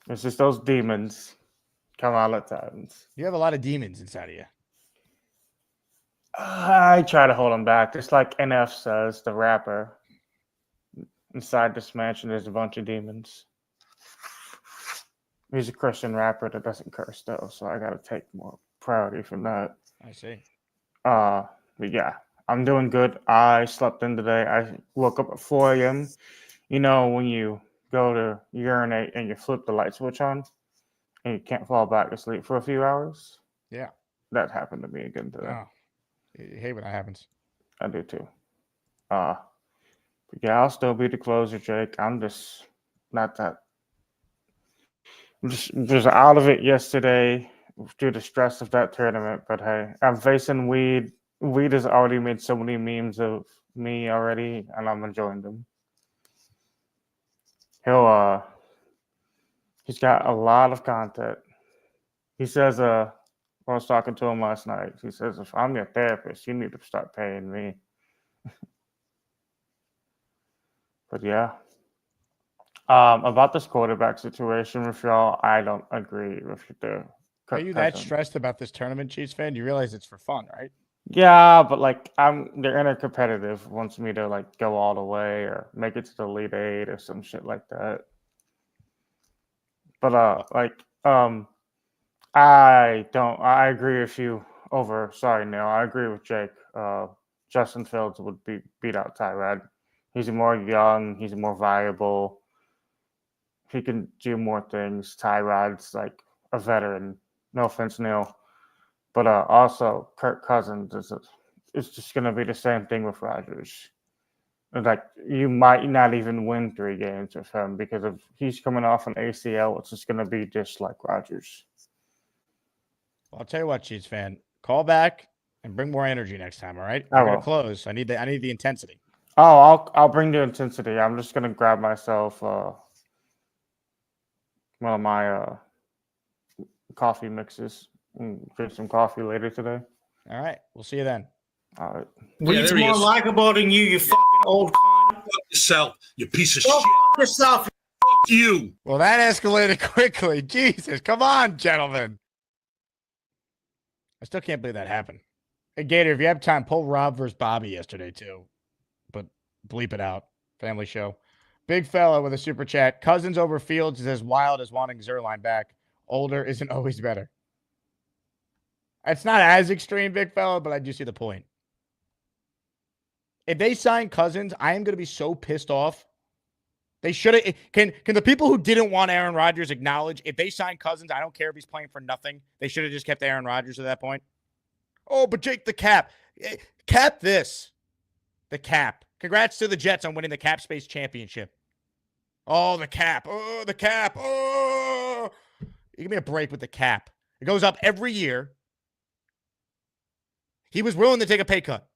It's just those demons come out at times. You have a lot of demons inside of you. I try to hold them back. Just like NF says, the rapper. Inside this mansion, there's a bunch of demons. He's a Christian rapper that doesn't curse, though, so I got to take more priority from that. I see. But yeah, I'm doing good. I slept in today. I woke up at 4 a.m. You know, when you go to urinate and you flip the light switch on and you can't fall back to sleep for a few hours? Yeah. That happened to me again today. Oh. You hate when that happens. I do too. But yeah, I'll still be the closer, Jake. I'm just not that. I'm just out of it yesterday due to stress of that tournament. But hey, I'm facing Weed. Weed has already made so many memes of me already, and I'm enjoying them. He's got a lot of content. He says, I was talking to him last night. He says, if I'm your therapist, you need to start paying me. But yeah. About this quarterback situation with y'all, I don't agree with the. Are you that stressed about this tournament, Chiefs fan? You realize it's for fun, right? Yeah, but like they're intercompetitive. Wants me to like go all the way or make it to the Elite Eight or some shit like that. But I agree with you over. Sorry, Neil. I agree with Jake. Justin Fields would beat out Tyrod. He's more young. He's more viable. He can do more things. Tyrod's like a veteran. No offense, Neil. But also, Kirk Cousins it's just going to be the same thing with Rodgers. Like, you might not even win 3 games with him because of he's coming off an ACL. It's just going to be just like Rodgers. Well, I'll tell you what, Chiefs fan. Call back and bring more energy next time, all right? I We're going will. to close. I need the intensity. Oh, I'll bring the intensity. I'm just going to grab myself one of my coffee mixes and drink some coffee later today. All right. We'll see you then. All right. Weed's more likable than you fucking old cunt. Fuck yourself, you piece of Go shit. fuck yourself. Fuck you. Well, that escalated quickly. Jesus. Come on, gentlemen. I still can't believe that happened. Hey, Gator, if you have time, pull Rob versus Bobby yesterday, too. But bleep it out. Family show. Big fella with a super chat. Cousins over Fields is as wild as wanting Zerline back. Older isn't always better. It's not as extreme, big fella, but I do see the point. If they sign Cousins, I am going to be so pissed off. They should have. Can the people who didn't want Aaron Rodgers acknowledge if they sign Cousins, I don't care if he's playing for nothing. They should have just kept Aaron Rodgers at that point. Oh, but Jake, the cap. Cap this. The cap. Congrats to the Jets on winning the Cap Space Championship. Oh, the cap. Oh, the cap. Oh. Give me a break with the cap. It goes up every year. He was willing to take a pay cut.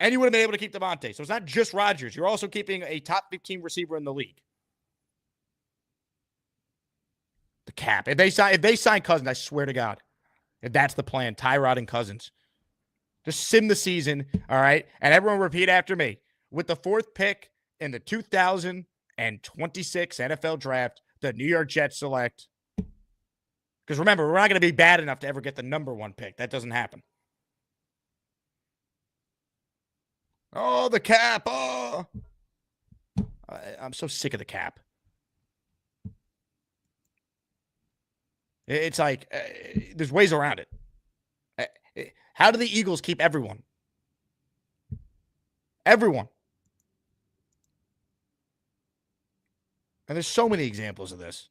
And you would have been able to keep Devontae. So it's not just Rodgers. You're also keeping a top 15 receiver in the league. The cap. If they sign Cousins, I swear to God, if that's the plan, Tyrod and Cousins. Just sim the season, all right? And everyone repeat after me. With the 4th pick in the 2026 NFL Draft, the New York Jets select. Because remember, we're not going to be bad enough to ever get the number 1 pick. That doesn't happen. Oh, the cap. Oh. I'm so sick of the cap. It's like, there's ways around it. How do the Eagles keep everyone? Everyone. And there's so many examples of this.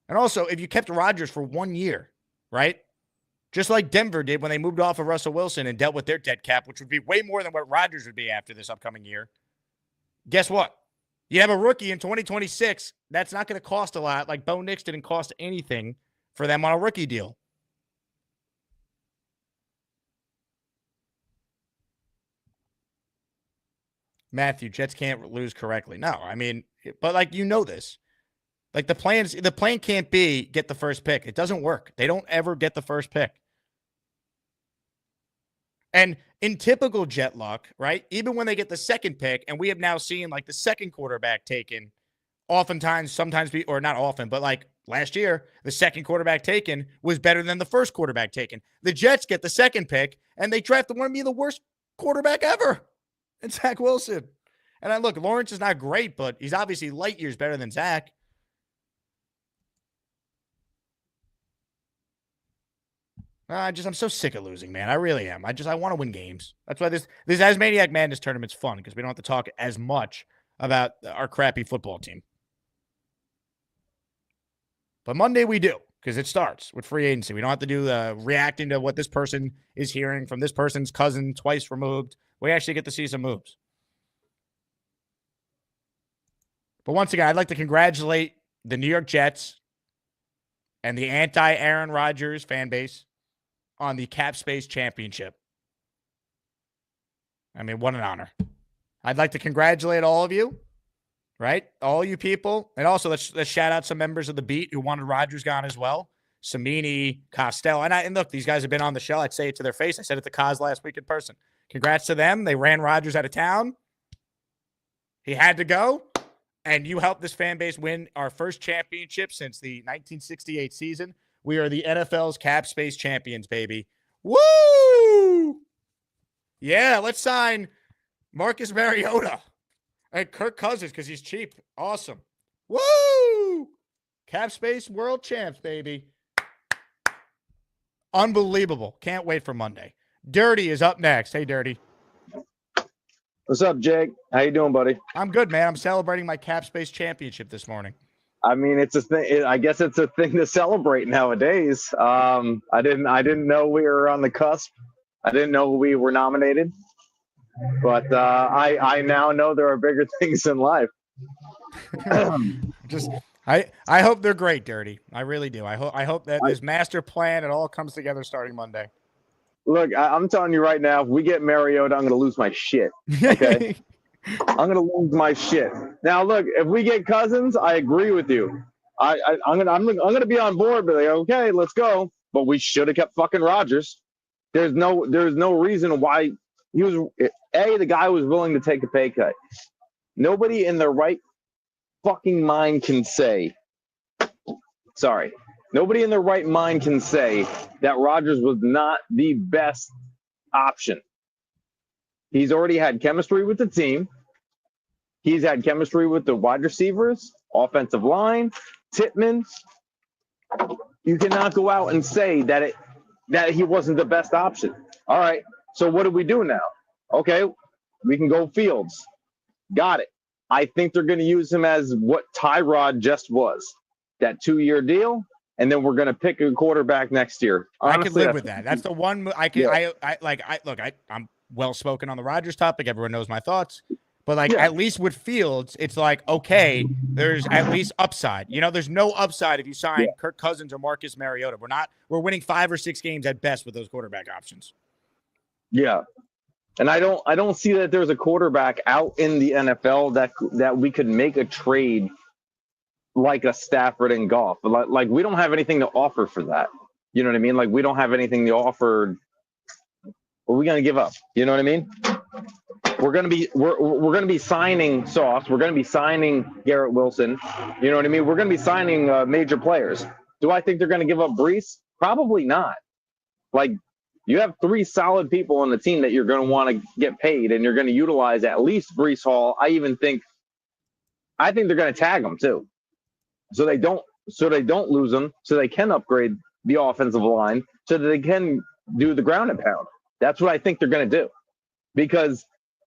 And also, if you kept Rodgers for 1 year, right? Just like Denver did when they moved off of Russell Wilson and dealt with their dead cap, which would be way more than what Rodgers would be after this upcoming year. Guess what? You have a rookie in 2026. That's not going to cost a lot. Like Bo Nix didn't cost anything for them on a rookie deal. Matthew, Jets can't lose correctly. No, I mean, but like, you know this. Like the plan can't be get the first pick. It doesn't work. They don't ever get the first pick. And in typical Jet luck, right? Even when they get the second pick, and we have now seen like the second quarterback taken, oftentimes, sometimes or not often, but like last year, the second quarterback taken was better than the first quarterback taken. The Jets get the second pick, and they draft the one of the worst quarterback ever. And Zach Wilson. And look, Lawrence is not great, but he's obviously light years better than Zach. I'm so sick of losing, man. I really am. I want to win games. That's why this ASMANIAC Madness tournament's fun, because we don't have to talk as much about our crappy football team. But Monday we do, because it starts with free agency. We don't have to do reacting to what this person is hearing from this person's cousin twice removed. We actually get to see some moves. But once again, I'd like to congratulate the New York Jets and the anti-Aaron Rodgers fan base on the Cap Space Championship. I mean, what an honor. I'd like to congratulate all of you, right? All you people. And also, let's shout out some members of the beat who wanted Rodgers gone as well. Cimini, Costello. And look, these guys have been on the show. I'd say it to their face. I said it to Kaz last week in person. Congrats to them. They ran Rodgers out of town. He had to go. And you helped this fan base win our first championship since the 1968 season. We are the NFL's Cap Space champions, baby. Woo! Yeah, let's sign Marcus Mariota and Kirk Cousins because he's cheap. Awesome. Woo! Cap Space world champs, baby. Unbelievable. Can't wait for Monday. Dirty is up next. Hey, Dirty. What's up, Jake? How you doing, buddy? I'm good, man. I'm celebrating my Cap Space championship this morning. I mean, it's a thing. I guess it's a thing to celebrate nowadays. I didn't know we were on the cusp. I didn't know we were nominated, but I now know there are bigger things in life. I hope they're great, Dirty. I really do. I hope that this master plan, it all comes together starting Monday. Look, I'm telling you right now, if we get Mariota, I'm going to lose my shit. Okay. I'm going to lose my shit. Now, look, if we get Cousins, I agree with you. I'm gonna be on board, but like, okay, let's go. But we should have kept fucking Rodgers. There's no reason why he was. The guy was willing to take a pay cut. Nobody in their right fucking mind can say. Sorry, nobody in their right mind can say that Rodgers was not the best option. He's already had chemistry with the team. He's had chemistry with the wide receivers, offensive line, Tippmann. You cannot go out and say that he wasn't the best option. All right, so what do we do now? Okay, we can go Fields. Got it. I think they're going to use him as what Tyrod just was, that 2-year deal, and then we're going to pick a quarterback next year. Honestly, I could live with that. That's the one I can. Yeah. I'm well spoken on the Rodgers topic. Everyone knows my thoughts. But at least with Fields, it's like, okay, there's at least upside. There's no upside if you sign Kirk Cousins or Marcus Mariota. We're winning 5 or 6 games at best with those quarterback options. Yeah. And I don't see that there's a quarterback out in the NFL that we could make a trade like a Stafford and Goff. Like we don't have anything to offer for that. You know what I mean? Like we don't have anything to offer. What are we going to give up? You know what I mean? We're going to be signing Sauce. We're going to be signing Garrett Wilson. You know what I mean? We're going to be signing major players. Do I think they're going to give up Brees? Probably not. Like you have 3 solid people on the team that you're going to want to get paid, and you're going to utilize at least Brees Hall. I think they're going to tag him too, so they don't lose him, so they can upgrade the offensive line, so that they can do the ground and pound. That's what I think they're going to do, because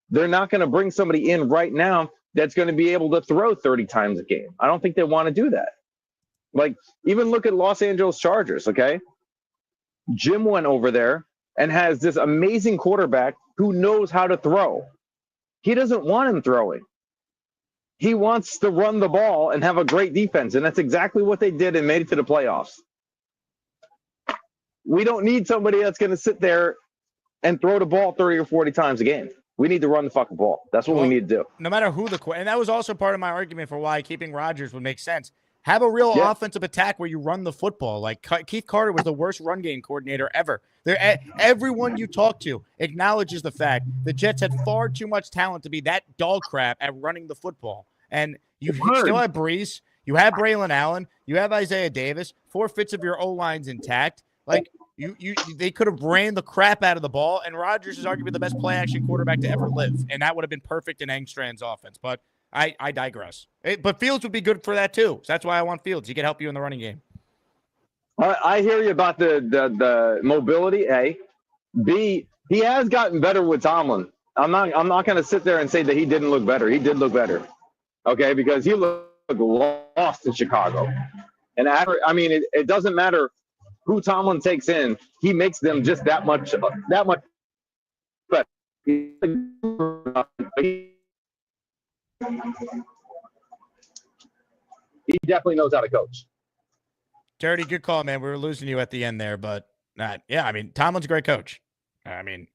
they're not going to bring somebody in right now that's going to be able to throw 30 times a game. I don't think they want to do that. Like, even look at Los Angeles Chargers, okay? Jim went over there and has this amazing quarterback who knows how to throw. He doesn't want him throwing. He wants to run the ball and have a great defense, and that's exactly what they did and made it to the playoffs. We don't need somebody that's going to sit there and throw the ball 30 or 40 times a game. We need to run the fucking ball. That's what we need to do. No matter who and that was also part of my argument for why keeping Rodgers would make sense. Have a real offensive attack where you run the football. Like Keith Carter was the worst run game coordinator ever. Everyone you talk to acknowledges the fact the Jets had far too much talent to be that dog crap at running the football. And you still have Brees. You have Braylon Allen. You have Isaiah Davis. 4/5 of your O-line's intact. Like, they could have ran the crap out of the ball, and Rodgers is arguably the best play-action quarterback to ever live, and that would have been perfect in Engstrand's offense. But I digress. But Fields would be good for that too. So that's why I want Fields. He can help you in the running game. I hear you about the mobility. A, B, he has gotten better with Tomlin. I'm not going to sit there and say that he didn't look better. He did look better, okay? Because he looked lost in Chicago, and it doesn't matter who Tomlin takes in, he makes them just that much better. He definitely knows how to coach. Dirty, good call, man. We were losing you at the end there, but Tomlin's a great coach. The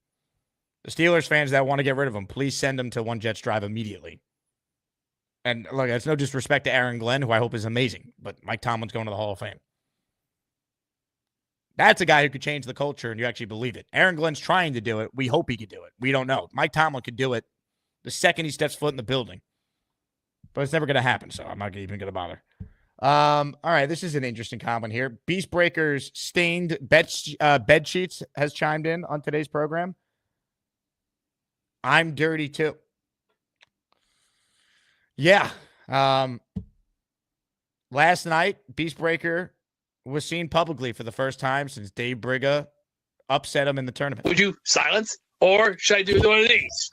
Steelers fans that want to get rid of him, please send him to One Jets Drive immediately. And look, that's no disrespect to Aaron Glenn, who I hope is amazing, but Mike Tomlin's going to the Hall of Fame. That's a guy who could change the culture, and you actually believe it. Aaron Glenn's trying to do it. We hope he could do it. We don't know. Mike Tomlin could do it the second he steps foot in the building. But it's never going to happen, so I'm not even going to bother. All right, this is an interesting comment here. Beast Breakers stained bed sheets has chimed in on today's program. I'm dirty too. Yeah. Last night, Beast Breaker was seen publicly for the first time since Dave Briga upset him in the tournament. Would you silence, or should I do one of these?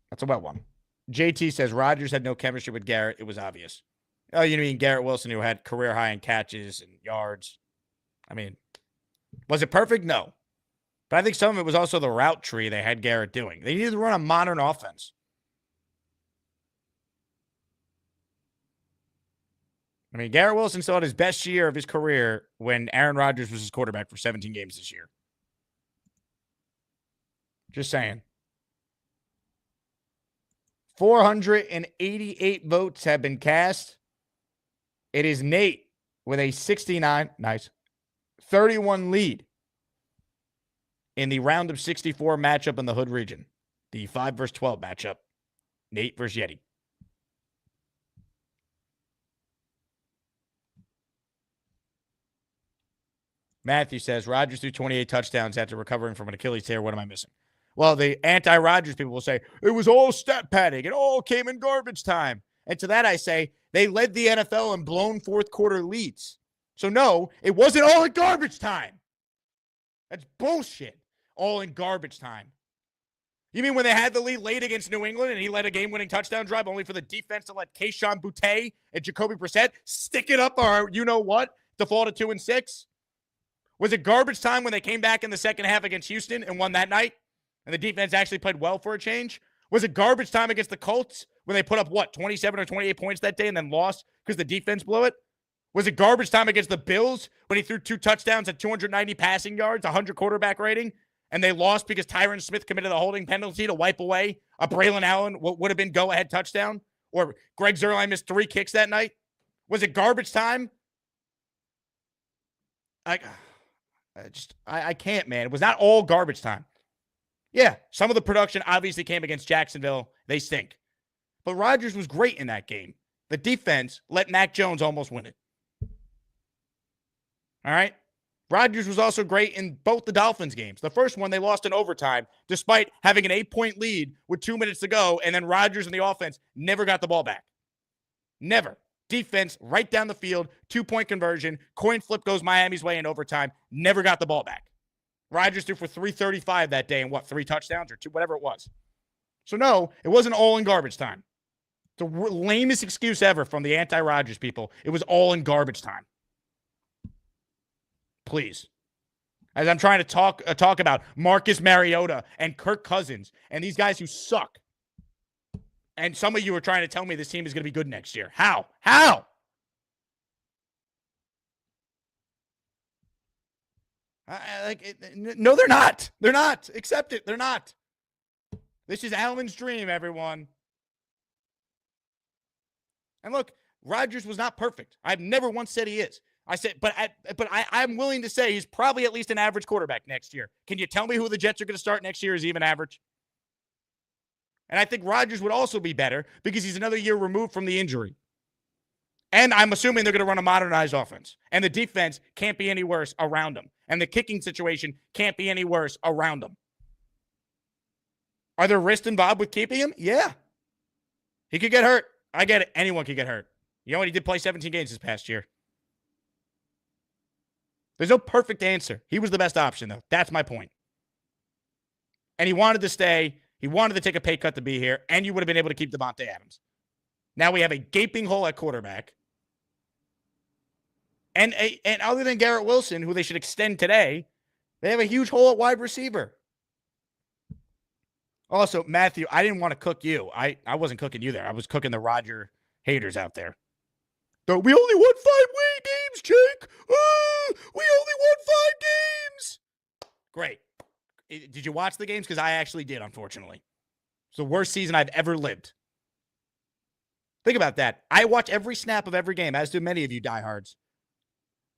That's a wet one. JT says Rodgers had no chemistry with Garrett. It was obvious. Oh, you mean Garrett Wilson, who had career high in catches and yards? Was it perfect? No. But I think some of it was also the route tree they had Garrett doing. They needed to run a modern offense. Garrett Wilson still had his best year of his career when Aaron Rodgers was his quarterback for 17 games this year. Just saying. 488 votes have been cast. It is Nate with a 31 lead in the round of 64 matchup in the Hood region. The 5 versus 12 matchup. Nate versus Yeti. Matthew says, Rodgers threw 28 touchdowns after recovering from an Achilles tear. What am I missing? Well, the anti-Rodgers people will say, it was all stat padding. It all came in garbage time. And to that I say, they led the NFL in blown fourth quarter leads. So no, it wasn't all in garbage time. That's bullshit. All in garbage time. You mean when they had the lead late against New England and he led a game-winning touchdown drive only for the defense to let Keyshawn Boutte and Jacoby Brissett stick it up or you-know-what to fall to 2-6? Was it garbage time when they came back in the second half against Houston and won that night? And the defense actually played well for a change? Was it garbage time against the Colts when they put up, 27 or 28 points that day and then lost because the defense blew it? Was it garbage time against the Bills when he threw 2 touchdowns at 290 passing yards, 100 quarterback rating, and they lost because Tyron Smith committed a holding penalty to wipe away a Braylon Allen, what would have been go-ahead touchdown? Or Greg Zuerlein missed 3 kicks that night? Was it garbage time? I can't, man. It was not all garbage time. Yeah, some of the production obviously came against Jacksonville. They stink. But Rodgers was great in that game. The defense let Mac Jones almost win it. All right? Rodgers was also great in both the Dolphins games. The first one, they lost in overtime, despite having an 8-point lead with 2 minutes to go, and then Rodgers and the offense never got the ball back. Never. Defense, right down the field, 2-point conversion, coin flip goes Miami's way in overtime, never got the ball back. Rodgers threw for 335 that day and 3 touchdowns or 2, whatever it was. So no, it wasn't all in garbage time. The lamest excuse ever from the anti-Rodgers people. It was all in garbage time. Please. As I'm trying to talk about Marcus Mariota and Kirk Cousins and these guys who suck. And some of you are trying to tell me this team is going to be good next year. How? How? No, they're not. They're not. Accept it. They're not. This is Allen's dream, everyone. And look, Rodgers was not perfect. I've never once said he is. I said, but I'm willing to say he's probably at least an average quarterback next year. Can you tell me who the Jets are going to start next year is even average? And I think Rodgers would also be better because he's another year removed from the injury. And I'm assuming they're going to run a modernized offense. And the defense can't be any worse around them. And the kicking situation can't be any worse around them. Are there risks involved with keeping him? Yeah. He could get hurt. I get it. Anyone could get hurt. You know what? He did play 17 games this past year. There's no perfect answer. He was the best option, though. That's my point. And he wanted to stay. He wanted to take a pay cut to be here, and you would have been able to keep Devontae Adams. Now we have a gaping hole at quarterback. And other than Garrett Wilson, who they should extend today, they have a huge hole at wide receiver. Also, Matthew, I didn't want to cook you. I wasn't cooking you there. I was cooking the Roger haters out there. So we only won 5 games, Jake. We only won 5 games. Great. Did you watch the games? Because I actually did, unfortunately. It's the worst season I've ever lived. Think about that. I watch every snap of every game, as do many of you diehards.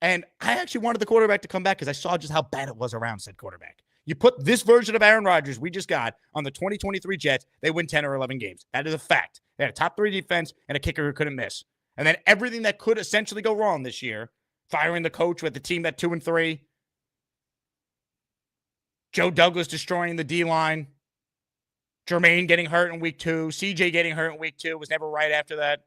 And I actually wanted the quarterback to come back because I saw just how bad it was around said quarterback. You put this version of Aaron Rodgers we just got on the 2023 Jets, they win 10 or 11 games. That is a fact. They had a top 3 defense and a kicker who couldn't miss. And then everything that could essentially go wrong this year, firing the coach with the team at 2-3, Joe Douglas destroying the D-line, Jermaine getting hurt in week 2, CJ getting hurt in week 2, was never right after that.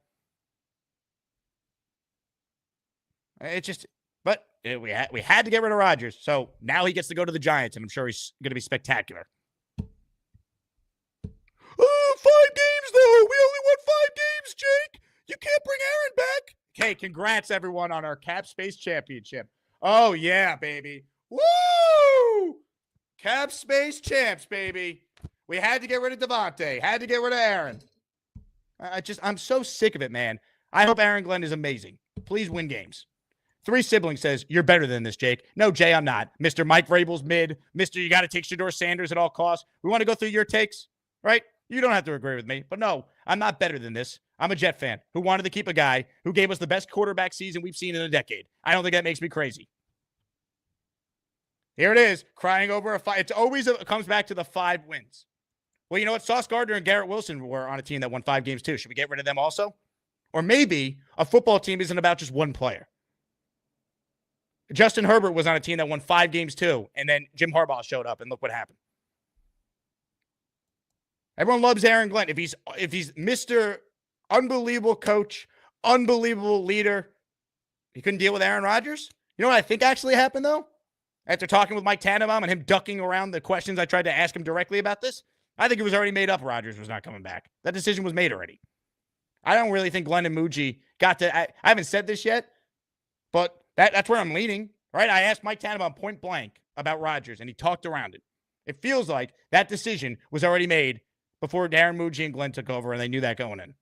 We had to get rid of Rodgers. So now he gets to go to the Giants, and I'm sure he's going to be spectacular. 5 games, though. We only won 5 games, Jake. You can't bring Aaron back. Okay, congrats, everyone, on our Cap Space Championship. Oh, yeah, baby. Woo! Cap Space Champs, baby. We had to get rid of Devontae. Had to get rid of Aaron. I'm so sick of it, man. I hope Aaron Glenn is amazing. Please win games. 3 Siblings says, you're better than this, Jake. No, Jay, I'm not. Mr. Mike Vrabel's mid. Mr. You got to take Shedeur Sanders at all costs. We want to go through your takes, right? You don't have to agree with me. But no, I'm not better than this. I'm a Jet fan who wanted to keep a guy who gave us the best quarterback season we've seen in a decade. I don't think that makes me crazy. Here it is, crying over a 5. It's always it comes back to the 5 wins. Well, you know what? Sauce Gardner and Garrett Wilson were on a team that won 5 games too. Should we get rid of them also? Or maybe a football team isn't about just one player. Justin Herbert was on a team that won 5 games too, and then Jim Harbaugh showed up, and look what happened. Everyone loves Aaron Glenn. If he's Mr. Unbelievable coach, unbelievable leader, he couldn't deal with Aaron Rodgers. You know what I think actually happened, though? After talking with Mike Tannenbaum and him ducking around the questions I tried to ask him directly about this, I think it was already made up Rodgers was not coming back. That decision was made already. I don't really think Glenn and Muji got to. I haven't said this yet, but that's where I'm leaning, right? I asked Mike Tannenbaum point blank about Rodgers, and he talked around it. It feels like that decision was already made before Darren Muji and Glenn took over, and they knew that going in.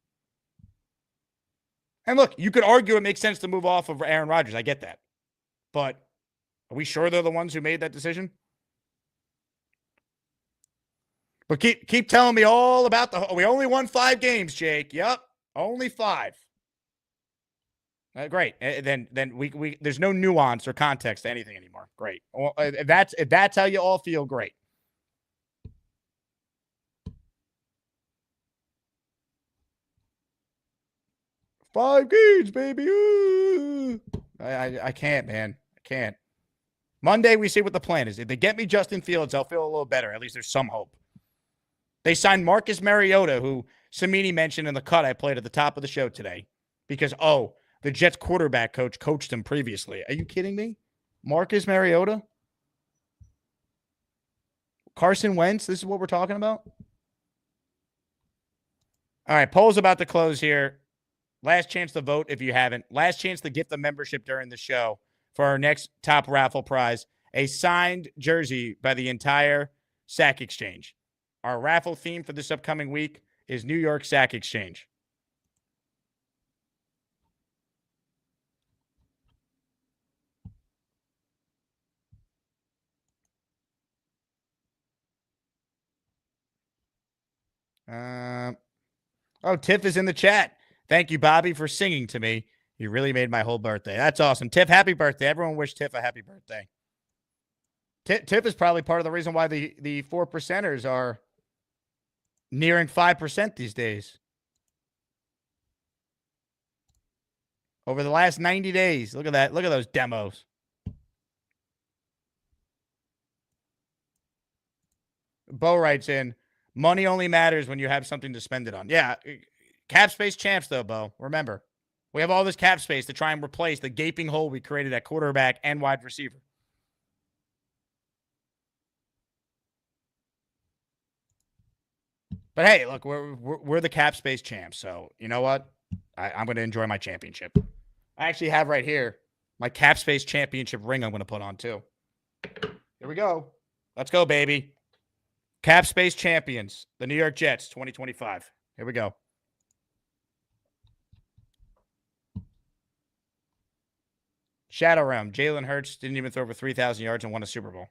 And look, you could argue it makes sense to move off of Aaron Rodgers. I get that. But are we sure they're the ones who made that decision? But keep telling me all about we only won 5 games, Jake. Yep, only 5. Great. Then we there's no nuance or context to anything anymore. Great. Well, if that's how you all feel, great. Five games, baby. I can't, man. I can't. Monday, we see what the plan is. If they get me Justin Fields, I'll feel a little better. At least there's some hope. They signed Marcus Mariota, who Cimini mentioned in the cut I played at the top of the show today, because, the Jets quarterback coach coached him previously. Are you kidding me? Marcus Mariota? Carson Wentz? This is what we're talking about? All right, poll's about to close here. Last chance to vote if you haven't. Last chance to get the membership during the show for our next top raffle prize, a signed jersey by the entire Sack Exchange. Our raffle theme for this upcoming week is New York Sack Exchange. Tiff is in the chat. Thank you, Bobby, for singing to me. You really made my whole birthday. That's awesome. Tiff, happy birthday. Everyone wish Tiff a happy birthday. Tiff is probably part of the reason why the 4%ers are nearing 5% these days. Over the last 90 days. Look at that. Look at those demos. Bo writes in, money only matters when you have something to spend it on. Yeah. Cap space champs, though, Bo. Remember, we have all this cap space to try and replace the gaping hole we created at quarterback and wide receiver. But hey, look, we're the cap space champs. So you know what? I'm going to enjoy my championship. I actually have right here my cap space championship ring I'm going to put on too. Here we go. Let's go, baby. Cap space champions, the New York Jets, 2025. Here we go. Shadow Realm. Jalen Hurts didn't even throw over 3,000 yards and won a Super Bowl.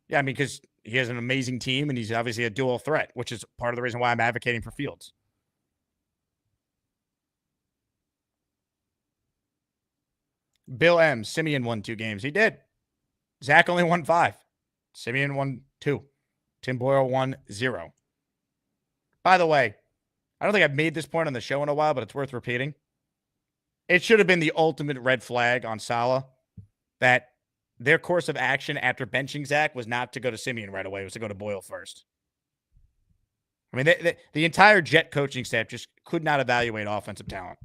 Yeah, I mean, because he has an amazing team and he's obviously a dual threat, which is part of the reason why I'm advocating for Fields. Bill M. Simeon won 2 games. He did. Zach only won 5. Simeon won 2. Tim Boyle won 0. By the way, I don't think I've made this point on the show in a while, but it's worth repeating. It should have been the ultimate red flag on Saleh that their course of action after benching Zach was not to go to Simeon right away. It was to go to Boyle first. I mean, the entire Jet coaching staff just could not evaluate offensive talent.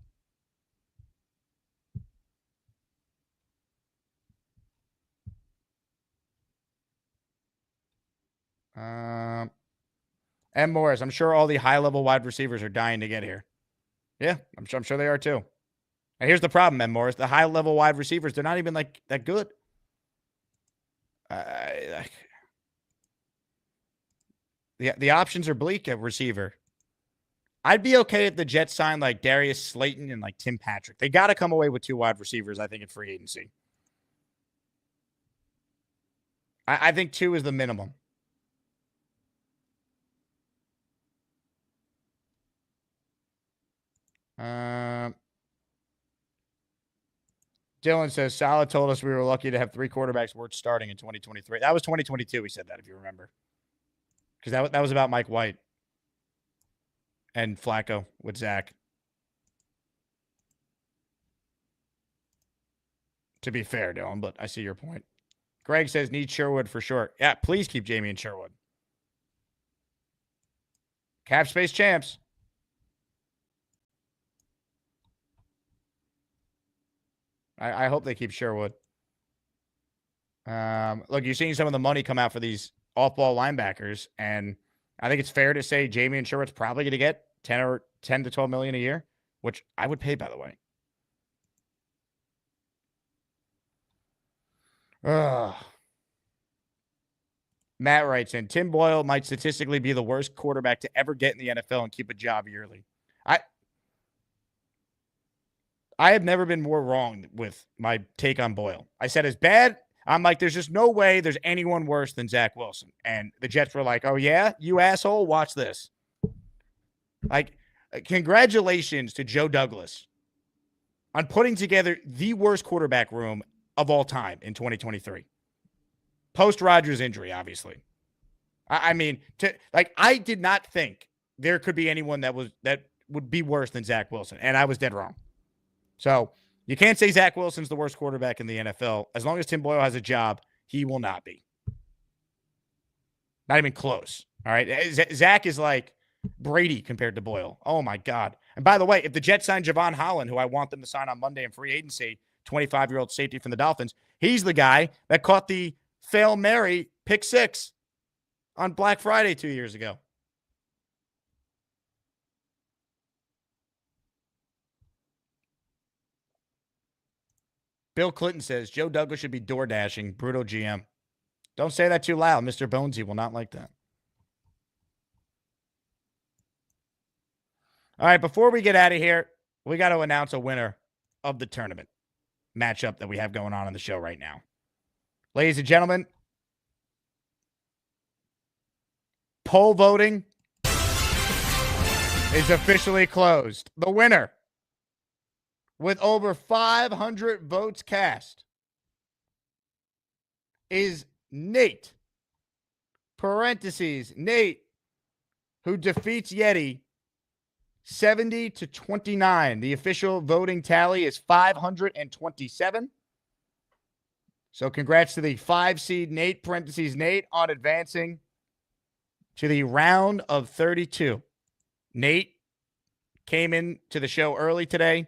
M. Morris, I'm sure all the high-level wide receivers are dying to get here. Yeah, I'm sure they are too. And here's the problem, M. Morris. The high-level wide receivers, they're not even like that good. The options are bleak at receiver. I'd be okay if the Jets signed like Darius Slayton and like Tim Patrick. They got to come away with 2 wide receivers, I think, in free agency. I think 2 is the minimum. Dylan says, Saleh told us we were lucky to have 3 quarterbacks worth starting in 2023. That was 2022. He said that, if you remember. Because that was about Mike White and Flacco with Zach. To be fair, Dylan, but I see your point. Greg says, need Sherwood for sure. Yeah, please keep Jamie and Sherwood. Cap space champs. I hope they keep Sherwood. Look, you're seeing some of the money come out for these off-ball linebackers, and I think it's fair to say Jamie Sherwood's probably going to get 10 to 12 million a year, which I would pay, by the way. Matt writes in, Tim Boyle might statistically be the worst quarterback to ever get in the NFL and keep a job yearly. I have never been more wrong with my take on Boyle. I said, as bad, I'm like, there's just no way there's anyone worse than Zach Wilson. And the Jets were like, oh, yeah? You asshole? Watch this. Like, congratulations to Joe Douglas on putting together the worst quarterback room of all time in 2023. Post Rodgers injury, obviously. I mean, I did not think there could be anyone that would be worse than Zach Wilson, and I was dead wrong. So you can't say Zach Wilson's the worst quarterback in the NFL. As long as Tim Boyle has a job, he will not be. Not even close. All right. Zach is like Brady compared to Boyle. Oh, my God. And by the way, if the Jets sign Javon Holland, who I want them to sign on Monday in free agency, 25-year-old safety from the Dolphins, he's the guy that caught the Fail Mary pick 6 on Black Friday 2 years ago. Bill Clinton says Joe Douglas should be door dashing. Brutal GM. Don't say that too loud. Mr. Bonesy will not like that. All right, before we get out of here, we got to announce a winner of the tournament matchup that we have going on the show right now. Ladies and gentlemen, poll voting is officially closed. The winner, with over 500 votes cast, is Nate, Nate, who defeats Yeti 70-29. The official voting tally is 527. So congrats to the 5 seed Nate, Nate, on advancing to the round of 32. Nate came in to the show early today,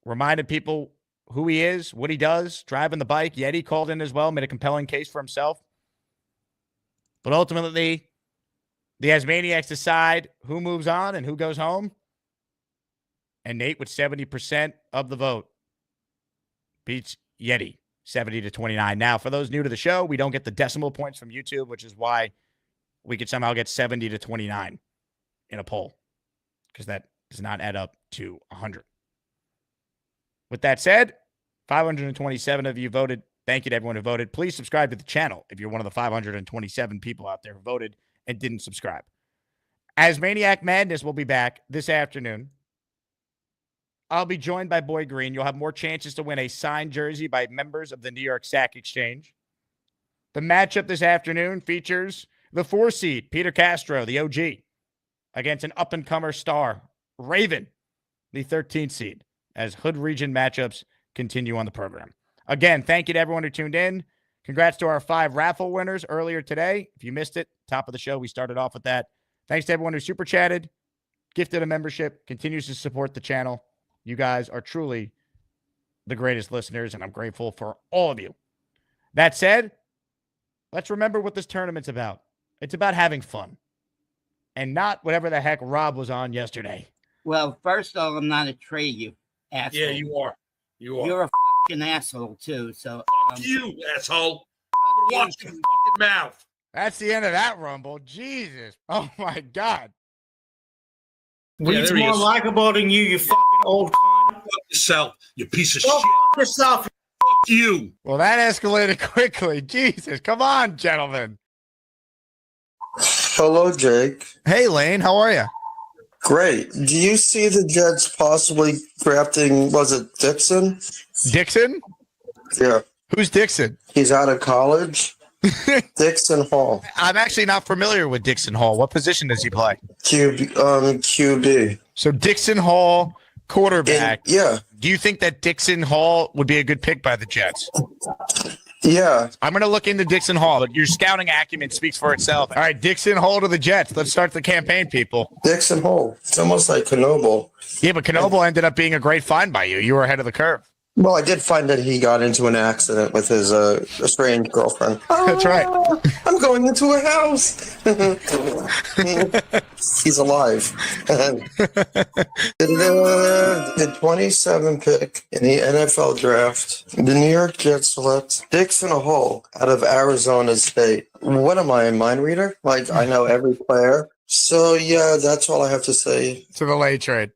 reminded people who he is, what he does, driving the bike. Yeti called in as well, made a compelling case for himself. But ultimately, the Asmaniacs decide who moves on and who goes home. And Nate, with 70% of the vote, beats Yeti 70-29. Now, for those new to the show, we don't get the decimal points from YouTube, which is why we could somehow get 70-29 in a poll, because that does not add up to 100. With that said, 527 of you voted. Thank you to everyone who voted. Please subscribe to the channel if you're one of the 527 people out there who voted and didn't subscribe. Asmaniac Madness will be back this afternoon. I'll be joined by Boy Green. You'll have more chances to win a signed jersey by members of the New York Sack Exchange. The matchup this afternoon features the 4 seed, Peter Castro, the OG, against an up-and-comer star, Raven, the 13th seed, as Hood Region matchups continue on the program. Again, thank you to everyone who tuned in. Congrats to our 5 raffle winners earlier today. If you missed it, top of the show, we started off with that. Thanks to everyone who super chatted, gifted a membership, continues to support the channel. You guys are truly the greatest listeners, and I'm grateful for all of you. That said, let's remember what this tournament's about. It's about having fun, and not whatever the heck Rob was on yesterday. Well, first of all, I'm not a trade, you asshole. Yeah, you are. You are. You're a fucking asshole, too. So Fuck you, asshole. I'm gonna watch your fucking mouth. That's the end of that rumble. Jesus. Oh, my God. Weed's more likable than you fucking old cunt. Fuck yourself, you piece of Go shit. fuck yourself. Fuck you. Well, that escalated quickly. Jesus. Come on, gentlemen. Hello, Jake. Hey, Lane. How are you? Great. Do you see the Jets possibly drafting, was it Dixon? Dixon? Yeah. Who's Dixon? He's out of college. Dixon Hall. I'm actually not familiar with Dixon Hall. What position does he play? QB. So Dixon Hall, quarterback. Yeah. Do you think that Dixon Hall would be a good pick by the Jets? Yeah. I'm going to look into Dixon Hall, but your scouting acumen speaks for itself. All right, Dixon Hall to the Jets. Let's start the campaign, people. Dixon Hall. It's almost like Knoble. Yeah, but Knoble ended up being a great find by you. You were ahead of the curve. Well, I did find that he got into an accident with his estranged girlfriend. That's right. I'm going into a house. He's alive. The 27 pick in the NFL draft, the New York Jets select Dixon Hall out of Arizona State. What am I, a mind reader? Like, I know every player. So, yeah, that's all I have to say. To the late trade.